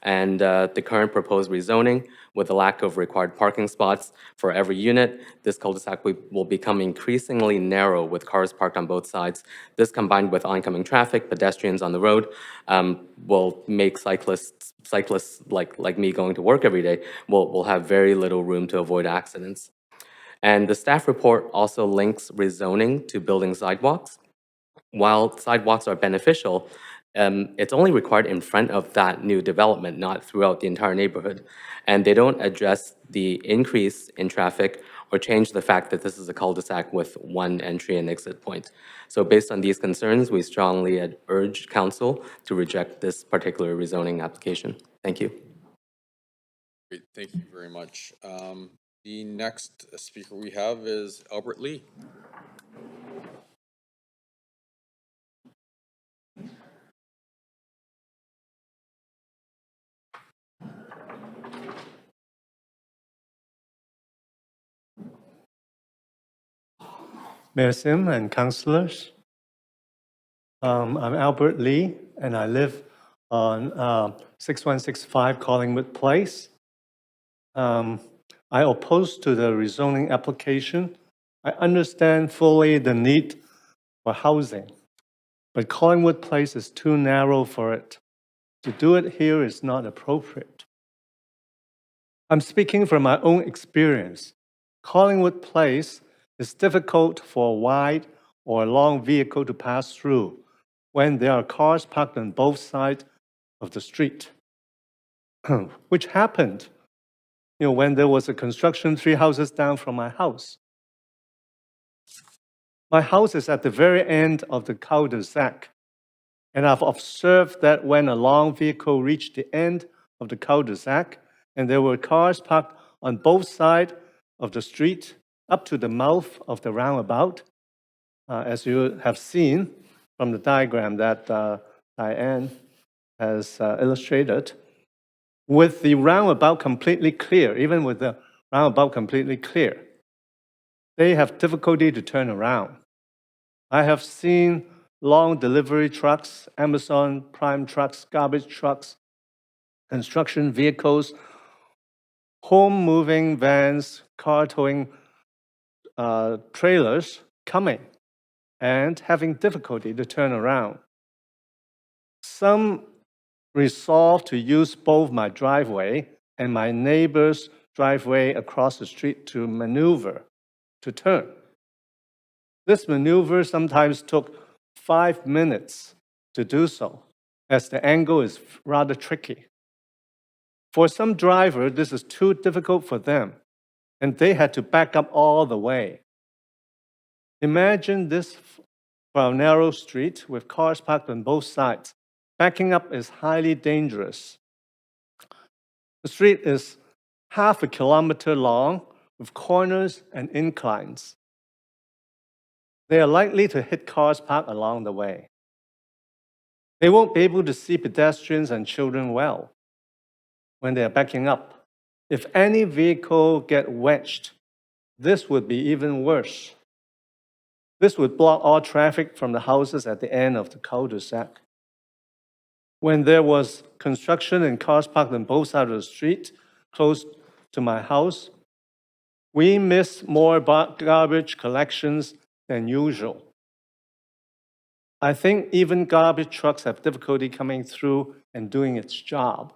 And the current proposed rezoning, with the lack of required parking spots for every unit, this cul-de-sac will become increasingly narrow with cars parked on both sides. This, combined with oncoming traffic, pedestrians on the road, will make cyclists like me going to work every day, will have very little room to avoid accidents. And the staff report also links rezoning to building sidewalks. While sidewalks are beneficial, it's only required in front of that new development, not throughout the entire neighborhood. And they don't address the increase in traffic or change the fact that this is a cul-de-sac with 1 entry and exit point. So based on these concerns, we strongly urge council to reject this particular rezoning application. Thank you. Great, thank you very much. The next speaker we have is Albert Lee. Mayor Sim and councillors. I'm Albert Lee, and I live on 6165 Collingwood Place. I oppose to the rezoning application. I understand fully the need for housing, but Collingwood Place is too narrow for it. To do it here is not appropriate. I'm speaking from my own experience. Collingwood Place is difficult for a wide or a long vehicle to pass through when there are cars parked on both sides of the street, which happened when there was a construction 3 houses down from my house. My house is at the very end of the cul-de-sac, and I've observed that when a long vehicle reached the end of the cul-de-sac and there were cars parked on both sides of the street up to the mouth of the roundabout, as you have seen from the diagram that Diane has illustrated, with the roundabout completely clear, even with the roundabout completely clear, they have difficulty to turn around. I have seen long delivery trucks, Amazon Prime trucks, garbage trucks, construction vehicles, home moving vans, car towing trailers coming and having difficulty to turn around. Some resolved to use both my driveway and my neighbor's driveway across the street to maneuver, to turn. This maneuver sometimes took 5 minutes to do so, as the angle is rather tricky. For some driver, this is too difficult for them, and they had to back up all the way. Imagine this for a narrow street with cars parked on both sides. Backing up is highly dangerous. The street is half a kilometer long with corners and inclines. They are likely to hit cars parked along the way. They won't be able to see pedestrians and children well when they are backing up. If any vehicle get wedged, this would be even worse. This would block all traffic from the houses at the end of the cul-de-sac. When there was construction and cars parked on both sides of the street, close to my house, we missed more garbage collections than usual. I think even garbage trucks have difficulty coming through and doing its job.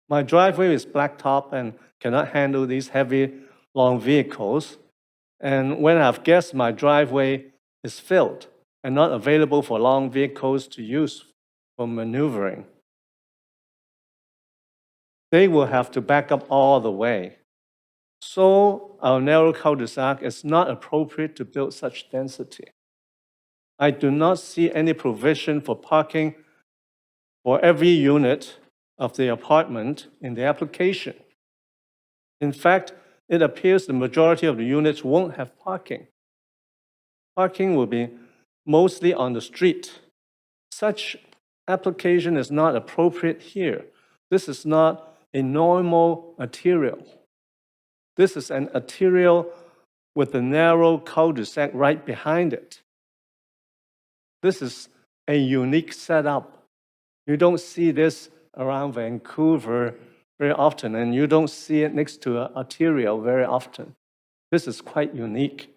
My driveway is blacktop and cannot handle these heavy, long vehicles. And when I've guessed my driveway is filled and not available for long vehicles to use for maneuvering, they will have to back up all the way. So our narrow cul-de-sac is not appropriate to build such density. I do not see any provision for parking for every unit of the apartment in the application. In fact, it appears the majority of the units won't have parking. Parking will be mostly on the street. Such application is not appropriate here. This is not a normal arterial. This is an arterial with a narrow cul-de-sac right behind it. This is a unique setup. You don't see this around Vancouver very often, and you don't see it next to an arterial very often. This is quite unique.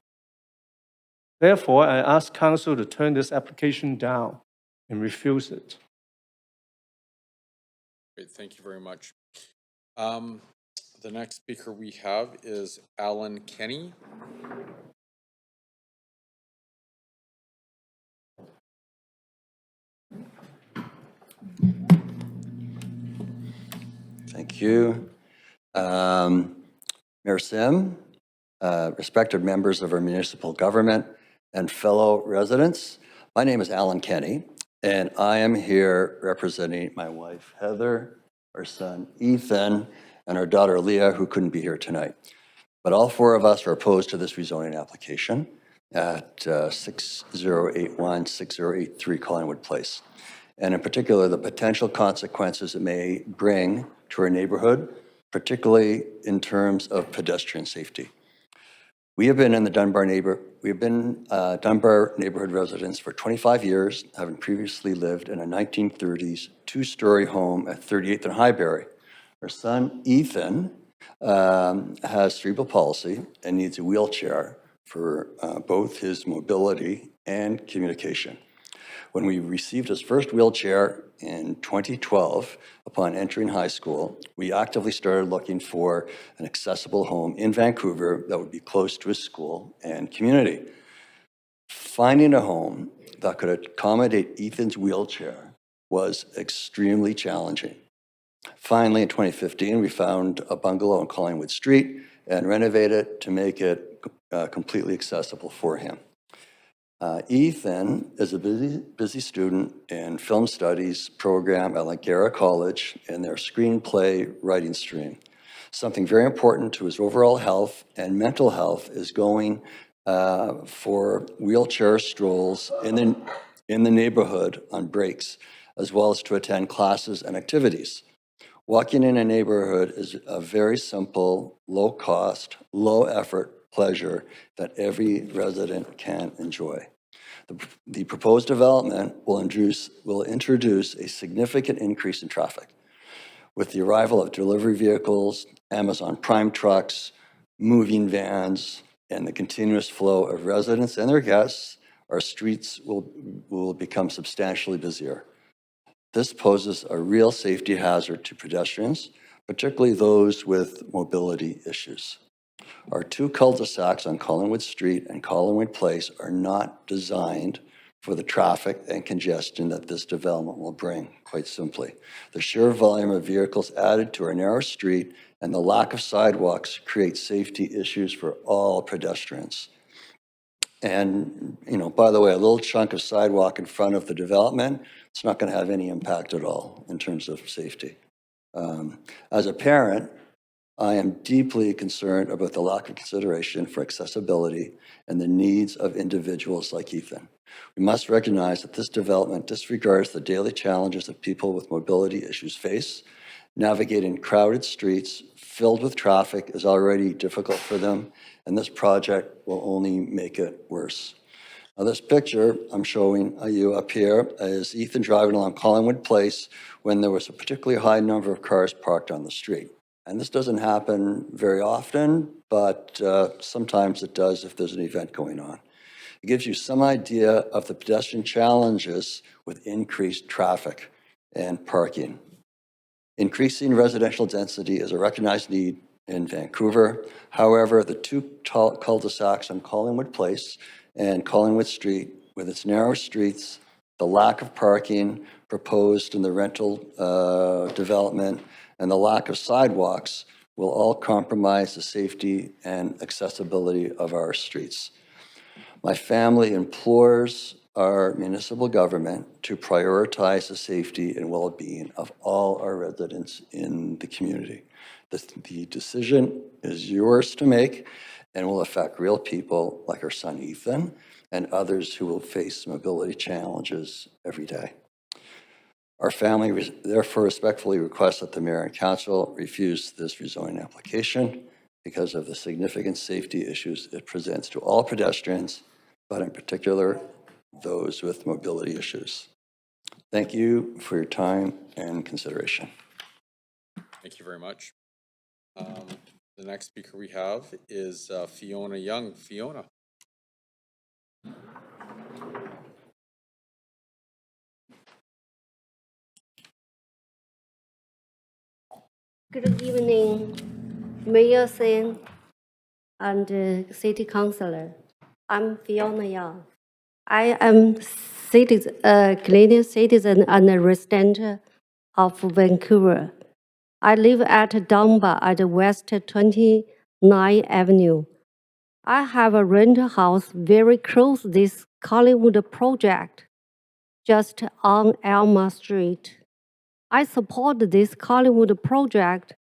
Therefore, I ask Council to turn this application down and refuse it. Great, thank you very much. The next speaker we have is Alan Kenny. Thank you. Mayor Sim, respected members of our municipal government and fellow residents, my name is Alan Kenny, and I am here representing my wife, Heather, our son, Ethan, and our daughter, Leah, who couldn't be here tonight. But all four of us are opposed to this rezoning application at 6081, 6083 Collingwood Place. And in particular, the potential consequences it may bring to our neighborhood, particularly in terms of pedestrian safety. We have been in the Dunbar neighborhood residents for 25 years, having previously lived in a 1930s two-story home at 38th and Highbury. Our son, Ethan, has cerebral palsy and needs a wheelchair for both his mobility and communication. When we received his first wheelchair in 2012, upon entering high school, we actively started looking for an accessible home in Vancouver that would be close to his school and community. Finding a home that could accommodate Ethan's wheelchair was extremely challenging. Finally, in 2015, we found a bungalow on Collingwood Street and renovated it to make it completely accessible for him. Ethan is a busy student in film studies program at Langara College in their screenplay writing stream. Something very important to his overall health and mental health is going for wheelchair strolls in the neighborhood on breaks, as well as to attend classes and activities. Walking in a neighborhood is a very simple, low cost, low effort pleasure that every resident can enjoy. The proposed development will introduce a significant increase in traffic. With the arrival of delivery vehicles, Amazon Prime trucks, moving vans, and the continuous flow of residents and their guests, our streets will become substantially busier. This poses a real safety hazard to pedestrians, particularly those with mobility issues. Our two cul-de-sacs on Collingwood Street and Collingwood Place are not designed for the traffic and congestion that this development will bring, quite simply. The sheer volume of vehicles added to our narrow street and the lack of sidewalks create safety issues for all pedestrians. And, by the way, a little chunk of sidewalk in front of the development, it's not going to have any impact at all in terms of safety. As a parent, I am deeply concerned about the lack of consideration for accessibility and the needs of individuals like Ethan. We must recognize that this development disregards the daily challenges that people with mobility issues face. Navigating crowded streets filled with traffic is already difficult for them, and this project will only make it worse. Now, this picture I'm showing you up here is Ethan driving along Collingwood Place when there was a particularly high number of cars parked on the street. And this doesn't happen very often, but sometimes it does if there's an event going on. It gives you some idea of the pedestrian challenges with increased traffic and parking. Increasing residential density is a recognized need in Vancouver. However, the two cul-de-sacs on Collingwood Place and Collingwood Street, with its narrow streets, the lack of parking proposed in the rental development, and the lack of sidewalks will all compromise the safety and accessibility of our streets. My family implores our municipal government to prioritize the safety and well-being of all our residents in the community. The decision is yours to make and will affect real people like our son Ethan and others who will face mobility challenges every day. Our family therefore respectfully requests that the mayor and council refuse this rezoning application because of the significant safety issues it presents to all pedestrians, but in particular, those with mobility issues. Thank you for your time and consideration. Thank you very much. The next speaker we have is Fiona Young. Fiona. Good evening, Mayor Sen and City Councilor. I'm Fiona Young. I am Canadian citizen and a resident of Vancouver. I live at Dunbar at West 29th Avenue. I have a rental house very close to this Collingwood project, just on Elma Street. I support this Collingwood project.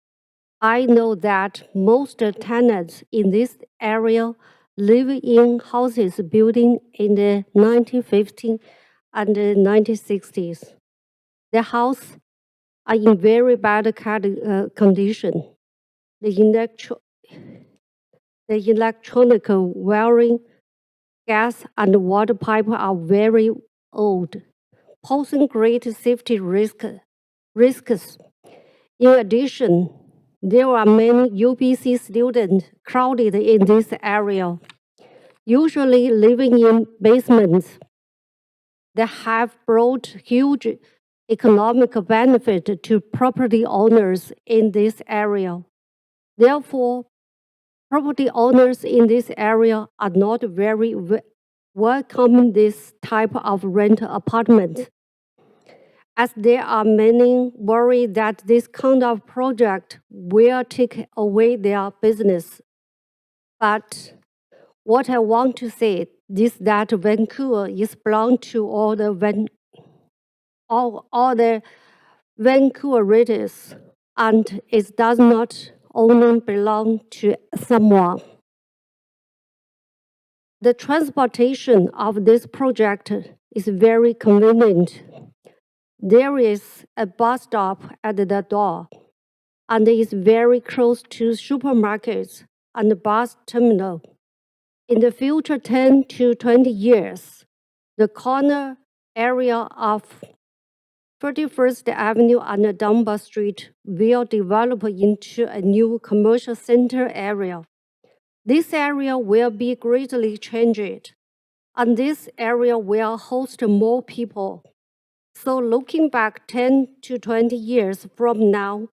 I know that most tenants in this area live in houses built in the 1950s and 1960s. The houses are in very bad condition. The electronic wiring, gas, and water pipe are very old, posing great safety risks. In addition, there are many UBC students crowded in this area, usually living in basements. They have brought huge economic benefit to property owners in this area. Therefore, property owners in this area are not very welcoming this type of rental apartment, as there are many worried that this kind of project will take away their business. But what I want to say is that Vancouver is belong to all the Vancouverites, and it does not only belong to someone. The transportation of this project is very convenient. There is a bus stop at the door, and it is very close to supermarkets and the bus terminal. In the future 10 to 20 years, the corner area of 31st Avenue and Dunbar Street will develop into a new commercial center area. This area will be greatly changed, and this area will host more people. So looking back 10 to 20 years from now,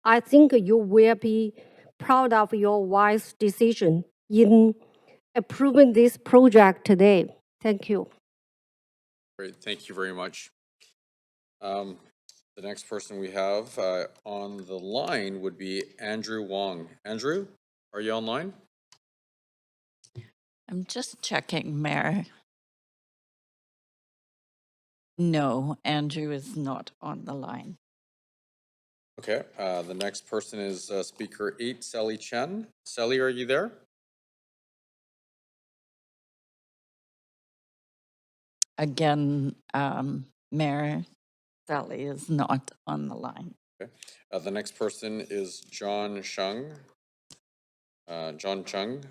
I think you will be proud of your wise decision in approving this project today. Thank you. Great, thank you very much. The next person we have on the line would be Andrew Wong. Andrew, are you online? I'm just checking, Mayor. No, Andrew is not on the line. Okay, the next person is speaker 8, Sally Chen. Sally, are you there? Again, Mayor, Sally is not on the line. Okay. The next person is John Chung. John Chung.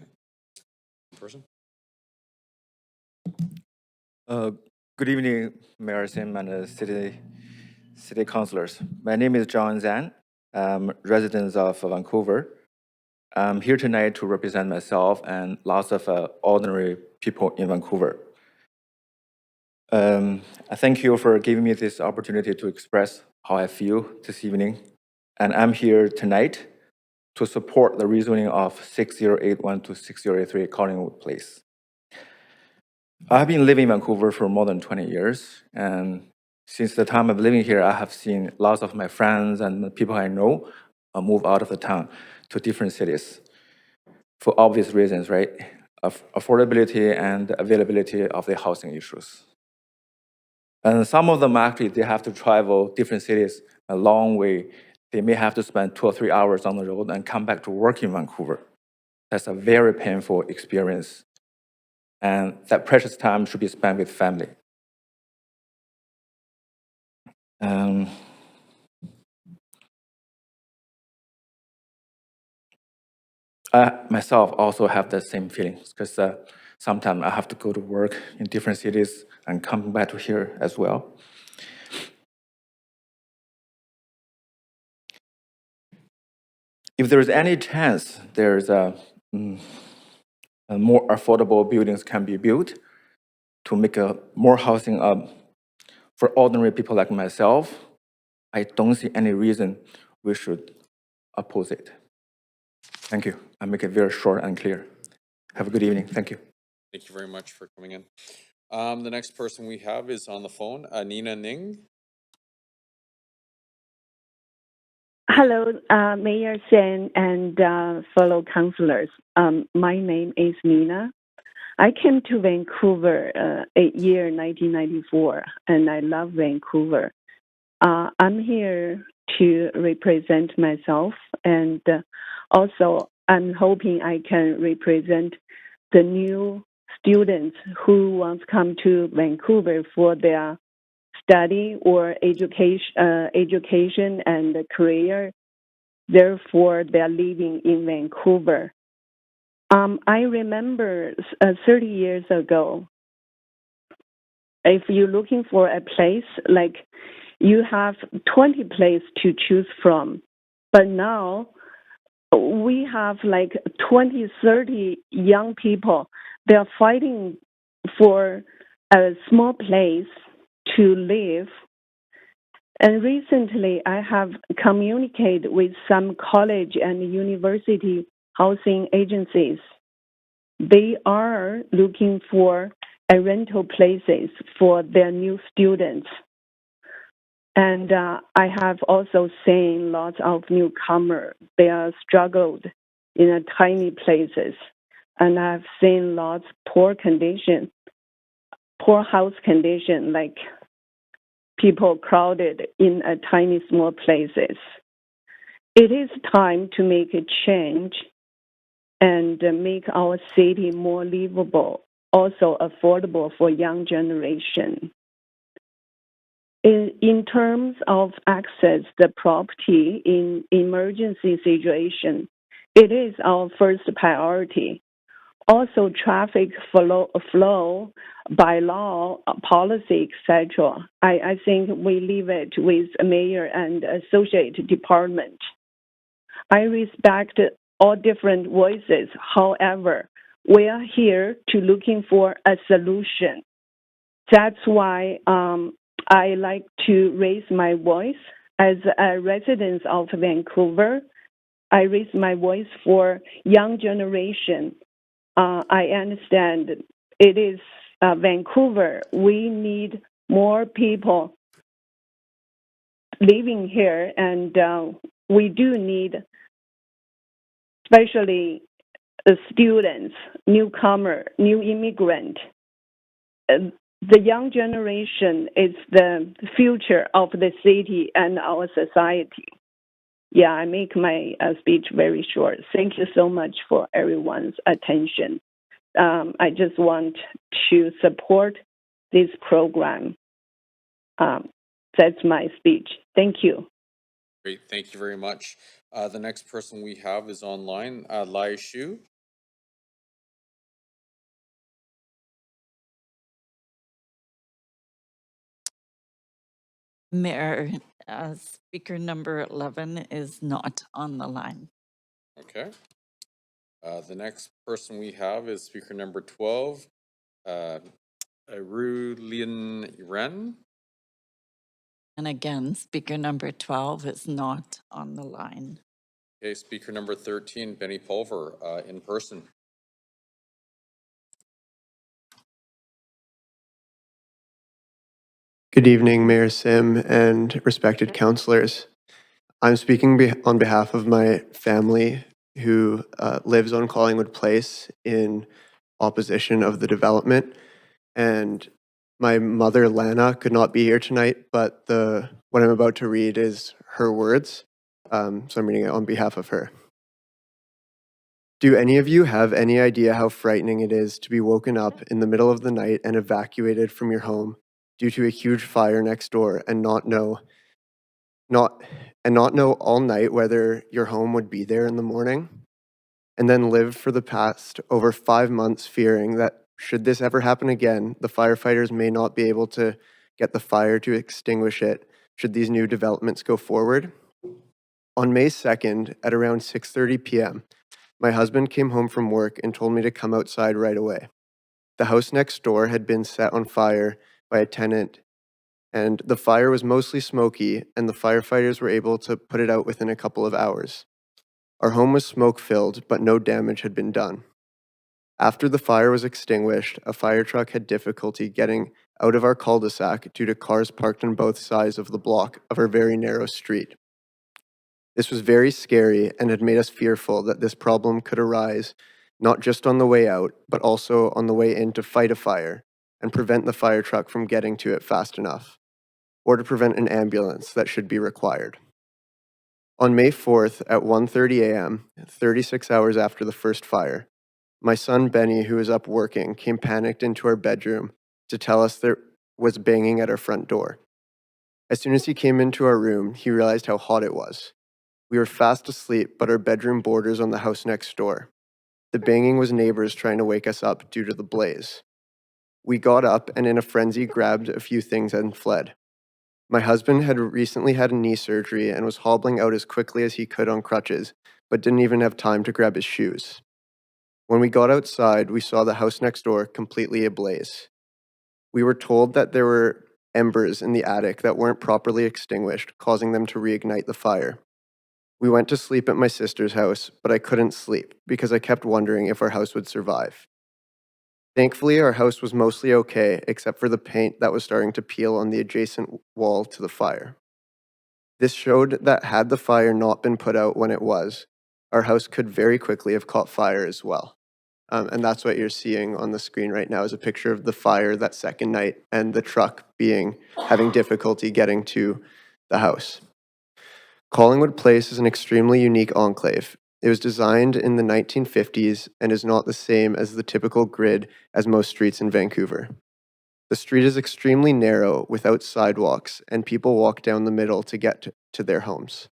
Person. Good evening, Mayor Sim and city councilors. My name is John Zhang. I'm resident of Vancouver. I'm here tonight to represent myself and lots of ordinary people in Vancouver. I thank you for giving me this opportunity to express how I feel this evening. And I'm here tonight to support the rezoning of 6081 to 6083 Collingwood Place. I've been living in Vancouver for more than 20 years. And since the time of living here, I have seen lots of my friends and the people I know move out of the town to different cities for obvious reasons, right? Affordability and availability of the housing issues. And some of them actually, they have to travel different cities a long way. They may have to spend 2 or 3 hours on the road and come back to work in Vancouver. That's a very painful experience. And that precious time should be spent with family. I myself also have the same feelings because sometimes I have to go to work in different cities and come back to here as well. If there's any chance there's more affordable buildings can be built to make more housing for ordinary people like myself, I don't see any reason we should oppose it. Thank you. I'll make it very short and clear. Have a good evening. Thank you. Thank you very much for coming in. The next person we have is on the phone, Nina Ning. Hello, Mayor Sen and fellow councilors. My name is Nina. I came to Vancouver year 1994, and I love Vancouver. I'm here to represent myself, and also I'm hoping I can represent the new students who want to come to Vancouver for their study or education and career. Therefore, they're living in Vancouver. I remember 30 years ago, if you're looking for a place, like you have 20 places to choose from. But now we have like 20, 30 young people. They're fighting for a small place to live. And recently, I have communicated with some college and university housing agencies. They are looking for rental places for their new students. And I have also seen lots of newcomers. They are struggled in tiny places. And I've seen lots poor house condition, like people crowded in tiny, small places. It is time to make a change and make our city more livable, also affordable for young generation. In terms of access the property in emergency situation, it is our first priority. also traffic flow bylaw, policy, etc. I think we leave it with mayor and associate department. I respect all different voices. However, we are here to looking for a solution. That's why I like to raise my voice as a resident of Vancouver. I raise my voice for young generation. I understand it is Vancouver. We need more people living here, and we do need, especially students, newcomer, new immigrant. The young generation is the future of the city and our society. Yeah, I make my speech very short. Thank you so much for everyone's attention. I just want to support this program. That's my speech. Thank you. Great, thank you very much. The next person we have is online, Lai Shu. Mayor, speaker number 11 is not on the line. Okay. The next person we have is speaker number 12, Ru Lien Ren. And again, speaker number 12 is not on the line. Okay, speaker number 13, Benny Pulver, in person. Good evening, Mayor Sim and respected councillors. I'm speaking on behalf of my family who lives on Collingwood Place in opposition of the development. And my mother, Lana, could not be here tonight, but what I'm about to read is her words. So I'm reading it on behalf of her. Do any of you have any idea how frightening it is to be woken up in the middle of the night and evacuated from your home due to a huge fire next door and not know all night whether your home would be there in the morning? And then live for the past over 5 months fearing that should this ever happen again, the firefighters may not be able to get the fire to extinguish it should these new developments go forward? On May 2nd at around 6:30 p.m., my husband came home from work and told me to come outside right away. The house next door had been set on fire by a tenant, and the fire was mostly smoky, and the firefighters were able to put it out within a couple of hours. Our home was smoke-filled, but no damage had been done. After the fire was extinguished, a fire truck had difficulty getting out of our cul-de-sac due to cars parked on both sides of the block of our very narrow street. This was very scary and had made us fearful that this problem could arise not just on the way out, but also on the way in to fight a fire and prevent the fire truck from getting to it fast enough, or to prevent an ambulance that should be required. On May 4th at 1:30 a.m., 36 hours after the first fire, my son Benny, who was up working, came panicked into our bedroom to tell us there was banging at our front door. As soon as he came into our room, he realized how hot it was. We were fast asleep, but our bedroom borders on the house next door. The banging was neighbors trying to wake us up due to the blaze. We got up and in a frenzy grabbed a few things and fled. My husband had recently had a knee surgery and was hobbling out as quickly as he could on crutches, but didn't even have time to grab his shoes. When we got outside, we saw the house next door completely ablaze. We were told that there were embers in the attic that weren't properly extinguished, causing them to reignite the fire. We went to sleep at my sister's house, but I couldn't sleep because I kept wondering if our house would survive. Thankfully, our house was mostly okay, except for the paint that was starting to peel on the adjacent wall to the fire. This showed that had the fire not been put out when it was, our house could very quickly have caught fire as well. And that's what you're seeing on the screen right now is a picture of the fire that second night and the truck having difficulty getting to the house. Collingwood Place is an extremely unique enclave. It was designed in the 1950s and is not the same as the typical grid as most streets in Vancouver. The street is extremely narrow without sidewalks, and people walk down the middle to get to their homes.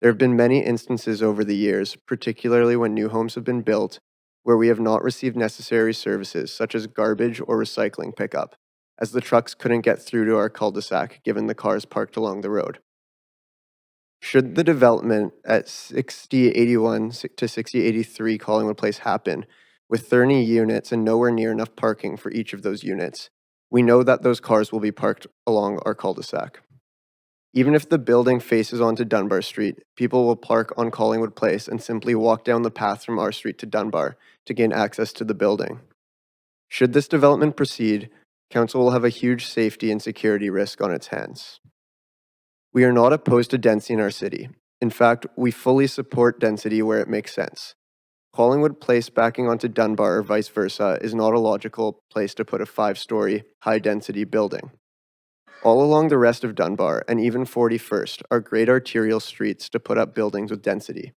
There have been many instances over the years, particularly when new homes have been built, where we have not received necessary services such as garbage or recycling pickup, as the trucks couldn't get through to our cul-de-sac given the cars parked along the road. Should the development at 6081 to 6083 Collingwood Place happen, with 30 units and nowhere near enough parking for each of those units, we know that those cars will be parked along our cul-de-sac. Even if the building faces onto Dunbar Street, people will park on Collingwood Place and simply walk down the path from our street to Dunbar to gain access to the building. Should this development proceed, Council will have a huge safety and security risk on its hands. We are not opposed to density in our city. In fact, we fully support density where it makes sense. Collingwood Place backing onto Dunbar or vice versa is not a logical place to put a 5-story, high-density building. All along the rest of Dunbar, and even 41st, are great arterial streets to put up buildings with density.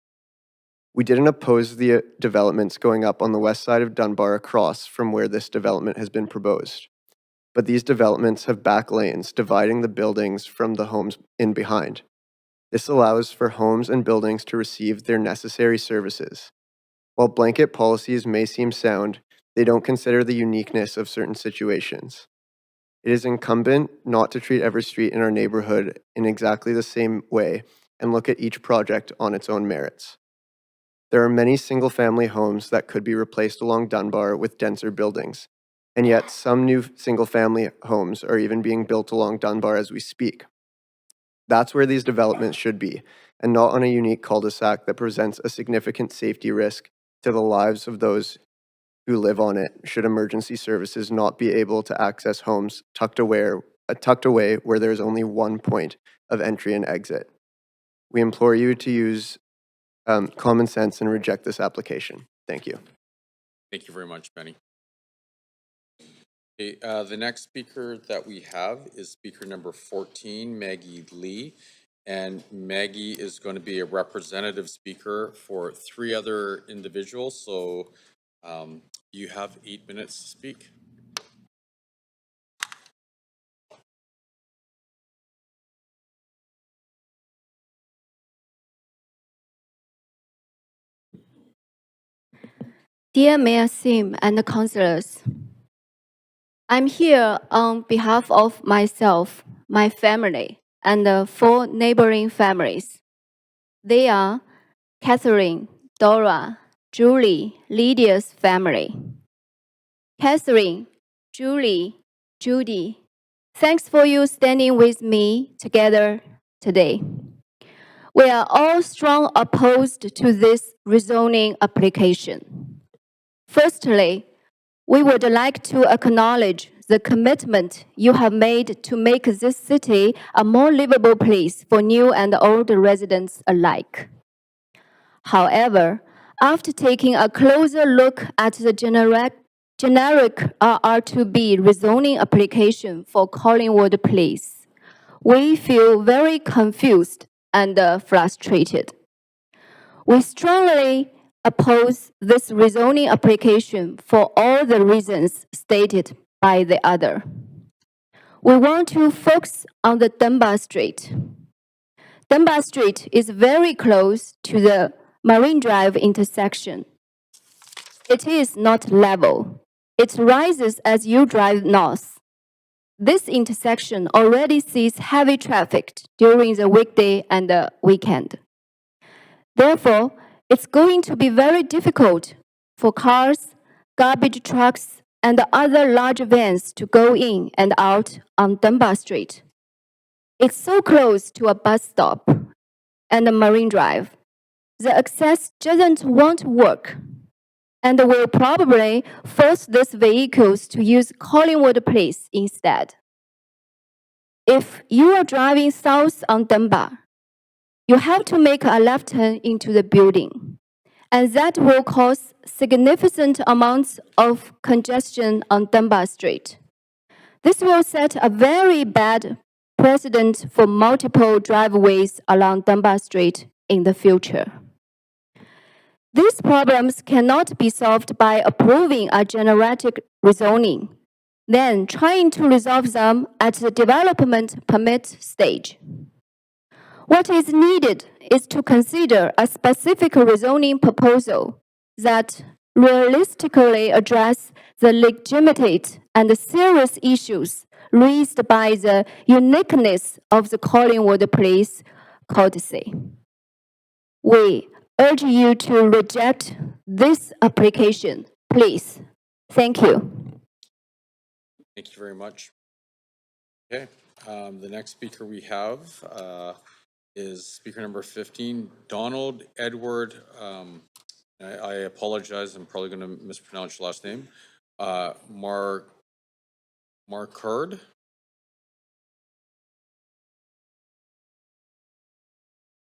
We didn't oppose the developments going up on the west side of Dunbar across from where this development has been proposed. But these developments have back lanes dividing the buildings from the homes in behind. This allows for homes and buildings to receive their necessary services. While blanket policies may seem sound, they don't consider the uniqueness of certain situations. It is incumbent not to treat every street in our neighborhood in exactly the same way and look at each project on its own merits. There are many single-family homes that could be replaced along Dunbar with denser buildings, and yet some new single-family homes are even being built along Dunbar as we speak. That's where these developments should be, and not on a unique cul-de-sac that presents a significant safety risk to the lives of those who live on it should emergency services not be able to access homes tucked away where there is only one point of entry and exit. We implore you to use common sense and reject this application. Thank you. Thank you very much, Benny. Okay, the next speaker that we have is speaker number 14, Maggie Lee. And Maggie is going to be a representative speaker for 3 other individuals. So you have 8 minutes to speak. Dear Mayor Sim and the councillors, I'm here on behalf of myself, my family, and the 4 neighboring families. They are Catherine, Dora, Julie, Lydia's family. Catherine, Julie, Judy, thanks for you standing with me together today. We are all strongly opposed to this rezoning application. Firstly, we would like to acknowledge the commitment you have made to make this city a more livable place for new and old residents alike. However, after taking a closer look at the generic R2B rezoning application for Collingwood Place, we feel very confused and frustrated. We strongly oppose this rezoning application for all the reasons stated by the other. We want to focus on the Dunbar Street. Dunbar Street is very close to the Marine Drive intersection. It is not level. It rises as you drive north. This intersection already sees heavy traffic during the weekday and the weekend. Therefore, it's going to be very difficult for cars, garbage trucks, and other large vans to go in and out on Dunbar Street. It's so close to a bus stop and a Marine Drive. The access won't work and will probably force these vehicles to use Collingwood Place instead. If you are driving south on Dunbar, you have to make a left turn into the building, and that will cause significant amounts of congestion on Dunbar Street. This will set a very bad precedent for multiple driveways along Dunbar Street in the future. These problems cannot be solved by approving a generic rezoning, then trying to resolve them at the development permit stage. What is needed is to consider a specific rezoning proposal that realistically address the legitimate and serious issues raised by the uniqueness of the Collingwood Place Codicy. We urge you to reject this application, please. Thank you. Thank you very much. Okay, the next speaker we have is speaker number 15, Donald Edward. I apologize, I'm probably going to mispronounce your last name. Marcard.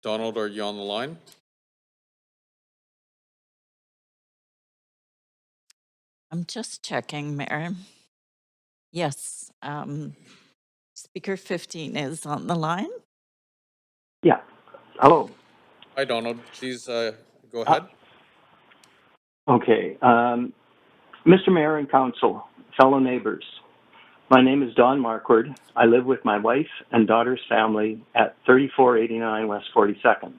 Donald, are you on the line? I'm just checking, Mayor. Yes, speaker 15 is on the line. Yeah. Hello. Hi, Donald. Please go ahead. Okay. Mr. Mayor and Council, fellow neighbors, my name is Don Marquard. I live with my wife and daughter's family at 3489 West 42nd.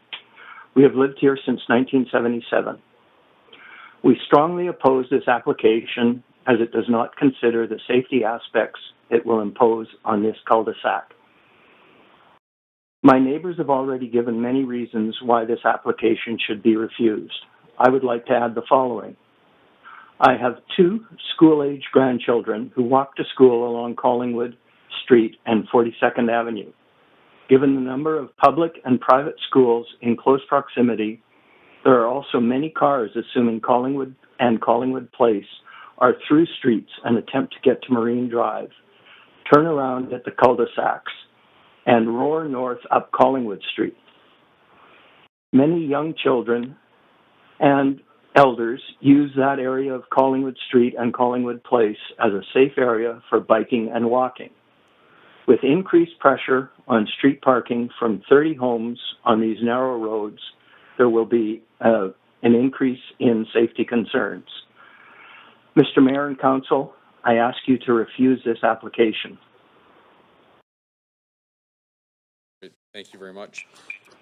We have lived here since 1977. We strongly oppose this application as it does not consider the safety aspects it will impose on this cul-de-sac. My neighbors have already given many reasons why this application should be refused. I would like to add the following. I have 2 school-age grandchildren who walk to school along Collingwood Street and 42nd Avenue. Given the number of public and private schools in close proximity, there are also many cars assuming Collingwood and Collingwood Place are through streets and attempt to get to Marine Drive, turn around at the cul-de-sacs, and roar north up Collingwood Street. Many young children and elders use that area of Collingwood Street and Collingwood Place as a safe area for biking and walking. With increased pressure on street parking from 30 homes on these narrow roads, there will be an increase in safety concerns. Mr. Mayor and Council, I ask you to refuse this application. Great. Thank you very much.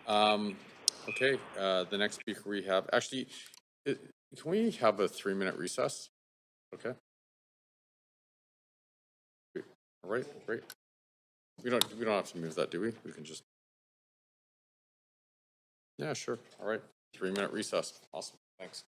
Okay, the next speaker we have, actually, can we have a 3-minute recess? Okay. All right, great. We don't have to move that, do we? We can just. Yeah, sure. All right. 3-minute recess. Awesome. Thanks.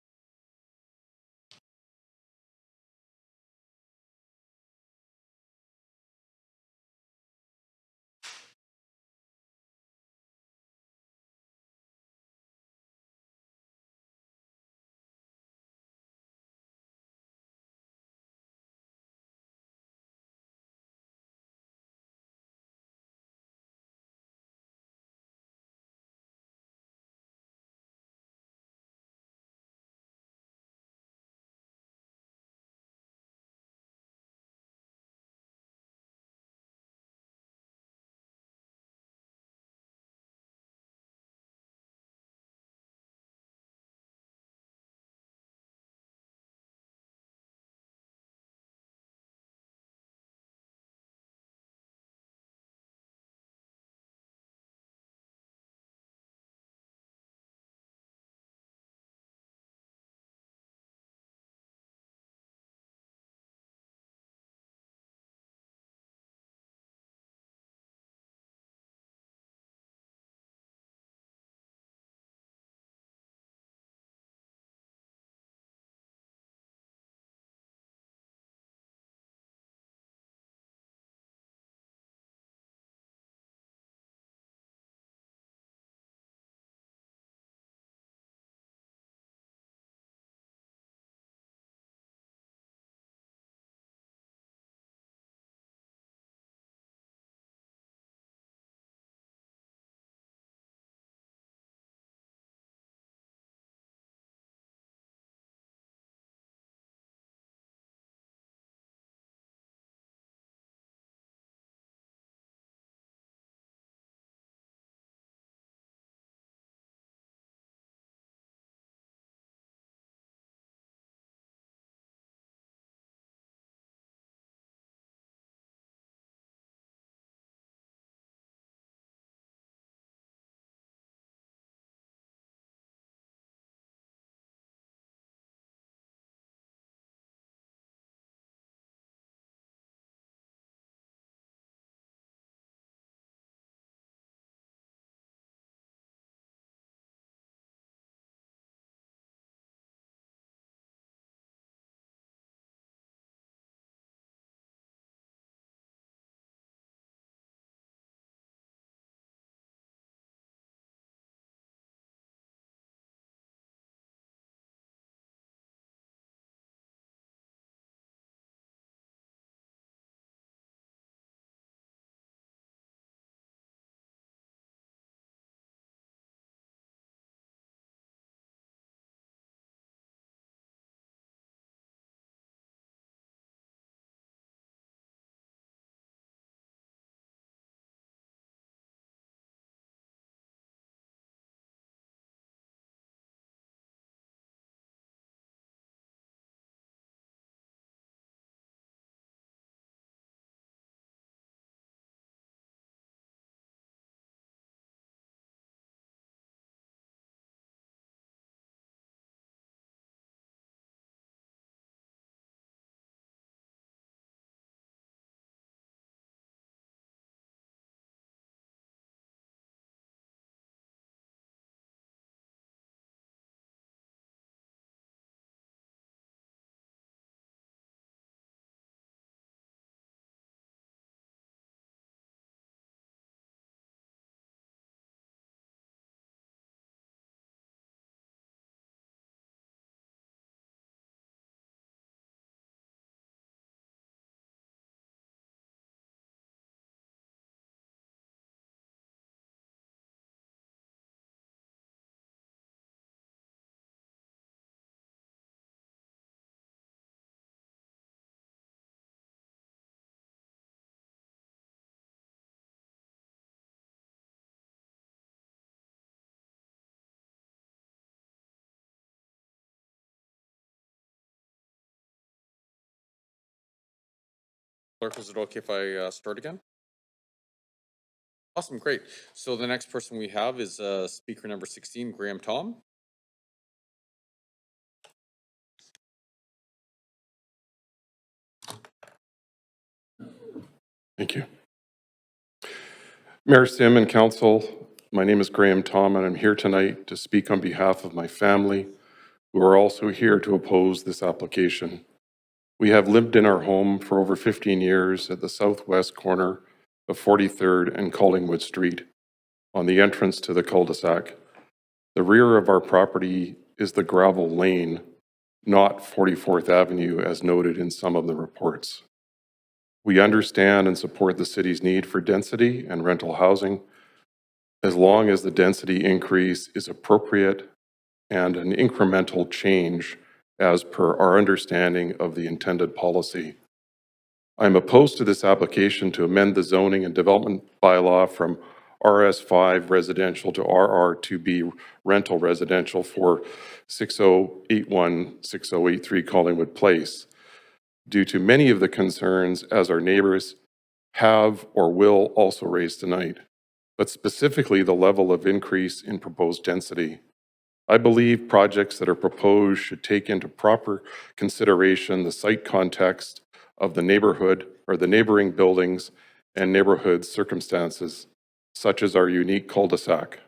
Clerk, is it okay if I start again? Awesome, great. So the next person we have is speaker number 16, Graham Tom. Thank you. Mayor Sim and Council, my name is Graham Tom, and I'm here tonight to speak on behalf of my family, who are also here to oppose this application. We have lived in our home for over 15 years at the southwest corner of 43rd and Collingwood Street, on the entrance to the cul-de-sac. The rear of our property is the gravel lane, not 44th Avenue, as noted in some of the reports. We understand and support the city's need for density and rental housing, as long as the density increase is appropriate and an incremental change as per our understanding of the intended policy. I'm opposed to this application to amend the zoning and development bylaw from RS5 residential to RR2B rental residential for 6081, 6083 Collingwood Place, due to many of the concerns as our neighbors have or will also raise tonight, but specifically the level of increase in proposed density. I believe projects that are proposed should take into proper consideration the site context of the neighborhood or the neighboring buildings and neighborhood circumstances, such as our unique cul-de-sac.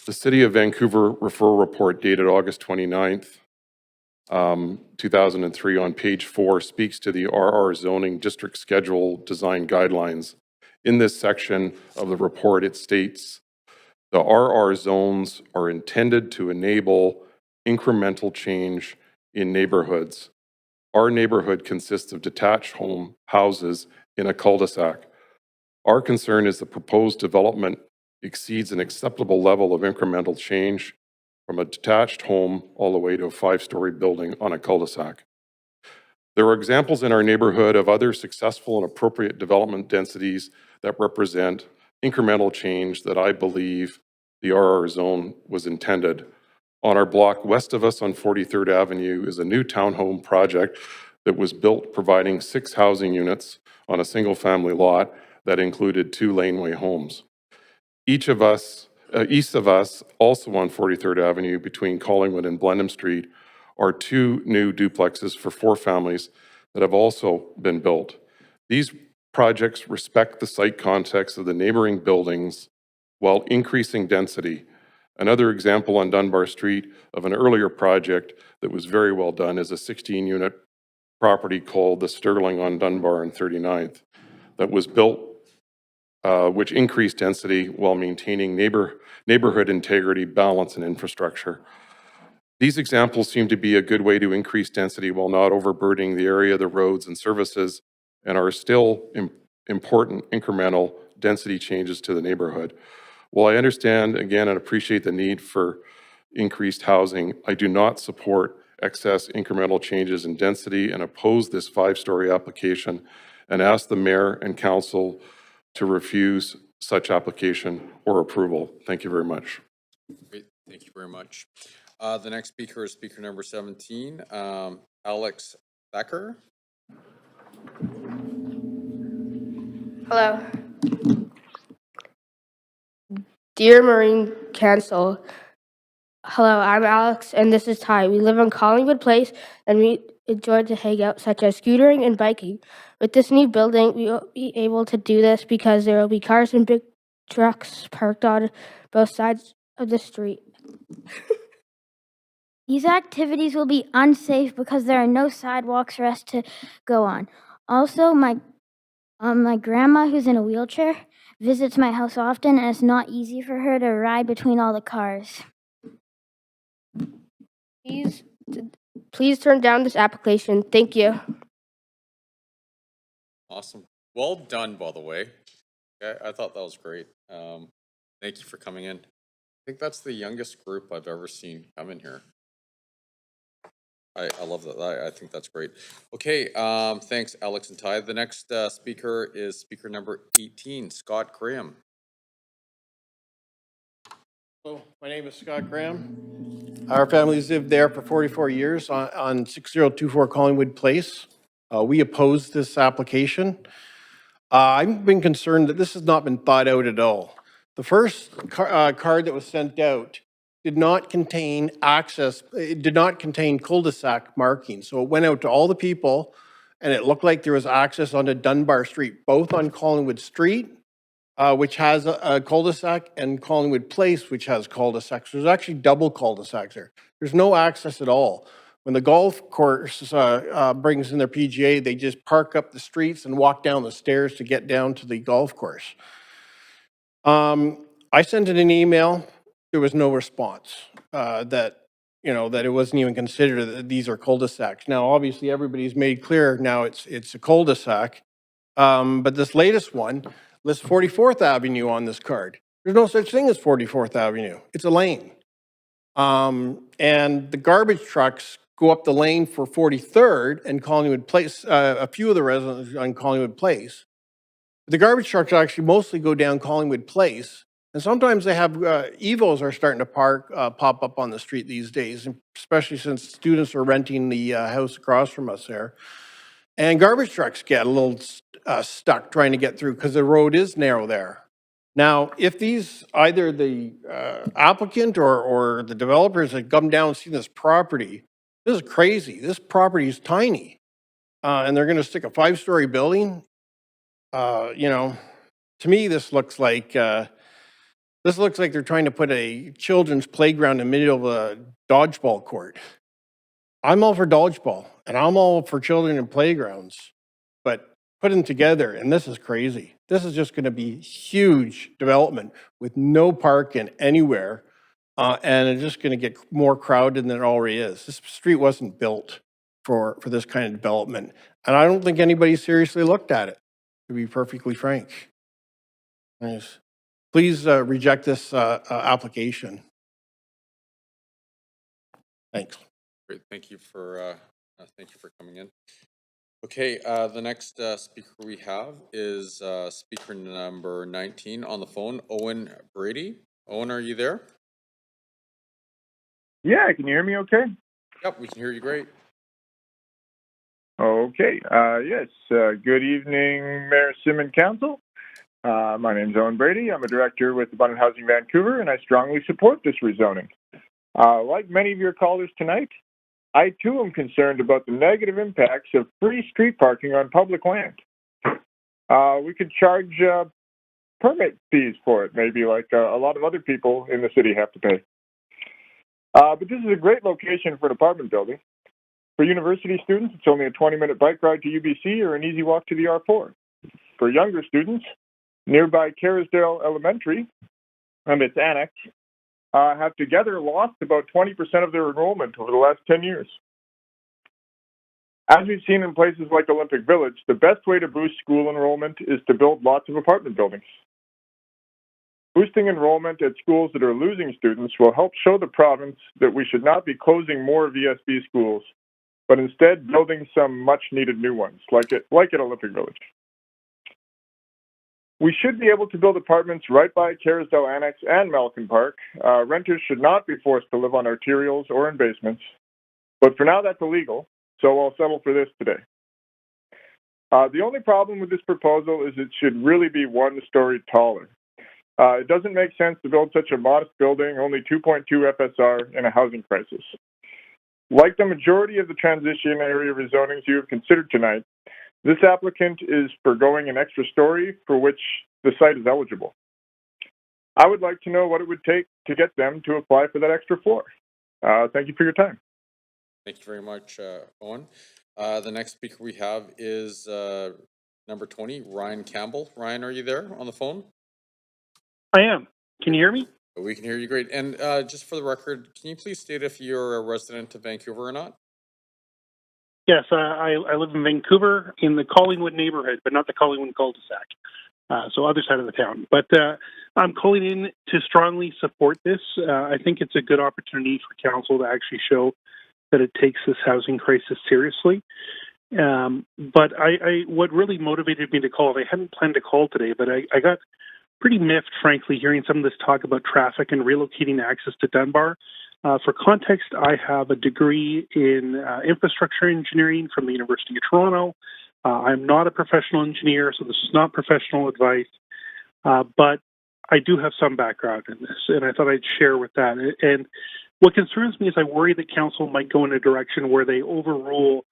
The City of Vancouver referral report dated August 29th, 2003 on page 4 speaks to the RR zoning district schedule design guidelines. In this section of the report, it states, the RR zones are intended to enable incremental change in neighborhoods. Our neighborhood consists of detached houses in a cul-de-sac. Our concern is the proposed development exceeds an acceptable level of incremental change from a detached home all the way to a 5-story building on a cul-de-sac. There are examples in our neighborhood of other successful and appropriate development densities that represent incremental change that I believe the RR zone was intended. On our block west of us on 43rd Avenue is a new townhome project that was built providing 6 housing units on a single-family lot that included 2 laneway homes. East of us, also on 43rd Avenue between Collingwood and Blenheim Street, are 2 new duplexes for 4 families that have also been built. These projects respect the site context of the neighboring buildings while increasing density. Another example on Dunbar Street of an earlier project that was very well done is a 16-unit property called the Sterling on Dunbar and 39th that was built, which increased density while maintaining neighborhood integrity, balance, and infrastructure. These examples seem to be a good way to increase density while not overburdening the area, the roads, and services, and are still important incremental density changes to the neighborhood. While I understand, again, and appreciate the need for increased housing, I do not support excess incremental changes in density and oppose this 5-story application and ask the mayor and council to refuse such application or approval. Thank you very much. Great, thank you very much. The next speaker is speaker number 17, Alex Thacker. Hello. Dear Marine Council, hello, I'm Alex and this is Ty. We live on Collingwood Place and we enjoy to hang out such as scootering and biking. With this new building, we will be able to do this because there will be cars and big trucks parked on both sides of the street. These activities will be unsafe because there are no sidewalks for us to go on. Also, my grandma, who's in a wheelchair, visits my house often, and it's not easy for her to ride between all the cars. Please turn down this application. Thank you. Awesome. Well done, by the way. I thought that was great. Thank you for coming in. I think that's the youngest group I've ever seen come in here. I love that. I think that's great. Okay, thanks, Alex and Ty. The next speaker is speaker number 18, Scott Graham. Hello, my name is Scott Graham. Our family's lived there for 44 years on 6024 Collingwood Place. We oppose this application. I've been concerned that this has not been thought out at all. The first card that was sent out did not contain access, it did not contain cul-de-sac markings. So it went out to all the people and it looked like there was access onto Dunbar Street, both on Collingwood Street, which has a cul-de-sac, and Collingwood Place, which has cul-de-sacs. There's actually double cul-de-sacs there. There's no access at all. When the golf course brings in their PGA, they just park up the streets and walk down the stairs to get down to the golf course. I sent it an email. There was no response that it wasn't even considered that these are cul-de-sacs. Now, obviously, everybody's made clear now it's a cul-de-sac. But this latest one lists 44th Avenue on this card. There's no such thing as 44th Avenue. It's a lane. And the garbage trucks go up the lane for 43rd and Collingwood Place, a few of the residents on Collingwood Place. The garbage trucks actually mostly go down Collingwood Place. And sometimes they have, Evos are starting to pop up on the street these days, especially since students are renting the house across from us there. And garbage trucks get a little stuck trying to get through because the road is narrow there. Now, if these, either the applicant or the developers that come down and see this property, this is crazy. This property is tiny. And they're going to stick a 5-story building. To me, this looks like they're trying to put a children's playground in the middle of a dodgeball court. I'm all for dodgeball, and I'm all for children in playgrounds, but put them together, and this is crazy. This is just going to be huge development with no parking anywhere, and it's just going to get more crowded than it already is. This street wasn't built for this kind of development, and I don't think anybody seriously looked at it, to be perfectly frank. Please reject this application. Thanks. Great, thank you for coming in. Okay, the next speaker we have is speaker number 19 on the phone, Owen Brady. Owen, are you there? Yeah, can you hear me okay? Yep, we can hear you great. Okay, yes, good evening, Mayor Sim and Council. My name is Owen Brady. I'm a director with Abundant Housing Vancouver, and I strongly support this rezoning. Like many of your callers tonight, I too am concerned about the negative impacts of free street parking on public land. We could charge permit fees for it, maybe like a lot of other people in the city have to pay. But this is a great location for an apartment building. For university students, it's only a 20-minute bike ride to UBC or an easy walk to the R4. For younger students, nearby Kerrisdale Elementary and its annex have together lost about 20% of their enrollment over the last 10 years. As we've seen in places like Olympic Village, the best way to boost school enrollment is to build lots of apartment buildings. Boosting enrollment at schools that are losing students will help show the province that we should not be closing more VSB schools, but instead building some much-needed new ones, like at Olympic Village. We should be able to build apartments right by Kerrisdale Annex and Malkin Park. Renters should not be forced to live on arterials or in basements. But for now, that's illegal, so I'll settle for this today. The only problem with this proposal is it should really be 1 story taller. It doesn't make sense to build such a modest building, only 2.2 FSR, in a housing crisis. Like the majority of the transition area rezonings you have considered tonight, this applicant is forgoing an extra story for which the site is eligible. I would like to know what it would take to get them to apply for that extra floor. Thank you for your time. Thank you very much, Owen. The next speaker we have is number 20, Ryan Campbell. Ryan, are you there on the phone? I am. Can you hear me? We can hear you great. And just for the record, can you please state if you're a resident of Vancouver or not? Yes, I live in Vancouver in the Collingwood neighborhood, but not the Collingwood cul-de-sac, so other side of the town. But I'm calling in to strongly support this. I think it's a good opportunity for council to actually show that it takes this housing crisis seriously. But what really motivated me to call, I hadn't planned to call today, but I got pretty miffed, frankly, hearing some of this talk about traffic and relocating access to Dunbar. For context, I have a degree in infrastructure engineering from the University of Toronto. I'm not a professional engineer, so this is not professional advice, but I do have some background in this, and I thought I'd share with that. And what concerns me is I worry that council might go in a direction where they overrule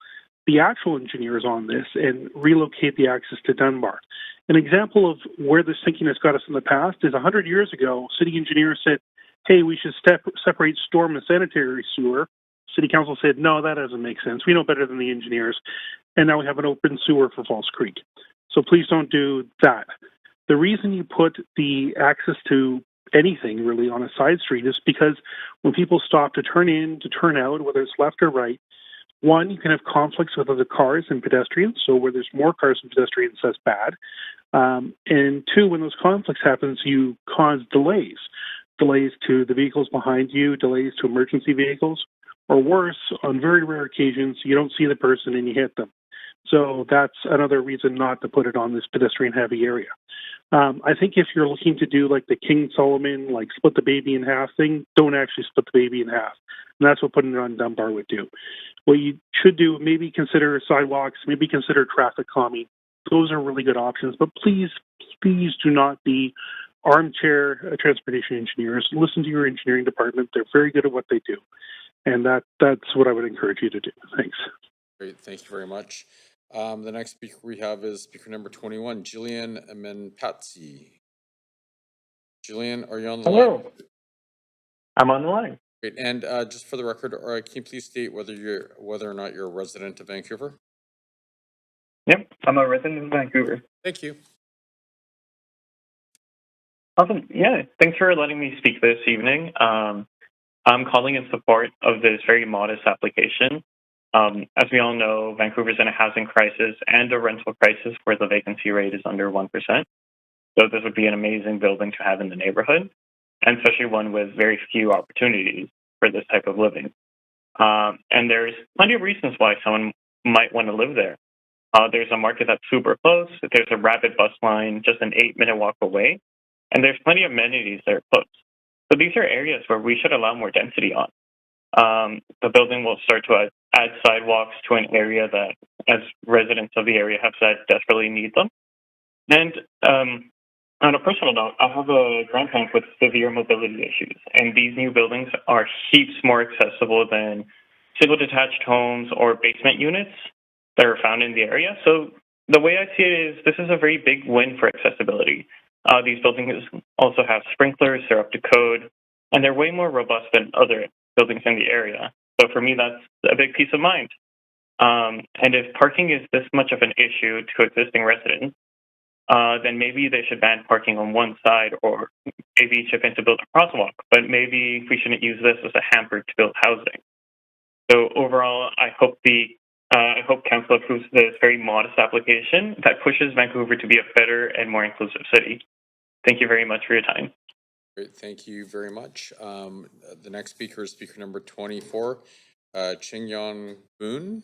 the actual engineers on this and relocate the access to Dunbar. An example of where this thinking has got us in the past is 100 years ago, city engineers said, hey, we should separate storm and sanitary sewer. City council said, no, that doesn't make sense. We know better than the engineers. And now we have an open sewer for False Creek. So please don't do that. The reason you put the access to anything really on a side street is because when people stop to turn in, to turn out, whether it's left or right, one, you can have conflicts with other cars and pedestrians. So where there's more cars and pedestrians, that's bad. And two, when those conflicts happen, you cause delays. Delays to the vehicles behind you, delays to emergency vehicles, or worse, on very rare occasions, you don't see the person and you hit them. So that's another reason not to put it on this pedestrian-heavy area. I think if you're looking to do like the King Solomon, like split the baby in half thing, don't actually split the baby in half. And that's what putting it on Dunbar would do. What you should do, maybe consider sidewalks, maybe consider traffic calming. Those are really good options, but please do not be armchair transportation engineers. Listen to your engineering department. They're very good at what they do. And that's what I would encourage you to do. Thanks. Great, thank you very much. The next speaker we have is speaker number 21, Jillian Amenpatsi. Jillian, are you on the line? Hello. I'm on the line. Great, and just for the record, can you please state whether or not you're a resident of Vancouver? Yep, I'm a resident of Vancouver. Thank you. Awesome. Yeah, thanks for letting me speak this evening. I'm calling in support of this very modest application. As we all know, Vancouver's in a housing crisis and a rental crisis where the vacancy rate is under 1%. So this would be an amazing building to have in the neighborhood, and especially one with very few opportunities for this type of living. And there's plenty of reasons why someone might want to live there. There's a market that's super close. There's a rapid bus line just an 8-minute walk away. And there's plenty of amenities that are close. So these are areas where we should allow more density on. The building will start to add sidewalks to an area that, as residents of the area have said, desperately need them. And on a personal note, I have a grandparent with severe mobility issues, and these new buildings are heaps more accessible than single detached homes or basement units that are found in the area. So the way I see it is this is a very big win for accessibility. These buildings also have sprinklers, they're up to code, and they're way more robust than other buildings in the area. So for me, that's a big peace of mind. And if parking is this much of an issue to existing residents, then maybe they should ban parking on one side or maybe chip in to build a crosswalk. But maybe we shouldn't use this as a hamper to build housing. So overall, I hope council approves this very modest application that pushes Vancouver to be a better and more inclusive city. Thank you very much for your time. Great, thank you very much. The next speaker is speaker number 24, Chingyong Boon.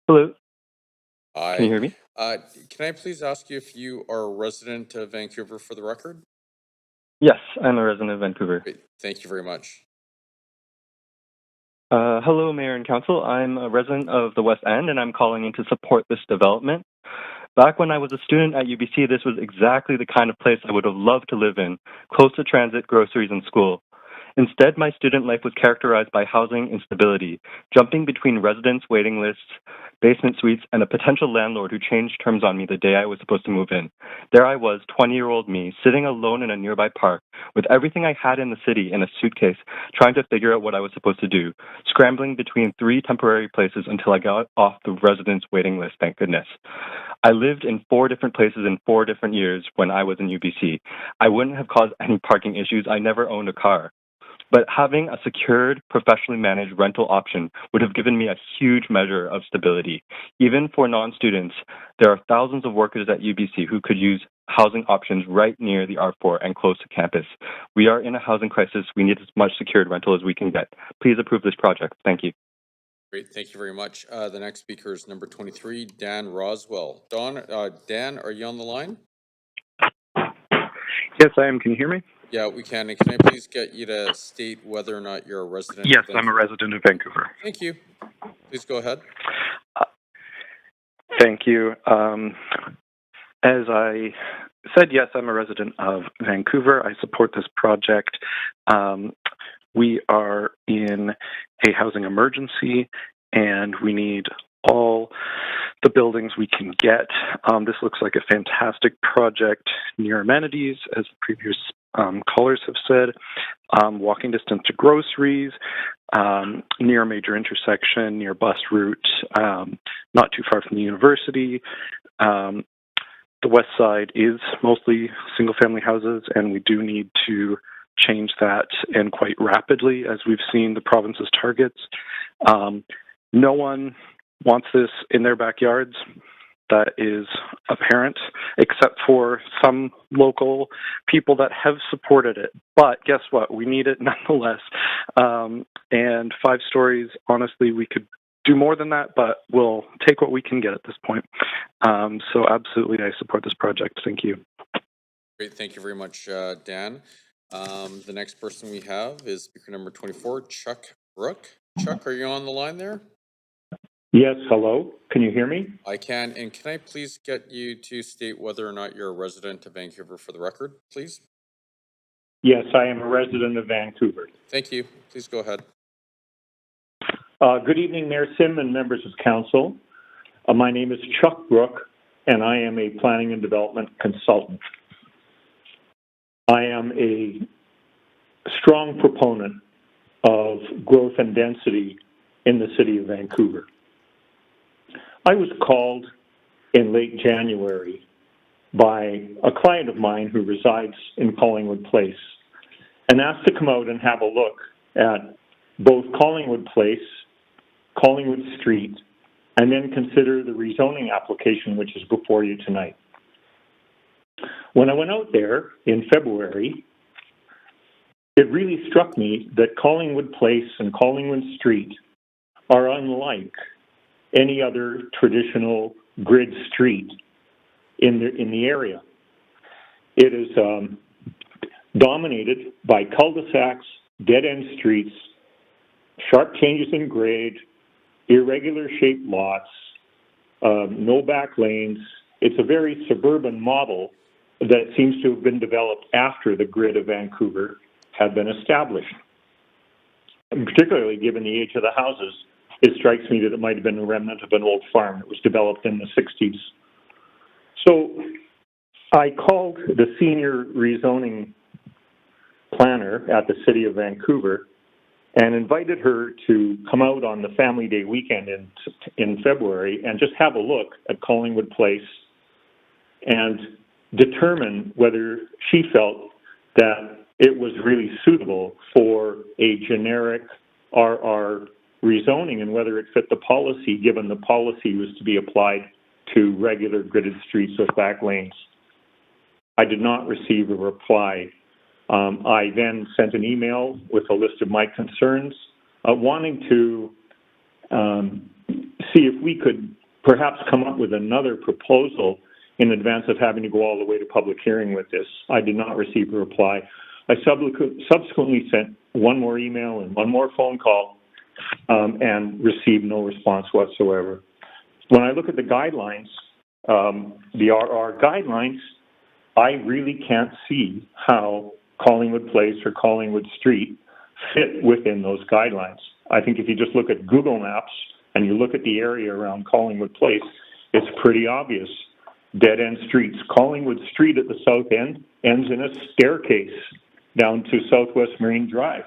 Hello. Hi. Can you hear me? Can I please ask you if you are a resident of Vancouver for the record? Yes, I'm a resident of Vancouver. Great, thank you very much. Hello, Mayor and Council. I'm a resident of the West End, and I'm calling in to support this development. Back when I was a student at UBC, this was exactly the kind of place I would have loved to live in, close to transit, groceries, and school. Instead, my student life was characterized by housing instability, jumping between residence waiting lists, basement suites, and a potential landlord who changed terms on me the day I was supposed to move in. There I was, 20-year-old me, sitting alone in a nearby park, with everything I had in the city in a suitcase, trying to figure out what I was supposed to do, scrambling between 3 temporary places until I got off the residence waiting list, thank goodness. I lived in 4 different places in 4 different years when I was in UBC. I wouldn't have caused any parking issues. I never owned a car. But having a secured, professionally managed rental option would have given me a huge measure of stability. Even for non-students, there are thousands of workers at UBC who could use housing options right near the R4 and close to campus. We are in a housing crisis. We need as much secured rental as we can get. Please approve this project. Thank you. Great, thank you very much. The next speaker is number 23, Dan Roswell. Dan, are you on the line? Yes, I am. Can you hear me? Yeah, we can. And can I please get you to state whether or not you're a resident? Yes, of I'm a Vancouver? resident of Vancouver. Thank you. Please go ahead. Thank you. As I said, yes, I'm a resident of Vancouver. I support this project. We are in a housing emergency, and we need all the buildings we can get. This looks like a fantastic project near amenities, as the previous callers have said, walking distance to groceries, near a major intersection, near bus route, not too far from the university. The west side is mostly single-family houses, and we do need to change that, and quite rapidly, as we've seen the province's targets. No one wants this in their backyards. That is apparent, except for some local people that have supported it. But guess what? We need it nonetheless. And 5 stories, honestly, we could do more than that, but we'll take what we can get at this point. So absolutely, I support this project. Thank you. Great. Thank you very much, Dan. The next person we have is speaker number 24, Chuck Brook. Chuck, are you on the line there? Yes, hello. Can you hear me? I can. And can I please get you to state whether or not you're a resident of Vancouver for the record, please? Yes, I am a resident of Vancouver. Thank you. Please go ahead. Good evening, Mayor Sim and members of council. My name is Chuck Brook, and I am a planning and development consultant. I am a strong proponent of growth and density in the city of Vancouver. I was called in late January by a client of mine who resides in Collingwood Place and asked to come out and have a look at both Collingwood Place, Collingwood Street, and then consider the rezoning application which is before you tonight. When I went out there in February, it really struck me that Collingwood Place and Collingwood Street are unlike any other traditional grid street in the area. It is dominated by cul-de-sacs, dead-end streets, sharp changes in grade, irregular shaped lots, no back lanes. It's a very suburban model that seems to have been developed after the grid of Vancouver had been established. And particularly given the age of the houses, it strikes me that it might have been a remnant of an old farm that was developed in the 60s. So I called the senior rezoning planner at the city of Vancouver and invited her to come out on the Family Day weekend in February and just have a look at Collingwood Place and determine whether she felt that it was really suitable for a generic RR rezoning and whether it fit the policy, given the policy was to be applied to regular gridded streets with back lanes. I did not receive a reply. I then sent an email with a list of my concerns, wanting to see if we could perhaps come up with another proposal in advance of having to go all the way to public hearing with this. I did not receive a reply. I subsequently sent one more email and one more phone call and received no response whatsoever. When I look at the guidelines, the RR guidelines, I really can't see how Collingwood Place or Collingwood Street fit within those guidelines. I think if you just look at Google Maps and you look at the area around Collingwood Place, it's pretty obvious. Dead-end streets. Collingwood Street at the south end ends in a staircase down to Southwest Marine Drive.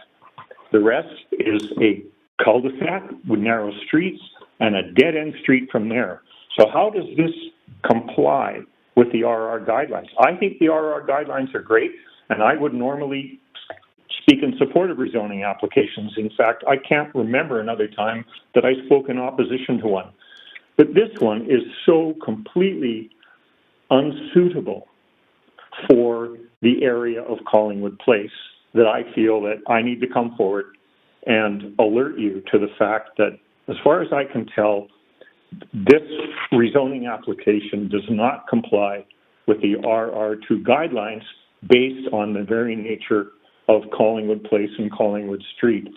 The rest is a cul-de-sac with narrow streets and a dead-end street from there. So how does this comply with the RR guidelines? I think the RR guidelines are great, and I would normally speak in support of rezoning applications. In fact, I can't remember another time that I spoke in opposition to one. But this one is so completely unsuitable for the area of Collingwood Place that I feel that I need to come forward and alert you to the fact that, as far as I can tell, this rezoning application does not comply with the RR2 guidelines based on the very nature of Collingwood Place and Collingwood Street.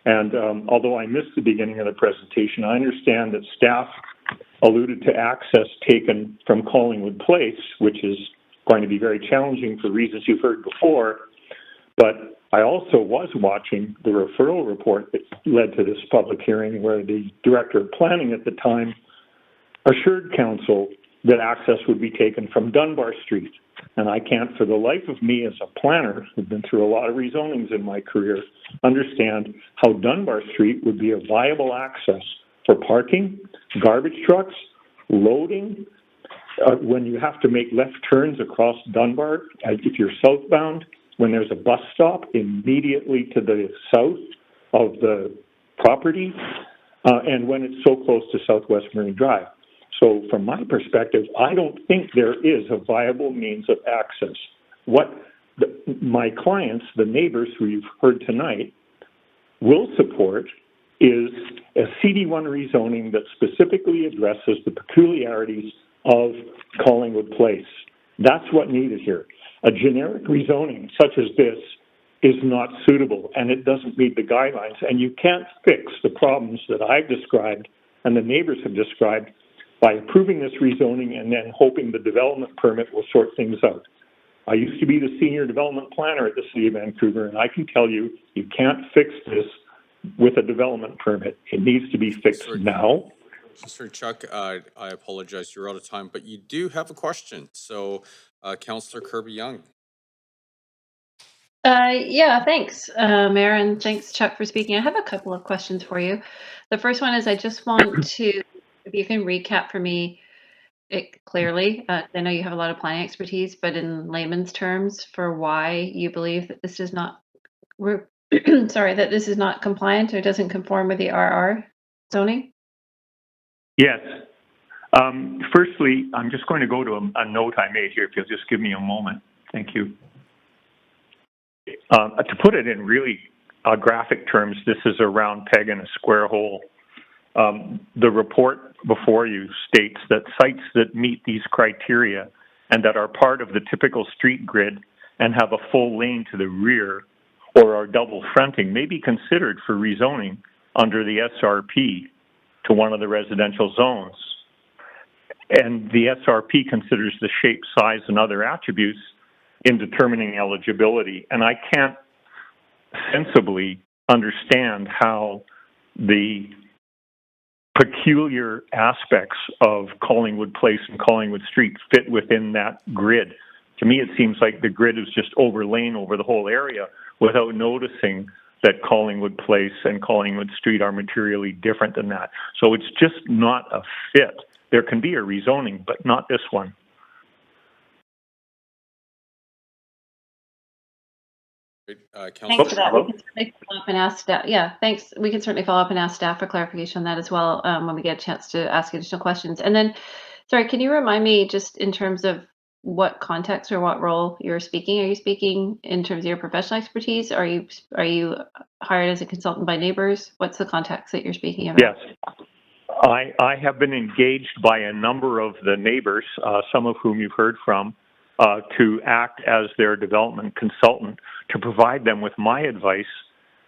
And although I missed the beginning of the presentation, I understand that staff alluded to access taken from Collingwood Place, which is going to be very challenging for reasons you've heard before. But I also was watching the referral report that led to this public hearing, where the director of planning at the time assured council that access would be taken from Dunbar Street. And I can't, for the life of me as a planner, who've been through a lot of rezonings in my career, understand how Dunbar Street would be a viable access for parking, garbage trucks, loading, when you have to make left turns across Dunbar, if you're southbound, when there's a bus stop immediately to the south of the property, and when it's so close to Southwest Marine Drive. So from my perspective, I don't think there is a viable means of access. What my clients, the neighbors who you've heard tonight, will support is a CD1 rezoning that specifically addresses the peculiarities of Collingwood Place. That's what needed here. A generic rezoning such as this is not suitable, and it doesn't meet the guidelines, and you can't fix the problems that I've described and the neighbors have described by approving this rezoning and then hoping the development permit will sort things out. I used to be the senior development planner at the City of Vancouver, and I can tell you, you can't fix this with a development permit. It needs to be fixed now. Sir Chuck, I apologize, you're out of time, but you do have a question. So, Councillor Kirby-Young. Yeah, thanks, Mayor, and thanks, Chuck, for speaking. I have a couple of questions for you. The first one is I just want to, if you can recap for me it clearly. I know you have a lot of planning expertise, but in layman's terms, for why you believe that this is not, sorry, that this is not compliant or doesn't conform with the RR zoning? Yes. Firstly, I'm just going to go to a note I made here, if you'll just give me a moment. Thank you. To put it in really graphic terms, this is a round peg in a square hole. The report before you states that sites that meet these criteria and that are part of the typical street grid and have a full lane to the rear or are double fronting may be considered for rezoning under the SRP to one of the residential zones. And the SRP considers the shape, size, and other attributes in determining eligibility. And I can't sensibly understand how the peculiar aspects of Collingwood Place and Collingwood Street fit within that grid. To me, it seems like the grid is just overlain over the whole area without noticing that Collingwood Place and Collingwood Street are materially different than that. So it's just not a fit. There can be a rezoning, but not this one. Thanks for that. We can certainly follow up and ask staff. Yeah, thanks. We can certainly follow up and ask staff for clarification on that as well when we get a chance to ask additional questions. And then, sorry, can you remind me just in terms of what context or what role you're speaking? Are you speaking in terms of your professional expertise? Are you hired as a consultant by neighbors? What's the context that you're speaking about? Yes. I have been engaged by a number of the neighbors, some of whom you've heard from, to act as their development consultant to provide them with my advice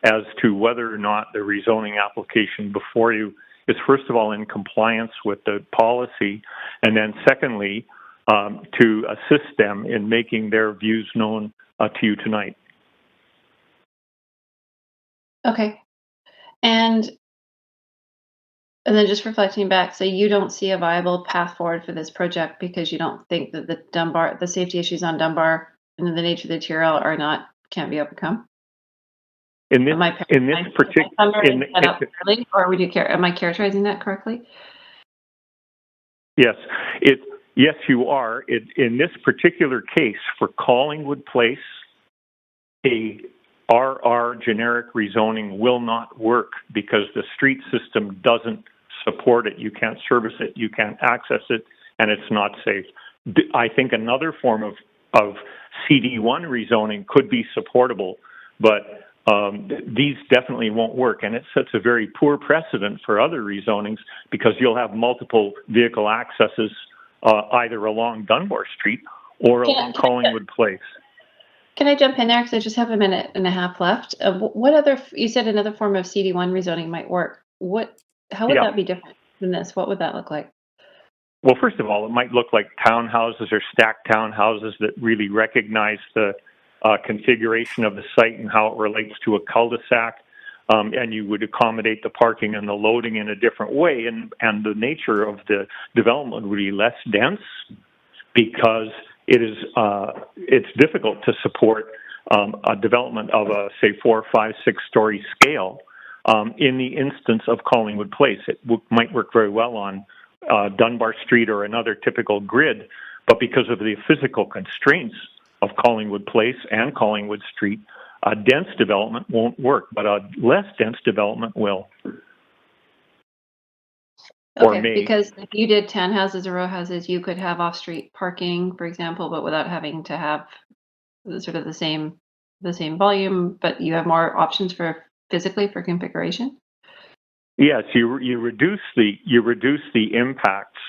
as to whether or not the rezoning application before you is, first of all, in compliance with the policy, and then secondly, to assist them in making their views known to you tonight. Okay. And then just reflecting back, so you don't see a viable path forward for this project because you don't think that the safety issues on Dunbar and the nature of the material can't be overcome? Am I characterizing that correctly? Yes, yes, you are. In this particular case, for Collingwood Place, a RR generic rezoning will not work because the street system doesn't support it. You can't service it, you can't access it, and it's not safe. I think another form of CD1 rezoning could be supportable, but these definitely won't work, and it sets a very poor precedent for other rezonings because you'll have multiple vehicle accesses either along Dunbar Street or along Collingwood Place. Can I jump in there? Because I just have a minute and a half left. What other, you said another form of CD1 rezoning might work. How would Yeah. that be different than this? What would that look like? Well, first of all, it might look like townhouses or stacked townhouses that really recognize the configuration of the site and how it relates to a cul-de-sac. And you would accommodate the parking and the loading in a different way. And the nature of the development would be less dense because it's difficult to support a development of a, say, 4, 5, 6-story scale in the instance of Collingwood Place. It might work very well on Dunbar Street or another typical grid, but because of the physical constraints of Collingwood Place and Collingwood Street, a dense development won't work, but a less dense development will. Okay, because if you did townhouses or row houses, you could have off-street parking, for example, but without having to have sort of the same volume, but you have more options for physically for configuration. Yes, you reduce the impacts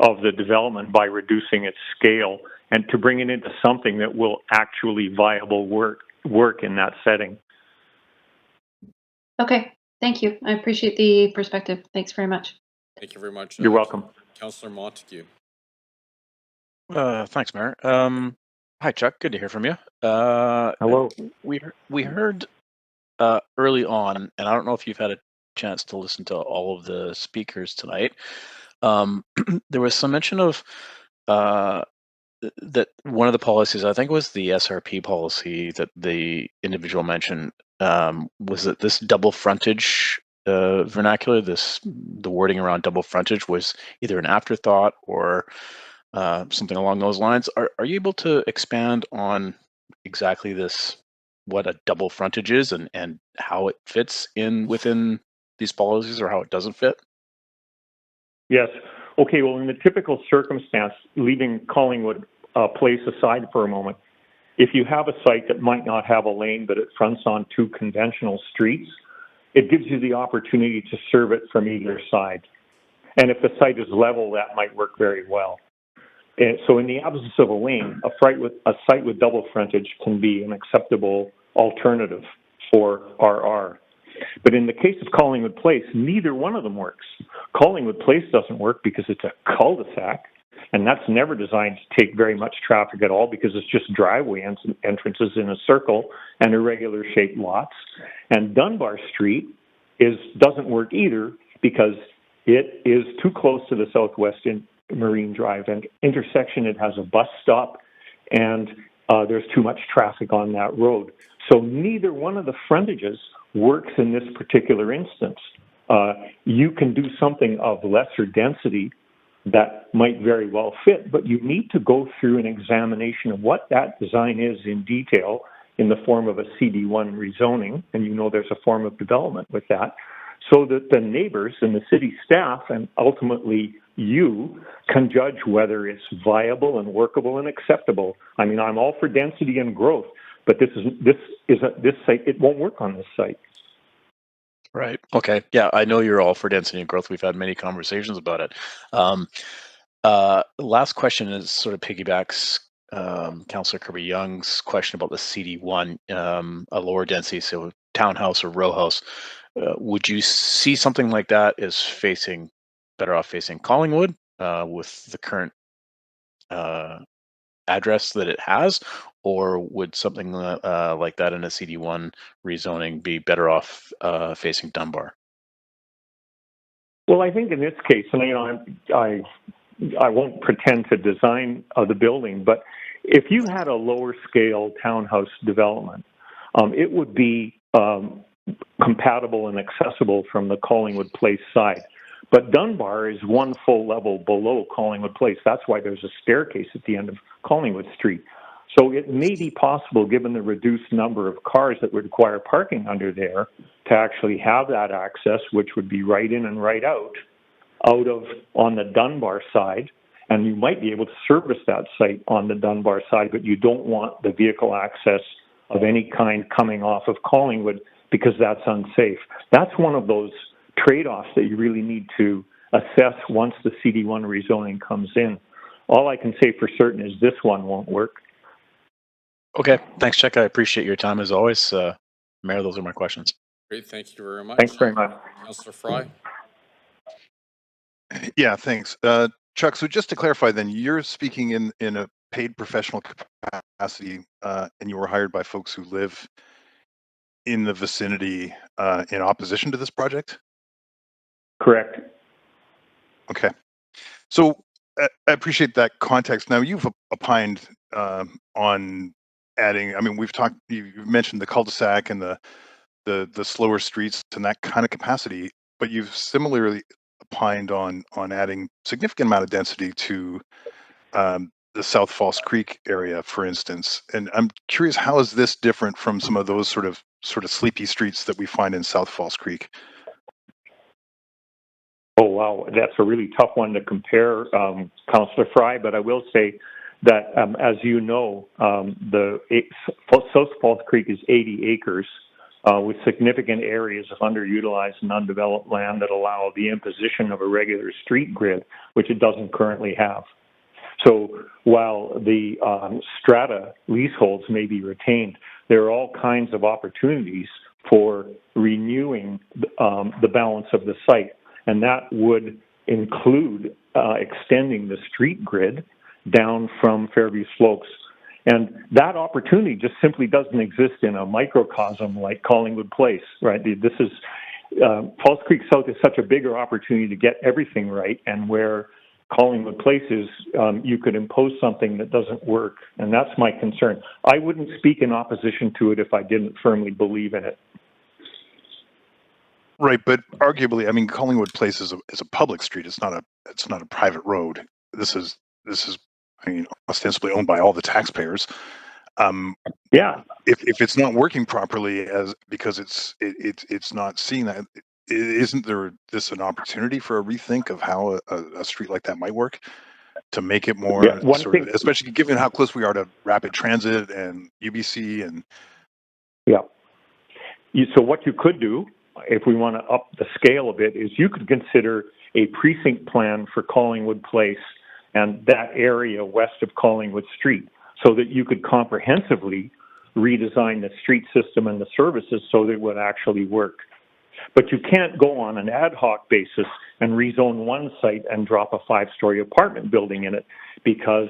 of the development by reducing its scale and to bring it into something that will actually viable work in that setting. Okay, thank you. I appreciate the perspective. Thanks very much. Thank you very much. You're welcome. Councillor Montague. Thanks, Mayor. Hi, Chuck. Good to hear from you. Hello. We heard early on, and I don't know if you've had a chance to listen to all of the speakers tonight. There was some mention of that one of the policies, I think it was the SRP policy that the individual mentioned, was that this double frontage vernacular, the wording around double frontage was either an afterthought or something along those lines. Are you able to expand on exactly this, what a double frontage is and how it fits within these policies or how it doesn't fit? Yes. Okay, well, in the typical circumstance, leaving Collingwood Place aside for a moment, if you have a site that might not have a lane, but it fronts on 2 conventional streets, it gives you the opportunity to serve it from either side. And if the site is level, that might work very well. And so in the absence of a lane, a site with double frontage can be an acceptable alternative for RR. But in the case of Collingwood Place, neither one of them works. Collingwood Place doesn't work because it's a cul-de-sac, and that's never designed to take very much traffic at all because it's just driveway entrances in a circle and irregular shaped lots. And Dunbar Street doesn't work either because it is too close to the Southwest Marine Drive and intersection. It has a bus stop, and there's too much traffic on that road. So neither one of the frontages works in this particular instance. You can do something of lesser density that might very well fit, but you need to go through an examination of what that design is in detail in the form of a CD1 rezoning, and you know there's a form of development with that, so that the neighbors and the city staff and ultimately you can judge whether it's viable and workable and acceptable. I mean, I'm all for density and growth, but this site, it won't work on this site. Right. Okay. Yeah, I know you're all for density and growth. We've had many conversations about it. Last question is sort of piggybacks Councillor Kirby-Young's question about the CD1, a lower density, so townhouse or row house. Would you see something like that as better off facing Collingwood with the current address that it has, or would something like that in a CD1 rezoning be better off facing Dunbar? Well, I think in this case, and I won't pretend to design the building, but if you had a lower scale townhouse development, it would be compatible and accessible from the Collingwood Place side. But Dunbar is one full level below Collingwood Place. That's why there's a staircase at the end of Collingwood Street. So it may be possible, given the reduced number of cars that would require parking under there, to actually have that access, which would be right in and right out on the Dunbar side. And you might be able to service that site on the Dunbar side, but you don't want the vehicle access of any kind coming off of Collingwood because that's unsafe. That's one of those trade-offs that you really need to assess once the CD1 rezoning comes in. All I can say for certain is this one won't work. Okay, thanks, Chuck. I appreciate your time as always. Mayor, those are my questions. Great, thank you very much. Thanks very much. Councillor Fry? Yeah, thanks. Chuck, so just to clarify then, you're speaking in a paid professional capacity, and you were hired by folks who live in the vicinity in opposition to this project? Correct. Okay. So I appreciate that context. Now, you've opined on adding, I mean, you've mentioned the cul-de-sac and the slower streets and that kind of capacity, but you've similarly opined on adding significant amount of density to the South Falls Creek area, for instance. And I'm curious, how is this different from some of those sort of sleepy streets that we find in South Falls Creek? Oh, wow. That's a really tough one to compare, Councillor Fry, but I will say that, as you know, South Falls Creek is 80 acres with significant areas of underutilized and undeveloped land that allow the imposition of a regular street grid, which it doesn't currently have. So while the strata leaseholds may be retained, there are all kinds of opportunities for renewing the balance of the site. And that would include extending the street grid down from Fairview Slopes. And that opportunity just simply doesn't exist in a microcosm like Collingwood Place, right? This is, Falls Creek South is such a bigger opportunity to get everything right, and where Collingwood Place is, you could impose something that doesn't work. And that's my concern. I wouldn't speak in opposition to it if I didn't firmly believe in it. Right, but arguably, I mean, Collingwood Place is a public street. It's not a private road. This is, I mean, ostensibly owned by all the taxpayers. Yeah. If it's not working properly because it's not seen, that isn't there an opportunity for a rethink of how a street like that might work to make it more especially given how close we are to rapid transit and UBC and. Yeah. So what you could do, if we want to up the scale a bit, is you could consider a precinct plan for Collingwood Place and that area west of Collingwood Street, so that you could comprehensively redesign the street system and the services so that it would actually work. But you can't go on an ad hoc basis and rezone one site and drop a 5-story apartment building in it, because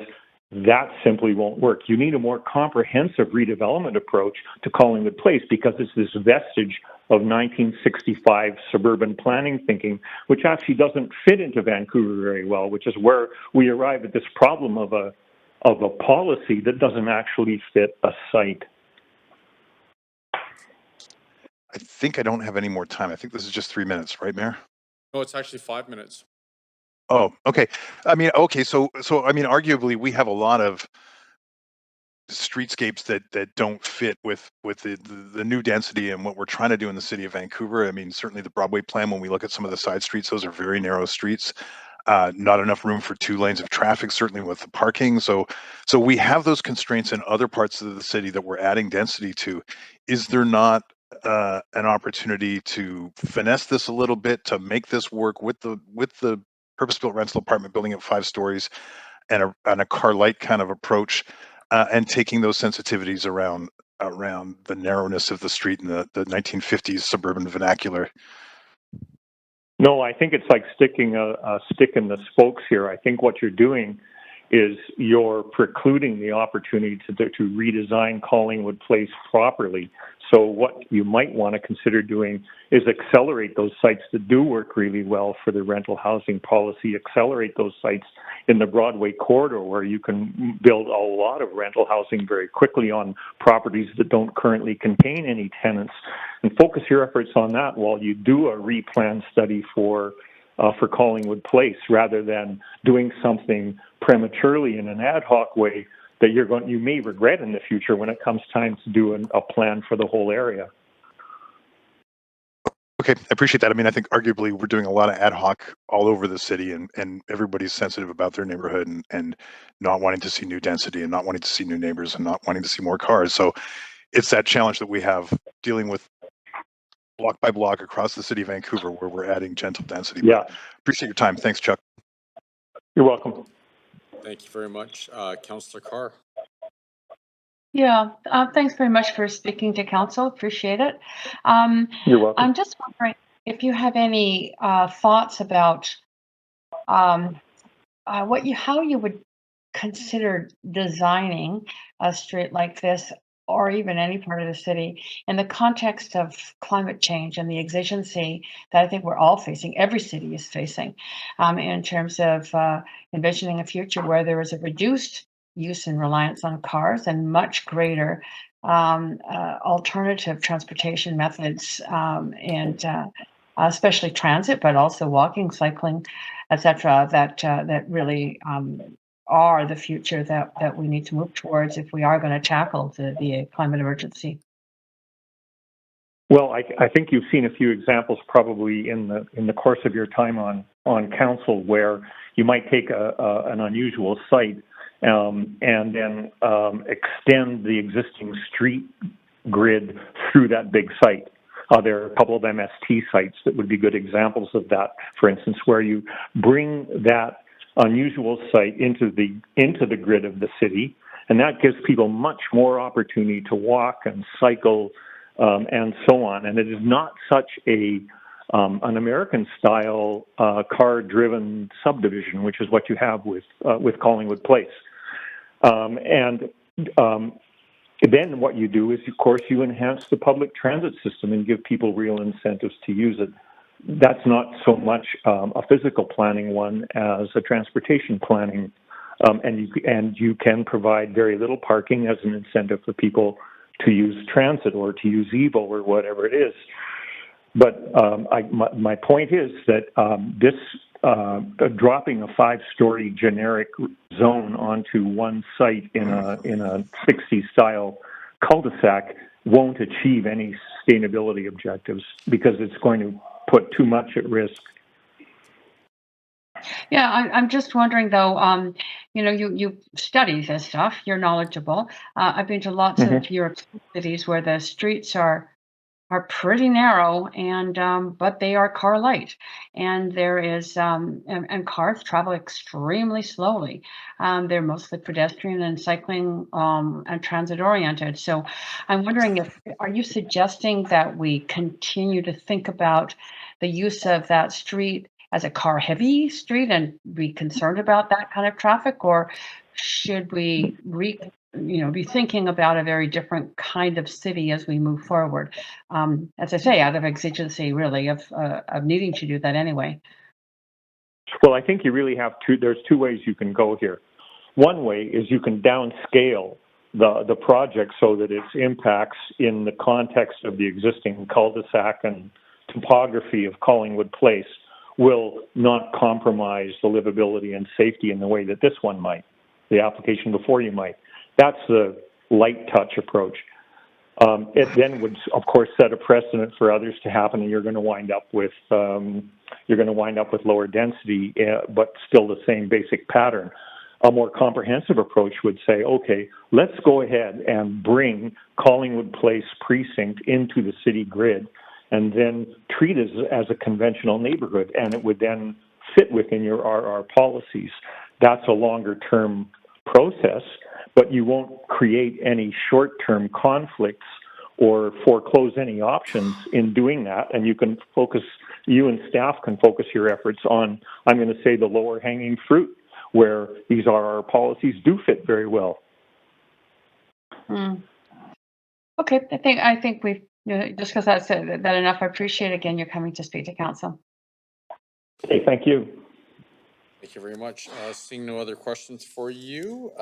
that simply won't work. You need a more comprehensive redevelopment approach to Collingwood Place, because it's this vestige of 1965 suburban planning thinking, which actually doesn't fit into Vancouver very well, which is where we arrive at this problem of a policy that doesn't actually fit a site. I think I don't have any more time. I think this is just 3 minutes, right, Mayor? No, it's actually 5 minutes. Oh, okay. I mean, okay. So I mean, arguably, we have a lot of streetscapes that don't fit with the new density and what we're trying to do in the city of Vancouver. I mean, certainly the Broadway plan, when we look at some of the side streets, those are very narrow streets. Not enough room for 2 lanes of traffic, certainly with the parking. So we have those constraints in other parts of the city that we're adding density to. Is there not an opportunity to finesse this a little bit to make this work with the purpose-built rental apartment building at 5 stories and a car light kind of approach, and taking those sensitivities around the narrowness of the street and the 1950s suburban vernacular? No, I think it's like sticking a stick in the spokes here. I think what you're doing is you're precluding the opportunity to redesign Collingwood Place properly. So what you might want to consider doing is accelerate those sites that do work really well for the rental housing policy, accelerate those sites in the Broadway corridor where you can build a lot of rental housing very quickly on properties that don't currently contain any tenants, and focus your efforts on that while you do a replan study for Collingwood Place, rather than doing something prematurely in an ad hoc way that you may regret in the future when it comes time to do a plan for the whole area. Okay, I appreciate that. I mean, I think arguably we're doing a lot of ad hoc all over the city, and everybody's sensitive about their neighborhood and not wanting to see new density and not wanting to see new neighbors and not wanting to see more cars. So it's that challenge that we have dealing with block by block across the city of Vancouver, where we're adding gentle density. Yeah. But appreciate your time. Thanks, Chuck. You're welcome. Thank you very much. Councillor Carr. Yeah, thanks very much for speaking to council. Appreciate it. You're welcome. I'm just wondering if you have any thoughts about how you would consider designing a street like this, or even any part of the city, in the context of climate change and the exigency that I think we're all facing, every city is facing, in terms of envisioning a future where there is a reduced use and reliance on cars and much greater alternative transportation methods, and especially transit, but also walking, cycling, etc. That really are the future that we need to move towards if we are going to tackle the climate emergency. Well, I think you've seen a few examples probably in the course of your time on council where you might take an unusual site and then extend the existing street grid through that big site. There are a couple of MST sites that would be good examples of that, for instance, where you bring that unusual site into the grid of the city, and that gives people much more opportunity to walk and cycle and so on. And it is not such an American-style car-driven subdivision, which is what you have with Collingwood Place. Then what you do is, of course, you enhance the public transit system and give people real incentives to use it. That's not so much a physical planning one as a transportation planning, and you can provide very little parking as an incentive for people to use transit or to use EVO or whatever it is. But my point is that this dropping a 5-story generic zone onto one site in a 60s style cul-de-sac won't achieve any sustainability objectives because it's going to put too much at risk. Yeah, I'm just wondering though, you study this stuff, you're knowledgeable. I've been to lots of European cities where the streets are pretty narrow, and but they are car light, and there is and cars travel extremely slowly. They're mostly pedestrian and cycling and transit oriented. So I'm wondering, are you suggesting that we continue to think about the use of that street as a car heavy street and be concerned about that kind of traffic, or should we be thinking about a very different kind of city as we move forward? As I say, out of exigency, really, of needing to do that anyway. Well, I think you really have there's two ways you can go here. One way is you can downscale the project so that its impacts in the context of the existing cul-de-sac and topography of Collingwood Place will not compromise the livability and safety in the way that this one might, the application before you might. That's the light touch approach. It then would, of course, set a precedent for others to happen, and you're going to wind up with lower density, but still the same basic pattern. A more comprehensive approach would say, okay, let's go ahead and bring Collingwood Place precinct into the city grid, and then treat it as a conventional neighborhood, and it would then fit within your RR policies. That's a longer-term process, but you won't create any short-term conflicts or foreclose any options in doing that, and you and staff can focus your efforts on, I'm going to say, the lower-hanging fruit, where these RR policies do fit very well. Okay, I think we've discussed that enough. I appreciate, again, your coming to speak to council. Okay, thank you. Thank you very much. Seeing no other questions for you,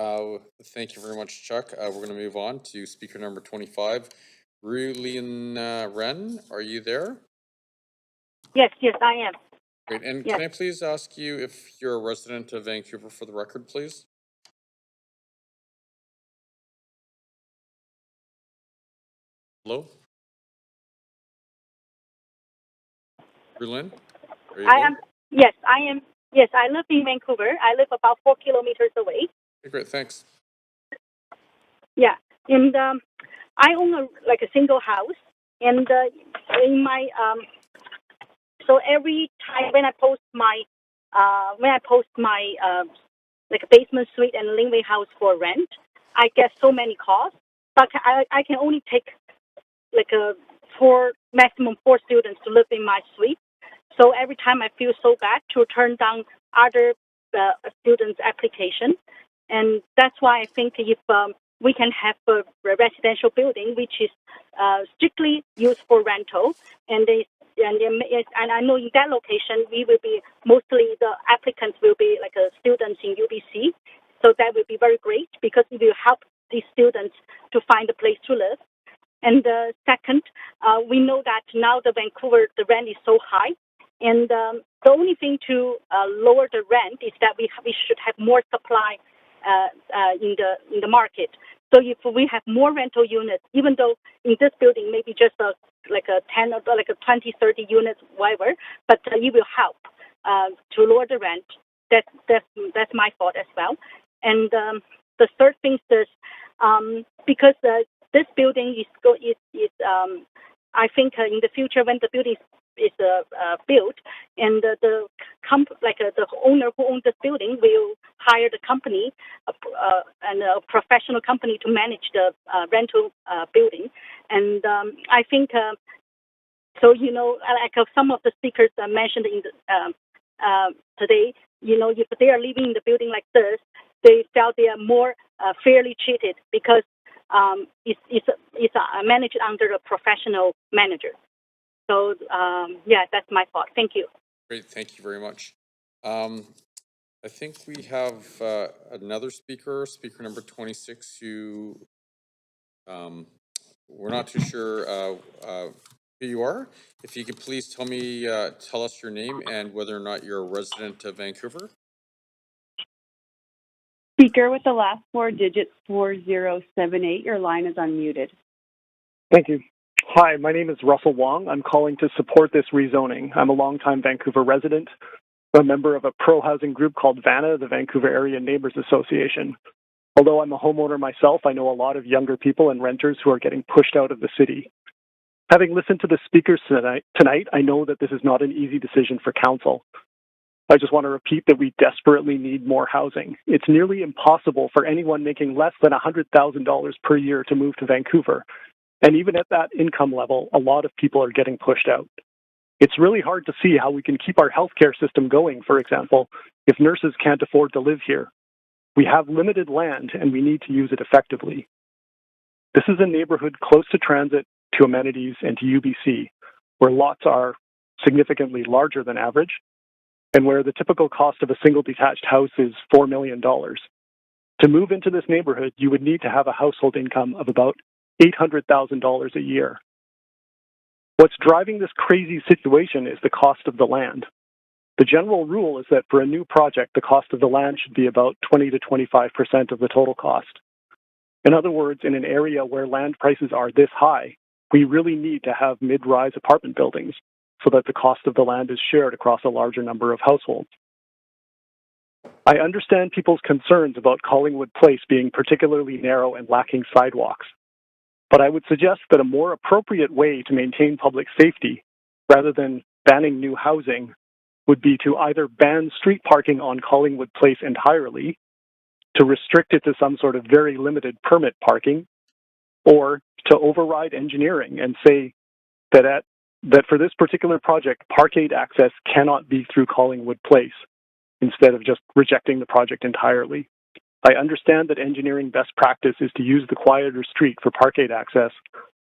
thank you very much, Chuck. We're going to move on to speaker number 25, Rulin Ren. Are you there? Yes, I am. Great. And yes. Can I please ask you if you're a resident of Vancouver for the record, please? Hello? Rulin? I am. Yes, I am. Yes, I live in Vancouver. I live about 4 kilometers away. Okay, great, thanks. Yeah, and I own a single house, and in my so every time when I post my like a basement suite and laneway house for rent, I get so many calls. but I can only take like maximum 4 students to live in my suite. So every time I feel so bad to turn down other students' application. And that's why I think if we can have a residential building which is strictly used for rental, and I know in that location we will be mostly the applicants will be like students in UBC, so that will be very great because it will help these students to find a place to live. And second, we know that now the Vancouver the rent is so high, and the only thing to lower the rent is that we should have more supply in the market. So if we have more rental units, even though in this building maybe just like a 10 or like a 20, 30 units, whatever, but it will help to lower the rent. That's my thought as well. And the third thing is because this building is I think in the future when the building is built, and the owner who owns this building will hire the company and a professional company to manage the rental building. And I think so. You know, like some of the speakers mentioned in today. You know, if they are living in the building like this, they felt they are more fairly treated because it's managed under a professional manager. So, yeah, that's my thought. Thank you. Great, thank you very much. I think we have another speaker number 26, who we're not too sure who you are. If you could please tell us your name and whether or not you're a resident of Vancouver. Speaker with the last 4 digits, 4078. Your line is unmuted. Thank you. Hi, my name is Russell Wong. I'm calling to support this rezoning. I'm a longtime Vancouver resident, a member of a pro-housing group called VANA, the Vancouver Area Neighbors Association. Although I'm a homeowner myself, I know a lot of younger people and renters who are getting pushed out of the city. Having listened to the speakers tonight, I know that this is not an easy decision for council. I just want to repeat that we desperately need more housing. It's nearly impossible for anyone making less than $100,000 per year to move to Vancouver. And even at that income level, a lot of people are getting pushed out. It's really hard to see how we can keep our healthcare system going, for example, if nurses can't afford to live here. We have limited land and we need to use it effectively. This is a neighborhood close to transit, to amenities, and to UBC, where lots are significantly larger than average, and where the typical cost of a single detached house is $4 million. To move into this neighborhood, you would need to have a household income of about $800,000 a year. What's driving this crazy situation is the cost of the land. The general rule is that for a new project, the cost of the land should be about 20 to 25% of the total cost. In other words, in an area where land prices are this high, we really need to have mid-rise apartment buildings so that the cost of the land is shared across a larger number of households. I understand people's concerns about Collingwood Place being particularly narrow and lacking sidewalks, but I would suggest that a more appropriate way to maintain public safety, rather than banning new housing, would be to either ban street parking on Collingwood Place entirely, to restrict it to some sort of very limited permit parking, or to override engineering and say that for this particular project, parkade access cannot be through Collingwood Place, instead of just rejecting the project entirely. I understand that engineering best practice is to use the quieter street for parkade access,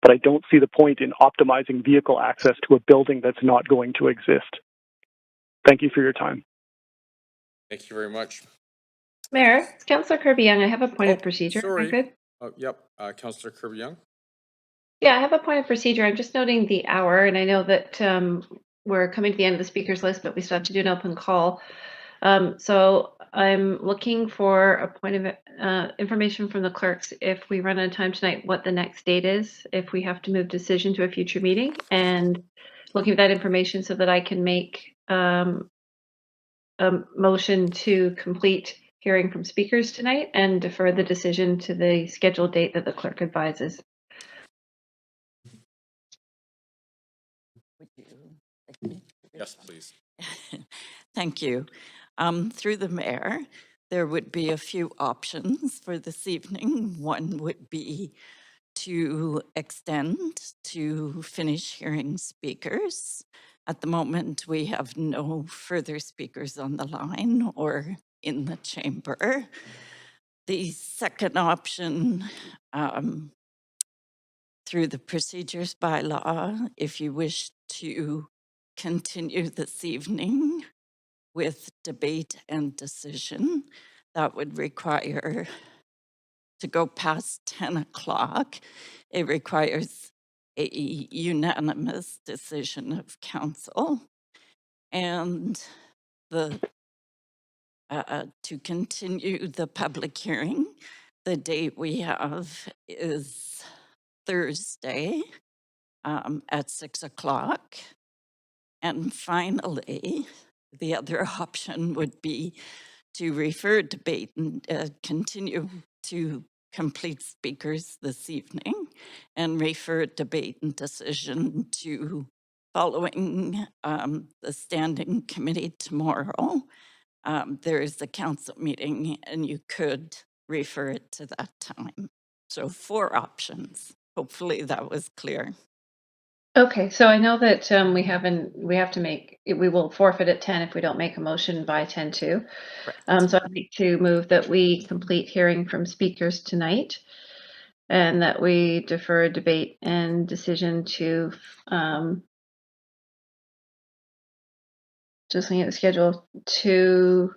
but I don't see the point in optimizing vehicle access to a building that's not going to exist. Thank you for your time. Thank you very much. Mayor, it's Councillor Kirby-Young. I have a point of procedure. Sorry. Am I good? Oh, yep. Councillor Kirby-Young. Yeah, I have a point of procedure. I'm just noting the hour, and I know that we're coming to the end of the speakers list, but we still have to do an open call. So I'm looking for a point of information from the clerks if we run out of time tonight, what the next date is, if we have to move decision to a future meeting, and looking at that information so that I can make a motion to complete hearing from speakers tonight and defer the decision to the scheduled date that the clerk advises. Yes, please. Thank you. Through the mayor, there would be a few options for this evening. One would be to extend to finish hearing speakers. At the moment, we have no further speakers on the line or in the chamber. The second option, through the procedures bylaw, if you wish to continue this evening with debate and decision, that would require to go past 10 o'clock. It requires a unanimous decision of council. And the to continue the public hearing, the date we have is Thursday at 6 o'clock. And finally, the other option would be to refer debate and continue to complete speakers this evening and refer debate and decision to following the standing committee tomorrow. There is a council meeting and you could refer it to that time. So 4 options. Hopefully that was clear. Okay, so I know that we will forfeit at 10 if we don't make a motion by 10:02. So I'd like to move that we complete hearing from speakers tonight and that we defer debate and decision to just looking at the schedule to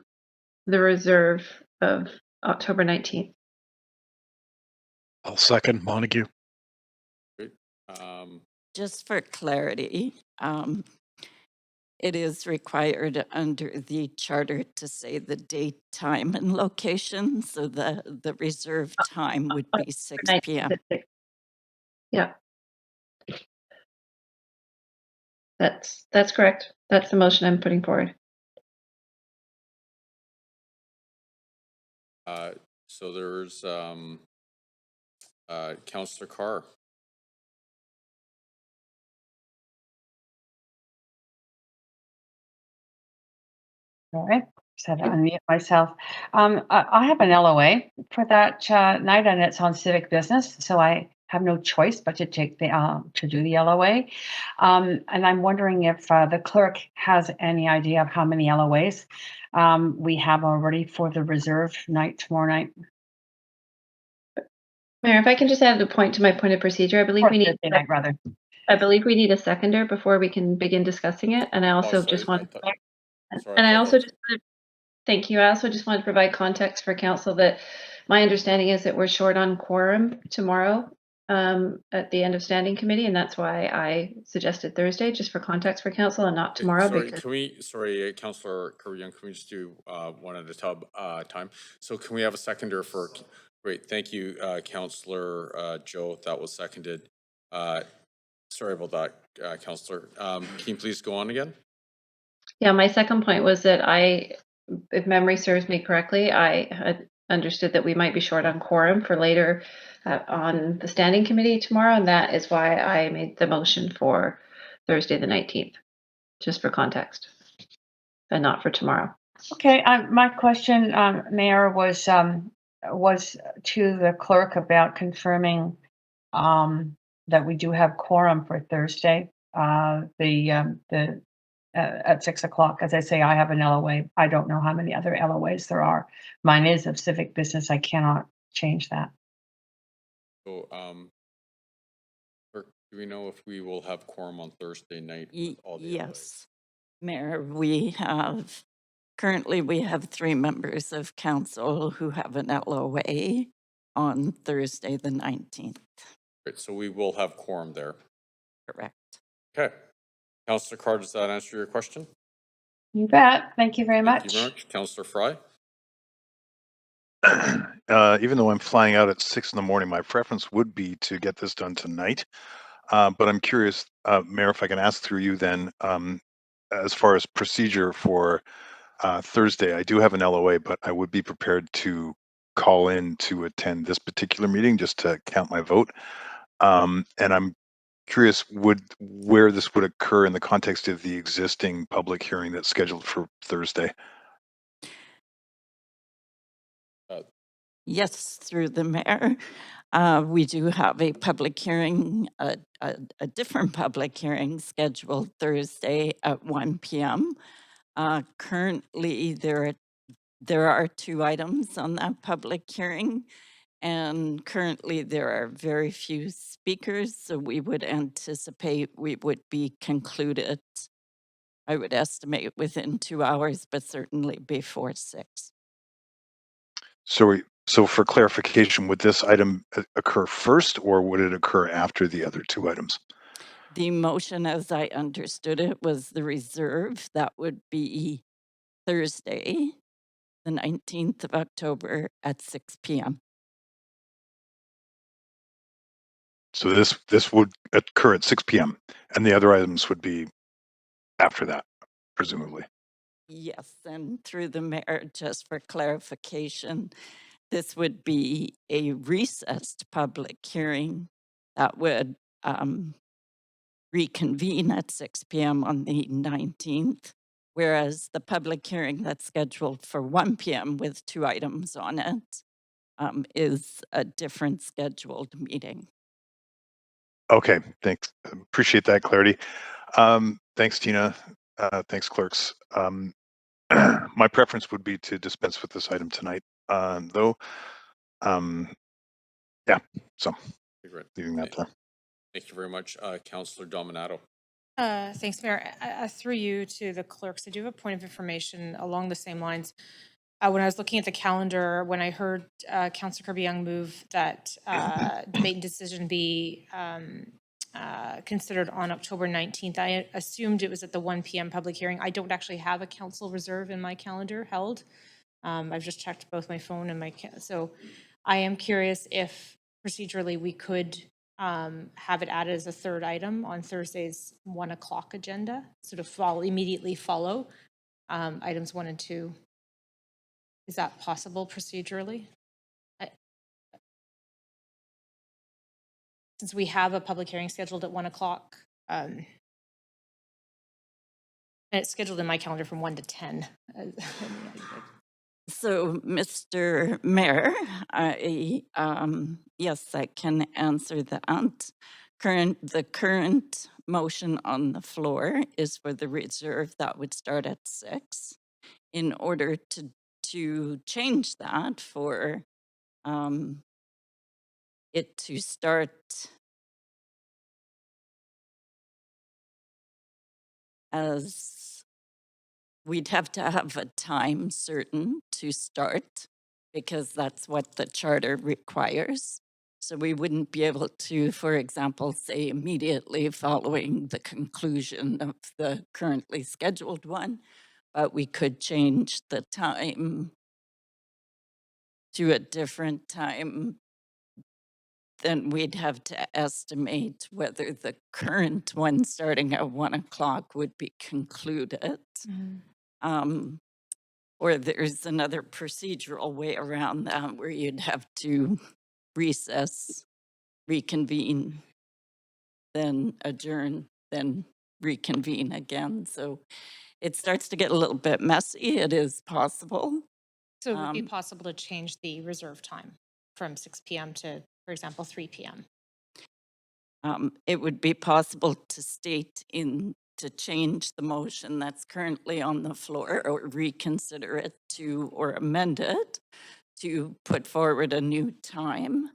the reserve of October 19th. I'll second Montague. Great. Just for clarity, it is required under the charter to say the date, time, and location. So the reserved time would be 6 p.m. Yeah. That's correct. That's the motion I'm putting forward. So there's Councillor Carr. All right, just had to unmute myself. I have an LOA for that night, and it's on civic business, so I have no choice but to take the to do the LOA. And I'm wondering if the clerk has any idea of how many LOAs we have already for the reserve night tomorrow night. Mayor, if I can just add a point to my point of procedure, I believe we need Thursday night, rather. I believe we need a seconder before we can begin discussing it, and I also just want. Thank you. I also just wanted to provide context for council that my understanding is that we're short on quorum tomorrow at the end of standing committee, and that's why I suggested Thursday, just for context for council and not tomorrow. Sorry, Councillor Carrion, can we just do one at a time? So can we have a seconder for, great, thank you, Councillor Joe, that was seconded. Sorry about that, Councillor. Can you please go on again? Yeah, my second point was that if memory serves me correctly, I had understood that we might be short on quorum for later on the standing committee tomorrow, and that is why I made the motion for Thursday the 19th, just for context, and not for tomorrow. Okay, my question, Mayor, was to the clerk about confirming that we do have quorum for Thursday, at 6 o'clock. As I say, I have an LOA. I don't know how many other LOAs there are. Mine is of civic business. I cannot change that. So, do we know if we will have quorum on Thursday night? Yes, Mayor, currently we have 3 members of council who have an LOA on Thursday the 19th. Great, so we will have quorum there. Correct. Okay. Councillor Carr, does that answer your question? You bet. Thank you very much. Thank you very much. Councillor Fry? Even though I'm flying out at 6 in the morning, my preference would be to get this done tonight. But I'm curious, Mayor, if I can ask through you then, as far as procedure for Thursday, I do have an LOA, but I would be prepared to call in to attend this particular meeting just to count my vote. And I'm curious where this would occur in the context of the existing public hearing that's scheduled for Thursday. Yes, through the mayor. We do have a public hearing, a different public hearing scheduled Thursday at 1 p.m. Currently, there are 2 items on that public hearing, and currently there are very few speakers, so we would anticipate we would be concluded, I would estimate, within 2 hours, but certainly before 6. So for clarification, would this item occur first, or would it occur after the other 2 items? The motion, as I understood it, was the reserve. That would be Thursday, the 19th of October at 6 p.m. So this would occur at 6 p.m. and the other items would be after that, presumably. Yes, and through the mayor, just for clarification, this would be a recessed public hearing that would reconvene at 6 p.m. on the 19th, whereas the public hearing that's scheduled for 1 p.m. with 2 items on it is a different scheduled meeting. Okay, thanks. Appreciate that clarity. Thanks, Tina. Thanks, clerks. My preference would be to dispense with this item tonight, though. Yeah, so leaving that there. Thank you very much. Councillor Dominato. Thanks, Mayor. Through you to the clerks, I do have a point of information along the same lines. When I was looking at the calendar, when I heard Councillor Kirby-Young move that debate and decision be considered on October 19th, I assumed it was at the 1 p.m. public hearing. I don't actually have a council reserve in my calendar held. I've just checked both my phone and my so I am curious if procedurally we could have it added as a 3rd item on Thursday's 1 o'clock agenda, sort of immediately follow items 1 and 2. Is that possible procedurally? Since we have a public hearing scheduled at 1 o'clock, and it's scheduled in my calendar from 1 to 10. So, Mr. Mayor, yes, I can answer that. The current motion on the floor is for the reserve that would start at 6. In order to change that for it to start as we'd have to have a time certain to start because that's what the charter requires. So we wouldn't be able to, for example, say immediately following the conclusion of the currently scheduled one, but we could change the time to a different time. Then we'd have to estimate whether the current one starting at 1 o'clock would be concluded. Or there's another procedural way around that where you'd have to recess, reconvene, then adjourn, then reconvene again. So it starts to get a little bit messy. It is possible. So it would be possible to change the reserve time from 6 p.m. to, for example, 3 p.m. It would be possible to to change the motion that's currently on the floor or reconsider it or amend it to put forward a new time.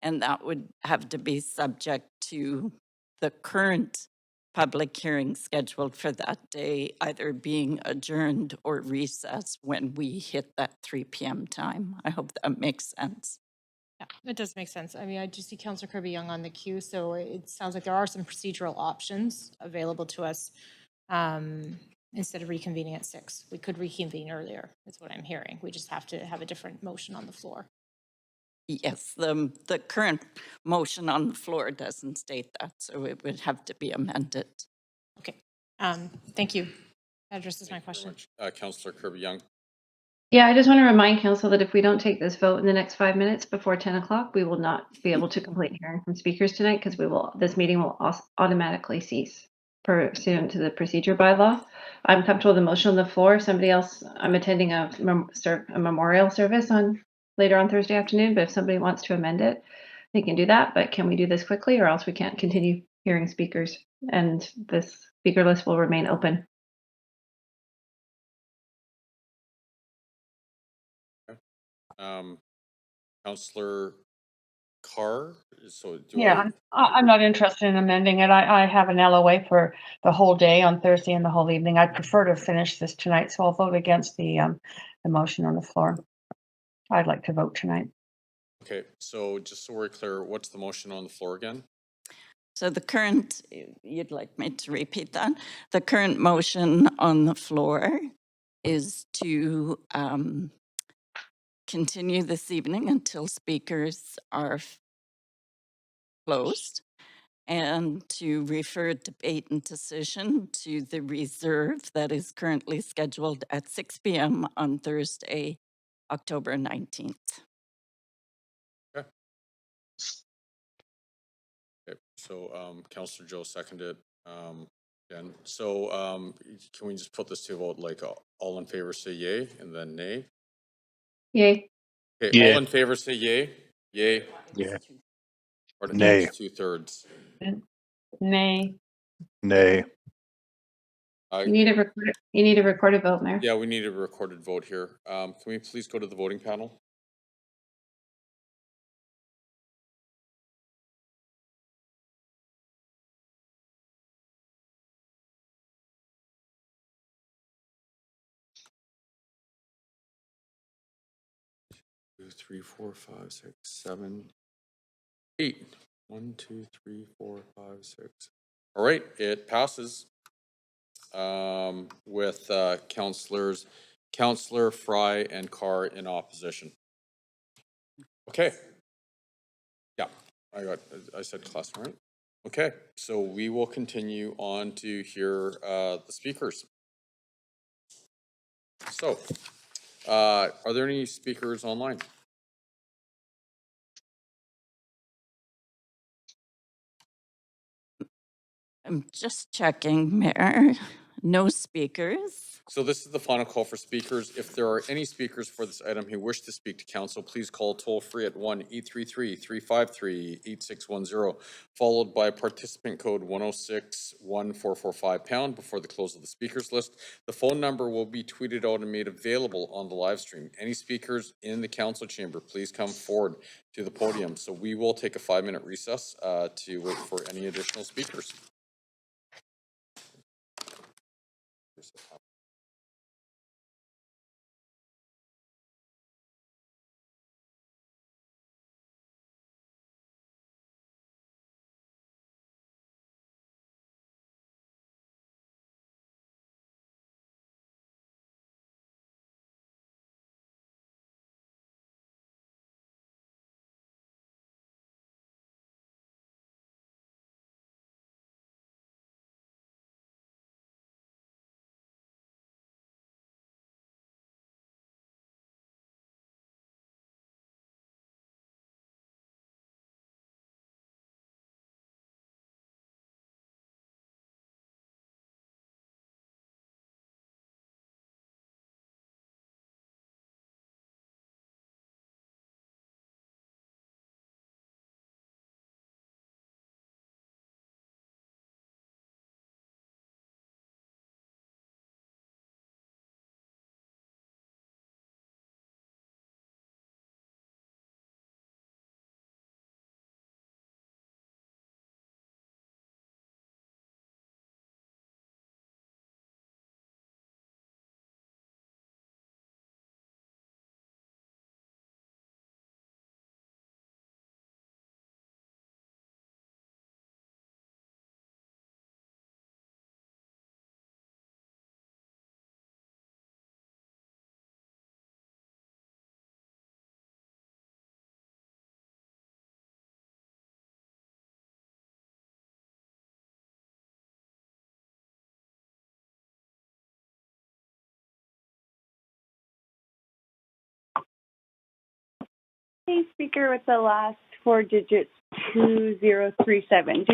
And that would have to be subject to the current public hearing scheduled for that day, either being adjourned or recessed when we hit that 3 p.m. time. I hope that makes sense. Yeah, it does make sense. I mean, I do see Councillor Kirby-Young on the queue, so it sounds like there are some procedural options available to us instead of reconvening at 6. We could reconvene earlier, is what I'm hearing. We just have to have a different motion on the floor. Yes, the current motion on the floor doesn't state that, so it would have to be amended. Okay, thank you. That addresses my question. Councillor Kirby-Young. Yeah, I just want to remind council that if we don't take this vote in the next 5 minutes before 10 o'clock, we will not be able to complete hearing from speakers tonight because this meeting will automatically cease pursuant to the procedure bylaw. I'm comfortable with the motion on the floor. Somebody else, I'm attending a memorial service later on Thursday afternoon, but if somebody wants to amend it, we can do that, but can we do this quickly or else we can't continue hearing speakers and this speaker list will remain open. Councillor Carr, so do Yeah, I'm not interested in amending it. I have an LOA for the whole day on Thursday and the whole evening. I'd prefer to finish this tonight, so I'll vote against the motion on the floor. I'd like to vote tonight. Okay, so just so we're clear, what's the motion on the floor again? So the current, you'd like me to repeat that? The current motion on the floor is to continue this evening until speakers are closed and to refer debate and decision to the reserve that is currently scheduled at 6 p.m. on Thursday, October 19th. Okay. Okay, so Councillor Joe seconded again. So can we just put this to a vote, like all in favor say yay and then nay? Yay. Okay, Yay. all in favor say yay. Yay. Yeah. Or Nay. it's 2/3. Nay. Nay. You need a recorded vote, Mayor. Yeah, we need a recorded vote here. Can we please go to the voting panel? Two, 3, 4, 5, 6, 7, 8. 1, 2, 3, 4, 5, 6. All right, it passes with Councillor Fry and Carr in opposition. Okay. Yeah, I said class, right? Okay, so we will continue on to hear the speakers. So, are there any speakers online? I'm just checking, Mayor. No speakers. So this is the final call for speakers. If there are any speakers for this item who wish to speak to council, please call toll free at 1-833-353-8610, followed by participant code 106-1445 # before the close of the speakers list. The phone number will be tweeted out and made available on the live stream. Any speakers in the council chamber, please come forward to the podium. So we will take a 5-minute recess to wait for any additional speakers. Speaker with the last 4 digits, 2037.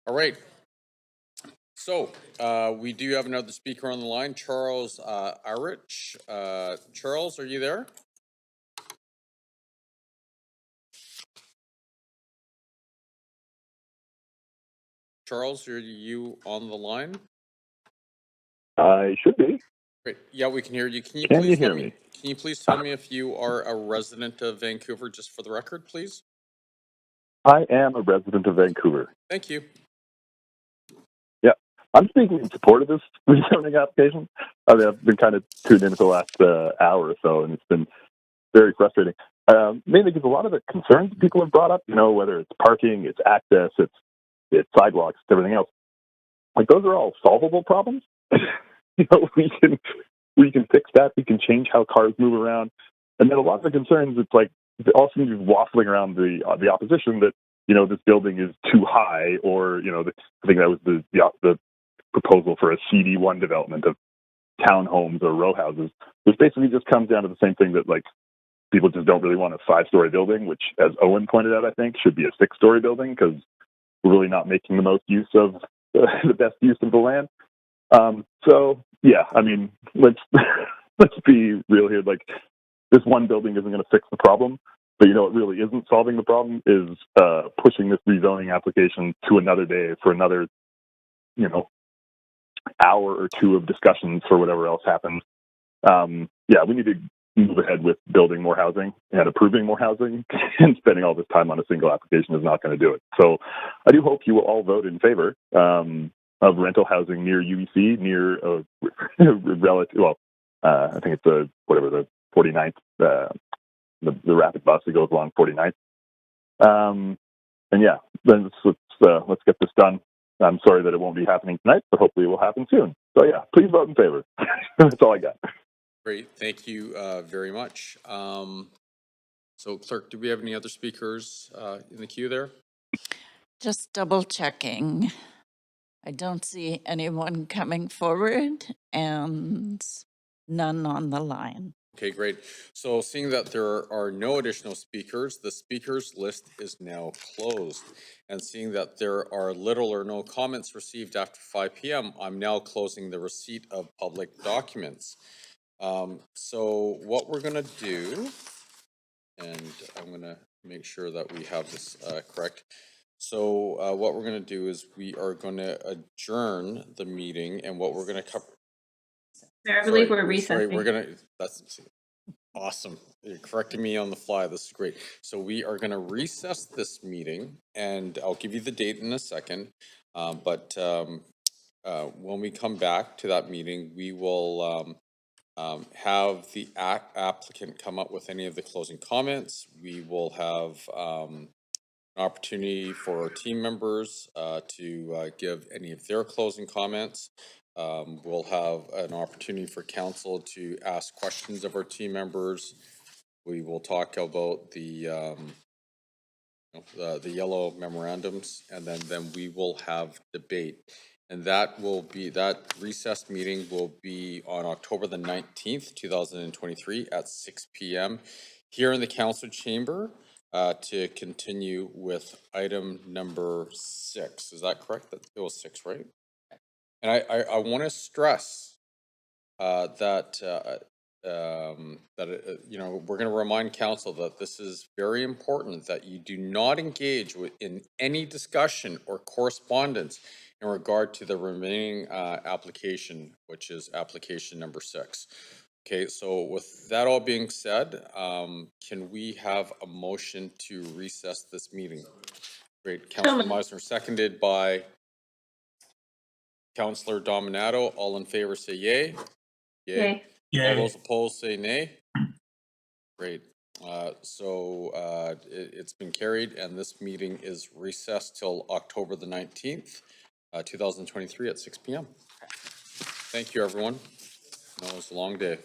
All right. So we do have another speaker on the line, Charles Arich. Charles, are you there? Charles, are you on the line? I should be. Great. Yeah, we can hear you. Can you Can please you hear let me? Can you please tell me if you are a resident of Vancouver, just for the record, please? I am a resident of Vancouver. Thank you. Yeah, I'm speaking in support of this rezoning application. I mean, I've been kind of tuned in for the last hour or so, and it's been very frustrating. Mainly because a lot of the concerns people have brought up, you know, whether it's parking, it's access, it's sidewalks, it's everything else. Like those are all solvable problems. You know, we can fix that. We can change how cars move around. And then a lot of the concerns, it's like they all seem to be waffling around the opposition that, you know, this building is too high, or, you know, I think that was the proposal for a CD1 development of townhomes or row houses, which basically just comes down to the same thing that, like, people just don't really want a 5-story building, which, as Owen pointed out, I think should be a 6-story building, because we're really not making the most use of the best use of the land. So yeah, I mean, let's be real here. Like, this one building isn't going to fix the problem, but you know, it really isn't solving the problem is pushing this rezoning application to another day for another, you know, hour or two of discussions for whatever else happens. Yeah, we need to move ahead with building more housing and approving more housing, and spending all this time on a single application is not going to do it. So I do hope you will all vote in favor of rental housing near UEC, near relative. Well, I think it's the 49th, the rapid bus that goes along 49th. And yeah, then let's get this done. I'm sorry that it won't be happening tonight, but hopefully it will happen soon. So yeah, please vote in favor. That's all I got. Great. Thank you very much. So, Clerk, do we have any other speakers in the queue there? Just double checking. I don't see anyone coming forward and none on the line. Okay, great. So seeing that there are no additional speakers, the speakers list is now closed. And seeing that there are little or no comments received after 5 p.m., I'm now closing the receipt of public documents. So what we're going to do, and I'm going to make sure that we have this correct. So what we're going to do is we are going to adjourn the meeting, and what we're going to cover. I believe we're recessing. Sorry, we're going to, that's awesome. You're correcting me on the fly. This is great. So we are going to recess this meeting, and I'll give you the date in a second. But when we come back to that meeting, we will have the applicant come up with any of the closing comments. We will have an opportunity for our team members to give any of their closing comments. We'll have an opportunity for council to ask questions of our team members. We will talk about the yellow memorandums, and then we will have debate. And that recessed meeting will be on October the 19th, 2023 at 6 p.m. here in the council chamber to continue with item number 6. Is that correct? It was 6, right? And I want to stress that you know, we're going to remind council that this is very important, that you do not engage in any discussion or correspondence in regard to the remaining application, which is application number 6. Okay, so with that all being said, can we have a motion to recess this meeting? Great. Councilor Meisner, seconded by Councilor Dominato. All in favor say yay. Yay. All those opposed say nay. Great. So it's been carried, and this meeting is recessed till October the 19th, 2023 at 6 p.m. Thank you, everyone. That was a long day.